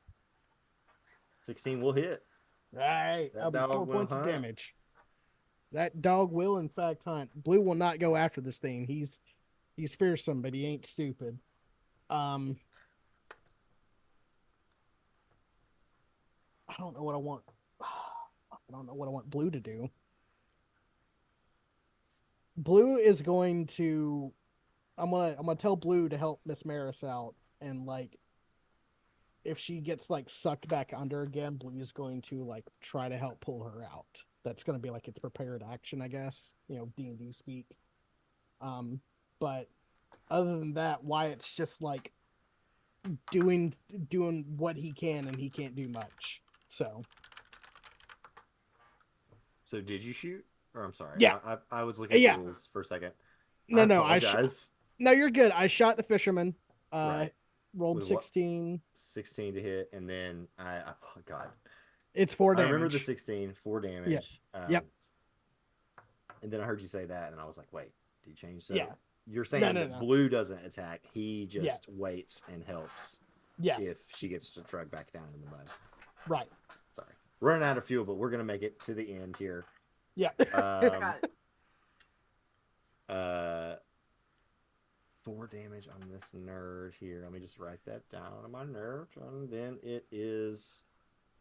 16 will hit. All right, That that'll be dog 4 will points of hunt. damage. That dog will, in fact, hunt. Blue will not go after this thing. He's fearsome, but he ain't stupid. I don't know what I want. I don't know what I want Blue to do. Blue is going to. I'm gonna tell Blue to help Miss Maris out, and like, if she gets like sucked back under again, Blue is going to like try to help pull her out. That's gonna be like its prepared action, I guess. D&D speak. But other than that, Wyatt's just like doing what he can, and he can't do much. So did you shoot? Or I'm sorry. Yeah. I was looking at Yeah. the rules for a second. no, I no, apologize. no, you're good. I shot the fisherman. Right. Rolled With what? 16. 16 to hit, and then oh god, It's 4 I damage. remember the 16, 4 damage. Yep. And then I heard you say that, and I was like, wait, did you change? So Yeah. you're saying No. that Blue doesn't attack; he just waits and helps. Yeah. If she gets to drug back down in the mud. Right. Sorry, running out of fuel, but we're gonna make it to the end here. Yeah. Got it. 4 damage on this nerd here. Let me just write that down on my nerd, and then it is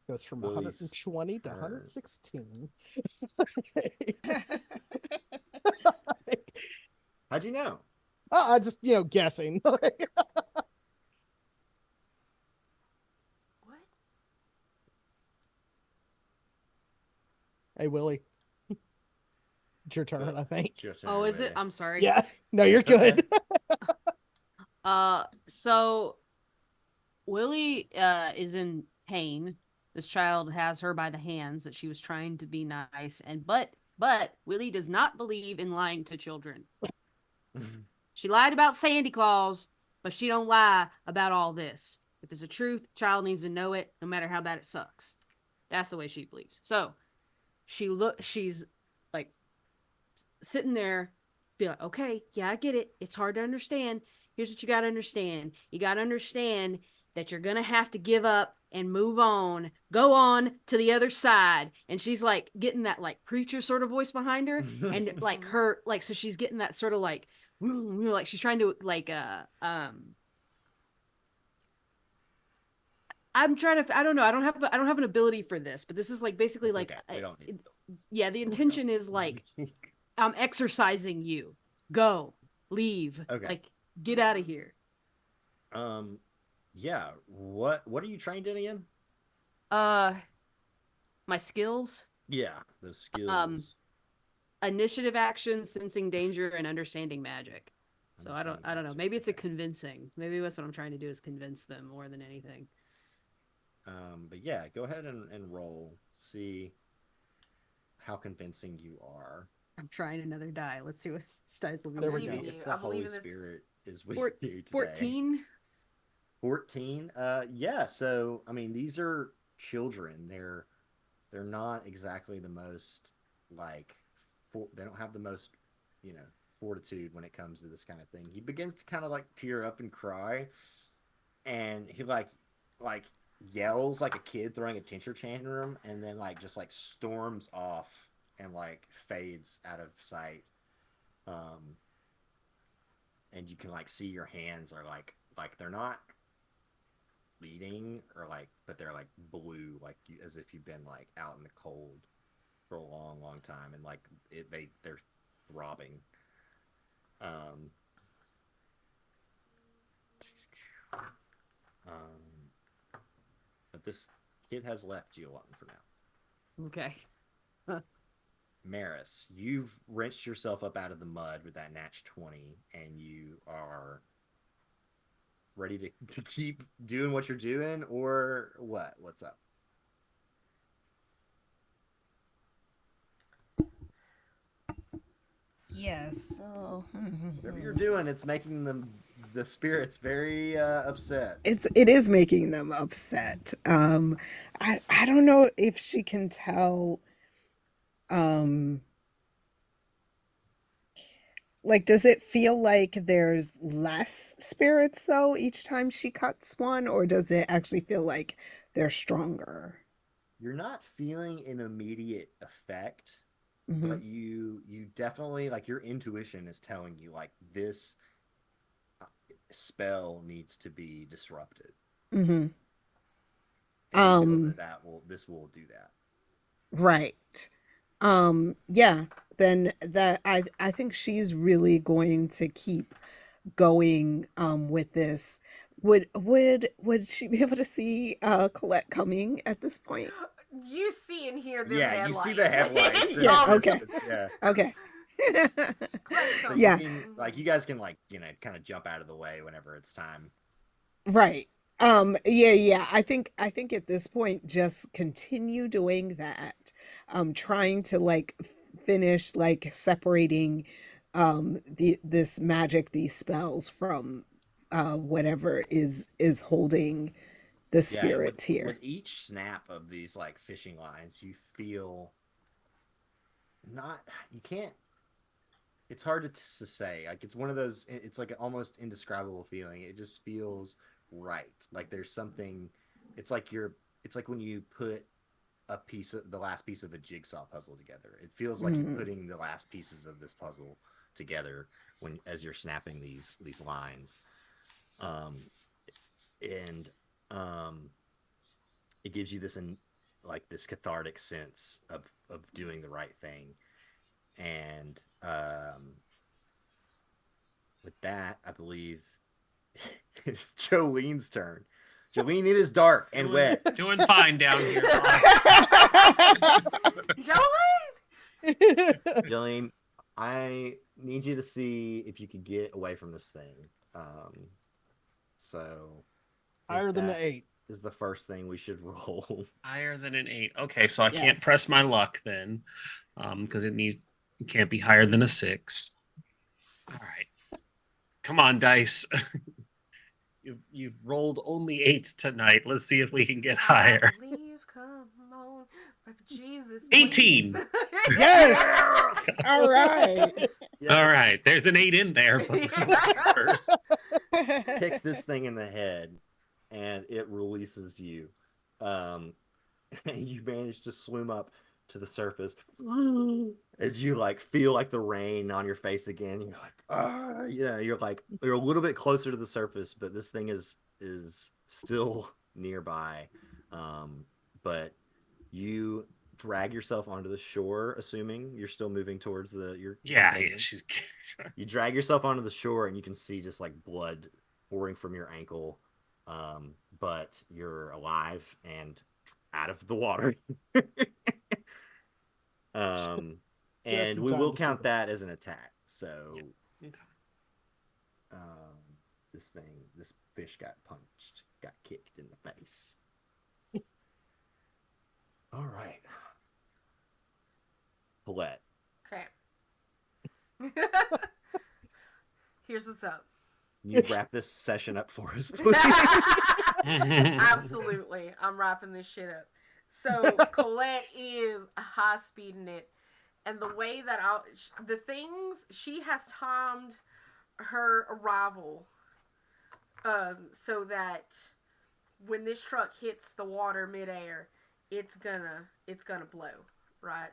Goes from Willie's 120 to turn. 116. How'd you know? I just guessing. What? Hey, Willie. It's your turn, I think. Oh, is it? I'm sorry. Yeah. No, you're It's okay. good. So Willie is in pain. This child has her by the hands that she was trying to be nice, and but Willie does not believe in lying to children. She lied about Sandy Claus, but she don't lie about all this. If it's the truth, child needs to know it, no matter how bad it sucks. That's the way she believes. So she's like sitting there, be like, okay, yeah, I get it. It's hard to understand. Here's what you got to understand. You got to understand that you're going to have to give up and move on. Go on to the other side. And she's like getting that like preacher sort of voice behind her. And like her, like, so she's getting that sort of like she's trying to like, I'm trying to, I don't know. I don't have an ability for this, but this is like basically It's like, okay. We don't need yeah, the intention is like, I'm exercising you. Go, leave. Okay. Like, get out of here. Yeah. What are you trained in again? My skills, Yeah, those skills. initiative action, sensing danger, and understanding magic. So I don't know. Magic, Maybe it's a okay. convincing. Maybe that's what I'm trying to do is convince them more than anything. But yeah, go ahead and roll. See how convincing you are. I'm trying another die. Let's see what this dice will be. There we See go. if I the believe Holy in this. Spirit is with you today. 14. 14. Yeah. So I mean, these are children. They're not exactly the most like they don't have the most fortitude when it comes to this kind of thing. He begins to kind of like tear up and cry, and he like yells like a kid throwing a temper tantrum, and then like just like storms off and like fades out of sight. And you can like see your hands are like they're not bleeding or like, but they're like blue, like as if you've been like out in the cold for a long time, and like they're throbbing. But this kid has left you alone for now. Okay. Maris, you've wrenched yourself up out of the mud with that natch 20, and you are ready to keep doing what you're doing, or what? What's up? Yes. So Whatever you're doing, it's making the spirits very upset. it is making them upset. I don't know if she can tell. Like, does it feel like there's less spirits though each time she cuts one, or does it actually feel like they're stronger? You're not feeling an immediate effect, Hmm. but you definitely, like, your intuition is telling you like this spell needs to be disrupted. Hmm. And you know this will do that. Right. Yeah, then that I think she's really going to keep going with this. Would she be able to see Colette coming at this point? You see and hear them Yeah, headlights. you see the headlights. Yeah, and okay. Yeah. Okay. Colette's So coming. Yeah. you guys can like, kind of jump out of the way whenever it's time. Right. Yeah. I think at this point just continue doing that. Trying to like finish like separating this magic, these spells from whatever is holding the Yeah, and spirits here. with each snap of these like fishing lines, you feel you can't, it's hard to say. Like, it's one of those, it's like an almost indescribable feeling. It just feels right. Like there's something, it's like when you put the last piece of a jigsaw puzzle together. It feels like you're putting the last pieces of this puzzle together as you're snapping these lines. And it gives you this this cathartic sense of doing the right thing. And with that, I believe it's Jolene's turn. Jolene, it is dark and wet. Doing fine down here. Jolene! Jolene, I need you to see if you could get away from this thing. So Higher than the that 8. is the first thing we should roll. Higher than an 8. Okay, so I can't Yes. press my luck then, because it can't be higher than a 6. All right, come on, dice. You've rolled only 8s tonight. Let's see if we can get higher. I believe, come on, Jesus. 18. please. Yes. All right. All right, there's an 8 in there. First. Kick this thing in the head, and it releases you. Um, and you manage to swim up to the surface as you like feel like the rain on your face again. You're like, ah, you're a little bit closer to the surface, but this thing is still nearby. Um, but you drag yourself onto the shore, assuming you're still moving towards your Yeah, companions. she's You drag yourself onto the shore, and you can see just like blood pouring from your ankle. But you're alive and out of the water. um, Just and in we time will to see count them. that as an attack. So, okay. um, this fish got punched, got kicked in the face. All right, Paulette. Okay. Here's what's up. You wrap this session up for us, please. Absolutely. I'm wrapping this shit up. So Colette is high speeding it, and the way that the things she has timed her arrival, so that when this truck hits the water midair, it's gonna blow, right?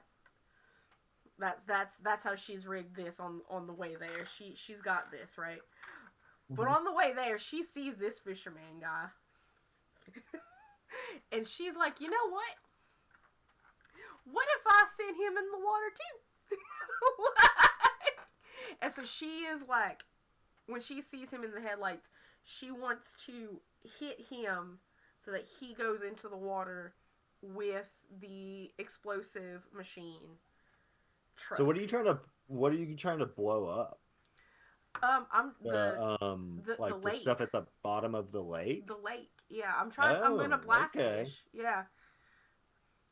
That's how she's rigged this on the way there. She's got this right. But on the way there, she sees this fisherman guy. And she's like, you know what? What if I sent him in the water too? And so she is like, when she sees him in the headlights, she wants to hit him so that he goes into the water with the explosive machine truck. So what are you trying to blow up? I'm the Like the lake. stuff at the bottom of the lake. The lake. Yeah, I'm gonna blast fish. Yeah.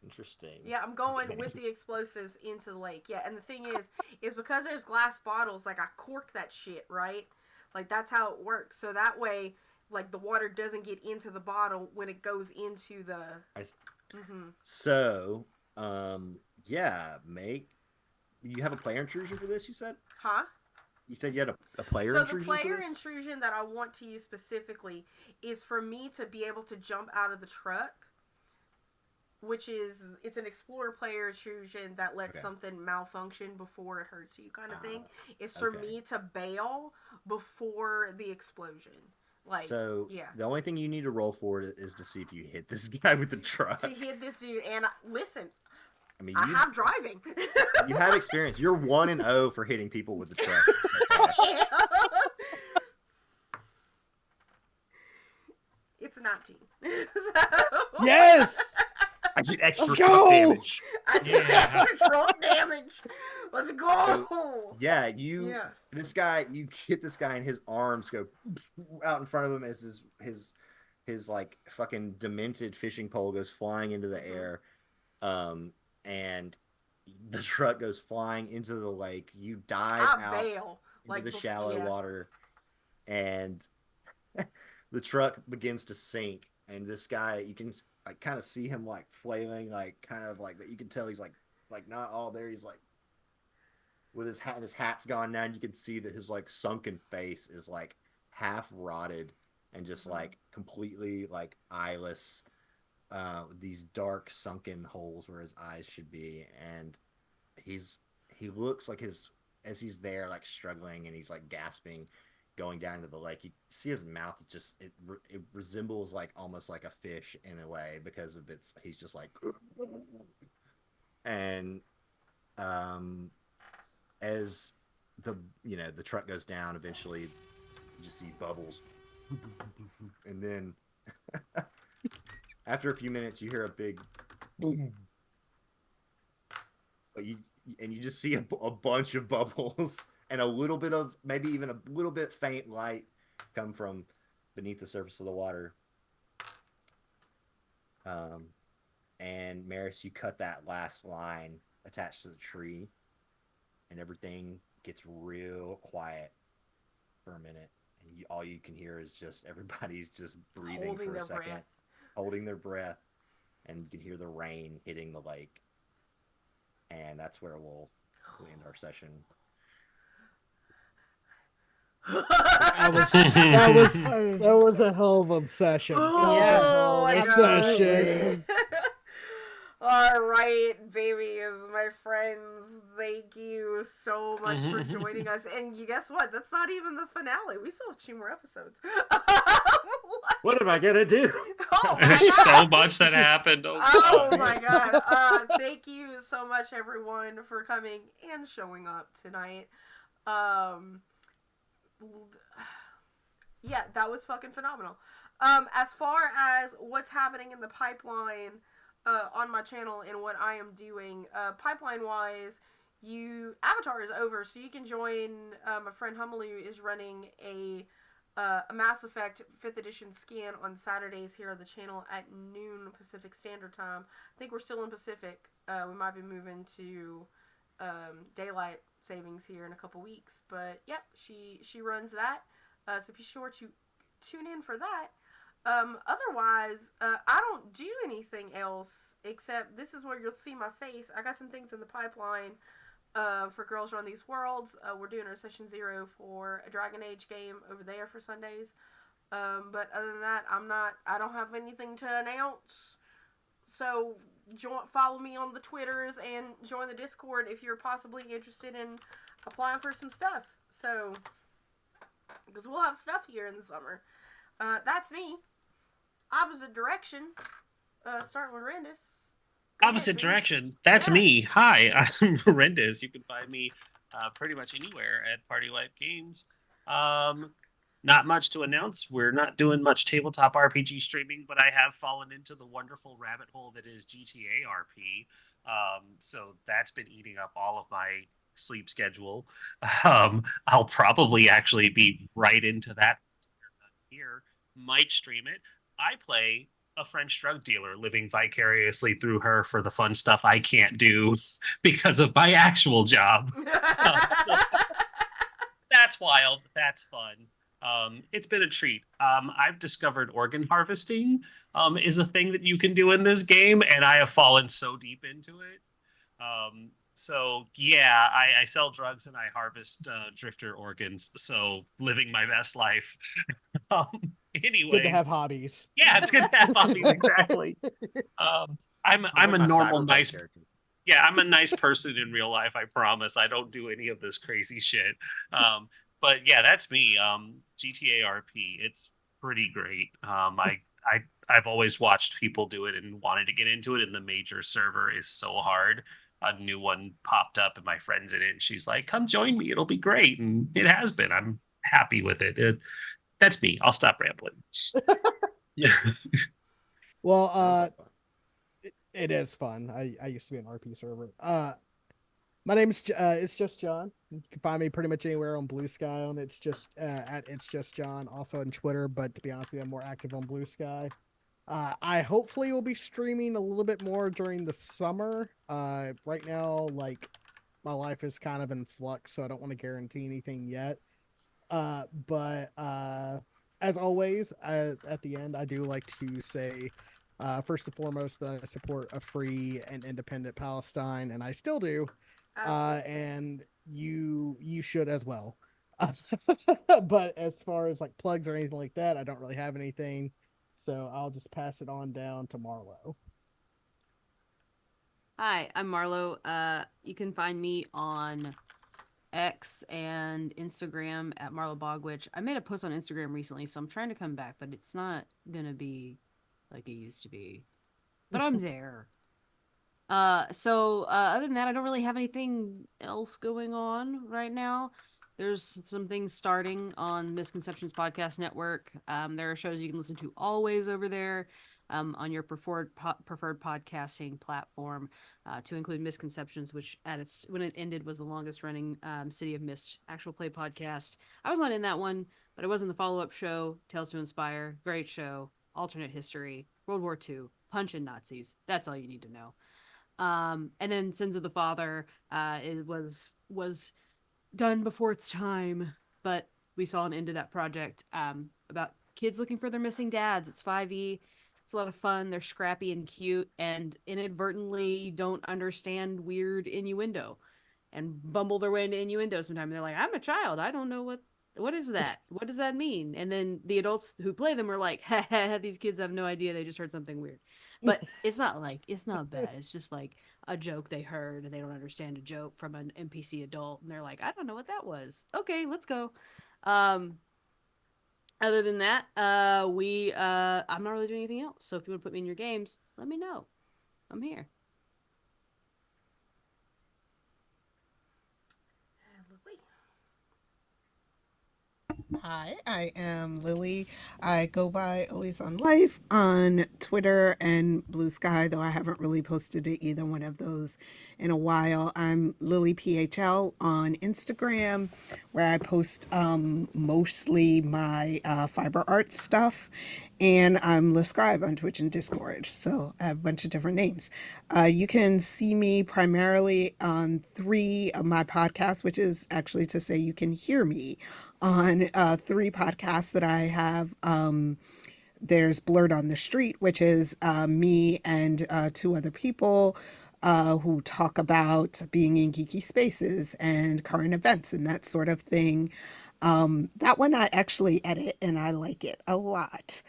Interesting. Yeah, I'm going with the explosives into the lake. Yeah, and the thing is because there's glass bottles, like I cork that shit, right? Like that's how it works. So that way, like the water doesn't get into the bottle when it goes into the. So, yeah, you have a player intrusion for this. You said. Huh? You said you had a player so intrusion. So the player for this? intrusion that I want to use specifically is for me to be able to jump out of the truck. It's an explorer player intrusion that lets something malfunction before it hurts you, kind of thing. It's for me to bail before the explosion. Like, so yeah. The only thing you need to roll for it is to see if you hit this guy with the truck. To hit this dude, and listen, I mean, I have driving. You have experience. You're 1-0 for hitting people with the truck. It's a 19. So... Yes. I get extra truck damage. I get extra truck damage. Let's go. So, this guy, you hit this guy and his arms go out in front of him as his like fucking demented fishing pole goes flying into the air. And the truck goes flying into the lake. You dive out into the shallow water, and the truck begins to sink. And this guy, you can like kind of see him like flailing, like kind of like that. You can tell he's like not all there. He's like with his hat's gone now. And you can see that his like sunken face is like half rotted and just like completely like eyeless. These dark sunken holes where his eyes should be, and he looks like as he's there like struggling and he's like gasping, going down into the lake. You see his mouth is just it resembles like almost like a fish in a way because of he's just like, and as the truck goes down, eventually you just see bubbles, and then. After a few minutes, you hear a big boom, but you just see a bunch of bubbles and a little bit of maybe even a little bit faint light come from beneath the surface of the water. And Maris, you cut that last line attached to the tree, and everything gets real quiet for a minute, and all you can hear is just everybody's just breathing for a second. Holding their breath, and you can hear the rain hitting the lake, and that's where we'll end our session. That was a hell of an obsession. Oh my Obsession. god. All right, babies, my friends, thank you so much for joining us. And you guess what? That's not even the finale. We still have 2 more episodes. What am I gonna do? Oh my There's so God. much that happened. Oh my god. Thank you so much, everyone, for coming and showing up tonight. Yeah, that was fucking phenomenal. As far as what's happening in the pipeline on my channel and what I am doing, pipeline wise, Avatar is over, so you can join. My friend Hummelu is running a Mass Effect 5th edition scan on Saturdays here on the channel at noon Pacific Standard Time. I think we're still in Pacific. We might be moving to daylight savings here in a couple weeks, but yep, she runs that. So be sure to tune in for that. Otherwise, I don't do anything else except this is where you'll see my face. I got some things in the pipeline for Girls Run These Worlds. We're doing our session 0 for a Dragon Age game over there for Sundays. But other than that, I don't have anything to announce. So follow me on the Twitters and join the Discord if you're possibly interested in applying for some stuff. So, because we'll have stuff here in the summer. That's me. Opposite direction. Starting with Rendis. Opposite direction. That's me. Hi, I'm Rendis. You can find me pretty much anywhere at Party Life Games. Not much to announce. We're not doing much tabletop RPG streaming, but I have fallen into the wonderful rabbit hole that is GTA RP. So that's been eating up all of my sleep schedule. I'll probably actually be right into that here. Might stream it. I play a French drug dealer living vicariously through her for the fun stuff I can't do because of my actual job. So that's wild. That's fun. It's been a treat. I've discovered organ harvesting is a thing that you can do in this game, and I have fallen so deep into it. So yeah, I sell drugs and I harvest drifter organs. So living my best life. It's good to Anyways, have hobbies. yeah, it's good to have hobbies. Exactly. I'm a my normal, cyberpunk nice. character. Yeah, I'm a nice person in real life. I promise. I don't do any of this crazy shit. But yeah, that's me. GTA RP. It's pretty great. I've always watched people do it and wanted to get into it, and the major server is so hard. A new one popped up, and my friend's in it, and she's like, "Come join me. It'll be great." And it has been. I'm happy with it. That's me. I'll stop rambling. Yeah. Well, Sounds like fun. it is fun. I used to be an RP server. My name's it's just John. You can find me pretty much anywhere on Blue Sky. On it's just at it's just John. Also on Twitter, but to be honest, with you, I'm more active on Blue Sky. I hopefully will be streaming a little bit more during the summer. Right now, like my life is kind of in flux, so I don't want to guarantee anything yet. But as always, at the end, I do like to say, first and foremost, that I support a free and independent Palestine, and I still do. And you should as well. But as far as like plugs or anything like that, I don't really have anything. So I'll just pass it on down to Marlo. Hi, I'm Marlo. You can find me on X and Instagram at Marlo Bogwitch. I made a post on Instagram recently, so I'm trying to come back, but it's not gonna be like it used to be. But I'm there. So other than that, I don't really have anything else going on right now. There's some things starting on Misconceptions Podcast Network. There are shows you can listen to always over there on your preferred podcasting platform, to include Misconceptions, which when it ended was the longest running City of Mist actual play podcast. I was not in that one, but I was in the follow-up show, Tales to Inspire. Great show. Alternate history, World War II, Punch and Nazis. That's all you need to know. And then Sins of the Father it was done before its time, but we saw an end to that project about kids looking for their missing dads. It's 5e. It's a lot of fun. They're scrappy and cute and inadvertently don't understand weird innuendo and bumble their way into innuendo sometimes. They're like, I'm a child. I don't know what What is that? What does that mean? And then the adults who play them are like, ha, ha, ha, these kids have no idea. They just heard something weird. But it's not bad. It's just like a joke they heard and they don't understand a joke from an NPC adult. And they're like, I don't know what that was. Okay, let's go. Other than that, I'm not really doing anything else. So if you want to put me in your games, let me know. I'm here. Lovely. Hi, I am Lily. I go by Always on Life on Twitter and Blue Sky, though I haven't really posted to either one of those in a while. I'm Lily PHL on Instagram, where I post mostly my fiber art stuff. And I'm Lescribe on Twitch and Discord, so I have a bunch of different names. You can see me primarily on 3 of my podcasts, which is actually to say you can hear me on 3 podcasts that I have. There's Blurred on the Street, which is me and 2 other people who talk about being in geeky spaces and current events and that sort of thing. That one I actually edit and I like it a lot.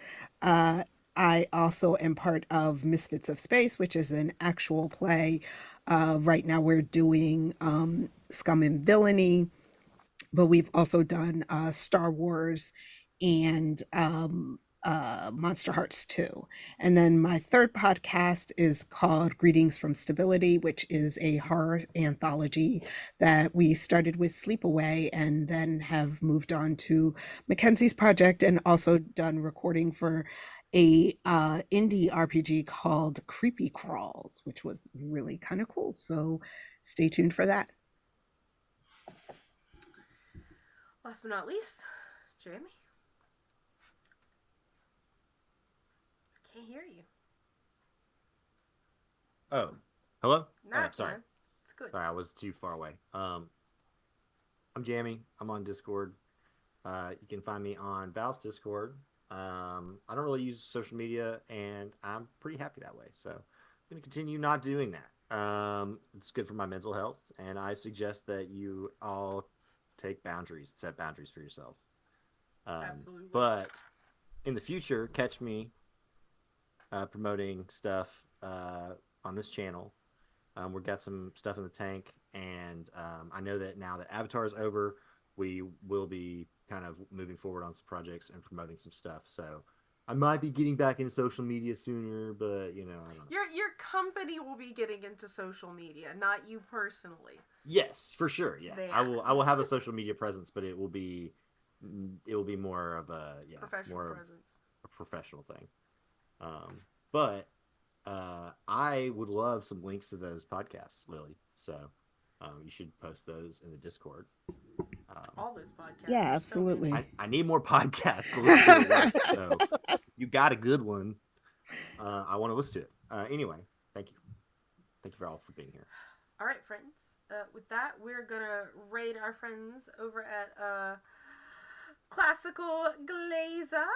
I also am part of Misfits of Space, which is an actual play. Right now we're doing Scum and Villainy, but we've also done Star Wars and Monster Hearts 2. And then my third podcast is called Greetings from Stability, which is a horror anthology that we started with Sleepaway and then have moved on to Mackenzie's project and also done recording for a indie RPG called Creepy Crawls, which was really kind of cool. So stay tuned for that. Last but not least, Jamie. I can't hear you. Oh, hello. No, Oh, sorry. man. It's good. Sorry, I was too far away. I'm Jamie. I'm on Discord. You can find me on Val's Discord. I don't really use social media, and I'm pretty happy that way. So I'm going to continue not doing that. It's good for my mental health, and I suggest that you all take boundaries, set boundaries for yourself. Absolutely. But in the future, catch me promoting stuff on this channel. We've got some stuff in the tank, and I know that now that Avatar is over, we will be kind of moving forward on some projects and promoting some stuff. So I might be getting back into social media sooner, but I don't know. Your company will be getting into social media, not you personally. Yes, for sure. Yeah, There. I will have a social media presence, but it will be more of a Professional presence. a professional thing. But I would love some links to those podcasts, Lily. So you should post those in the Discord. All those podcasts. Yeah, There's so many. absolutely. I need more podcasts to listen to. So you got a good one. I want to listen to it. Anyway, thank you. Thank you for all for being here. All right, friends. With that, we're gonna raid our friends over at Classical Glazer,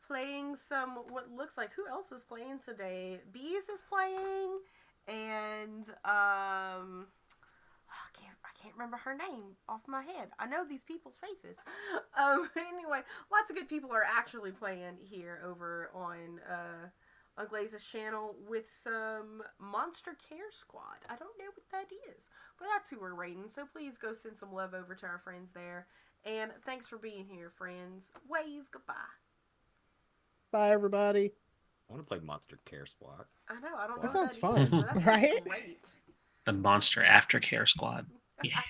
playing some what looks like who else is playing today? Bees is playing, and I can't remember her name off my head. I know these people's faces. Anyway, lots of good people are actually playing here over on Glaz's channel with some Monster Care Squad. I don't know what that is, but that's who we're raiding. So please go send some love over to our friends there. And thanks for being here, friends. Wave goodbye. Bye, everybody. I want to play Monster Care Squad. I know, I don't know That what sounds that is, fun, but that sounds right? great. The Monster Aftercare Squad. Yeah.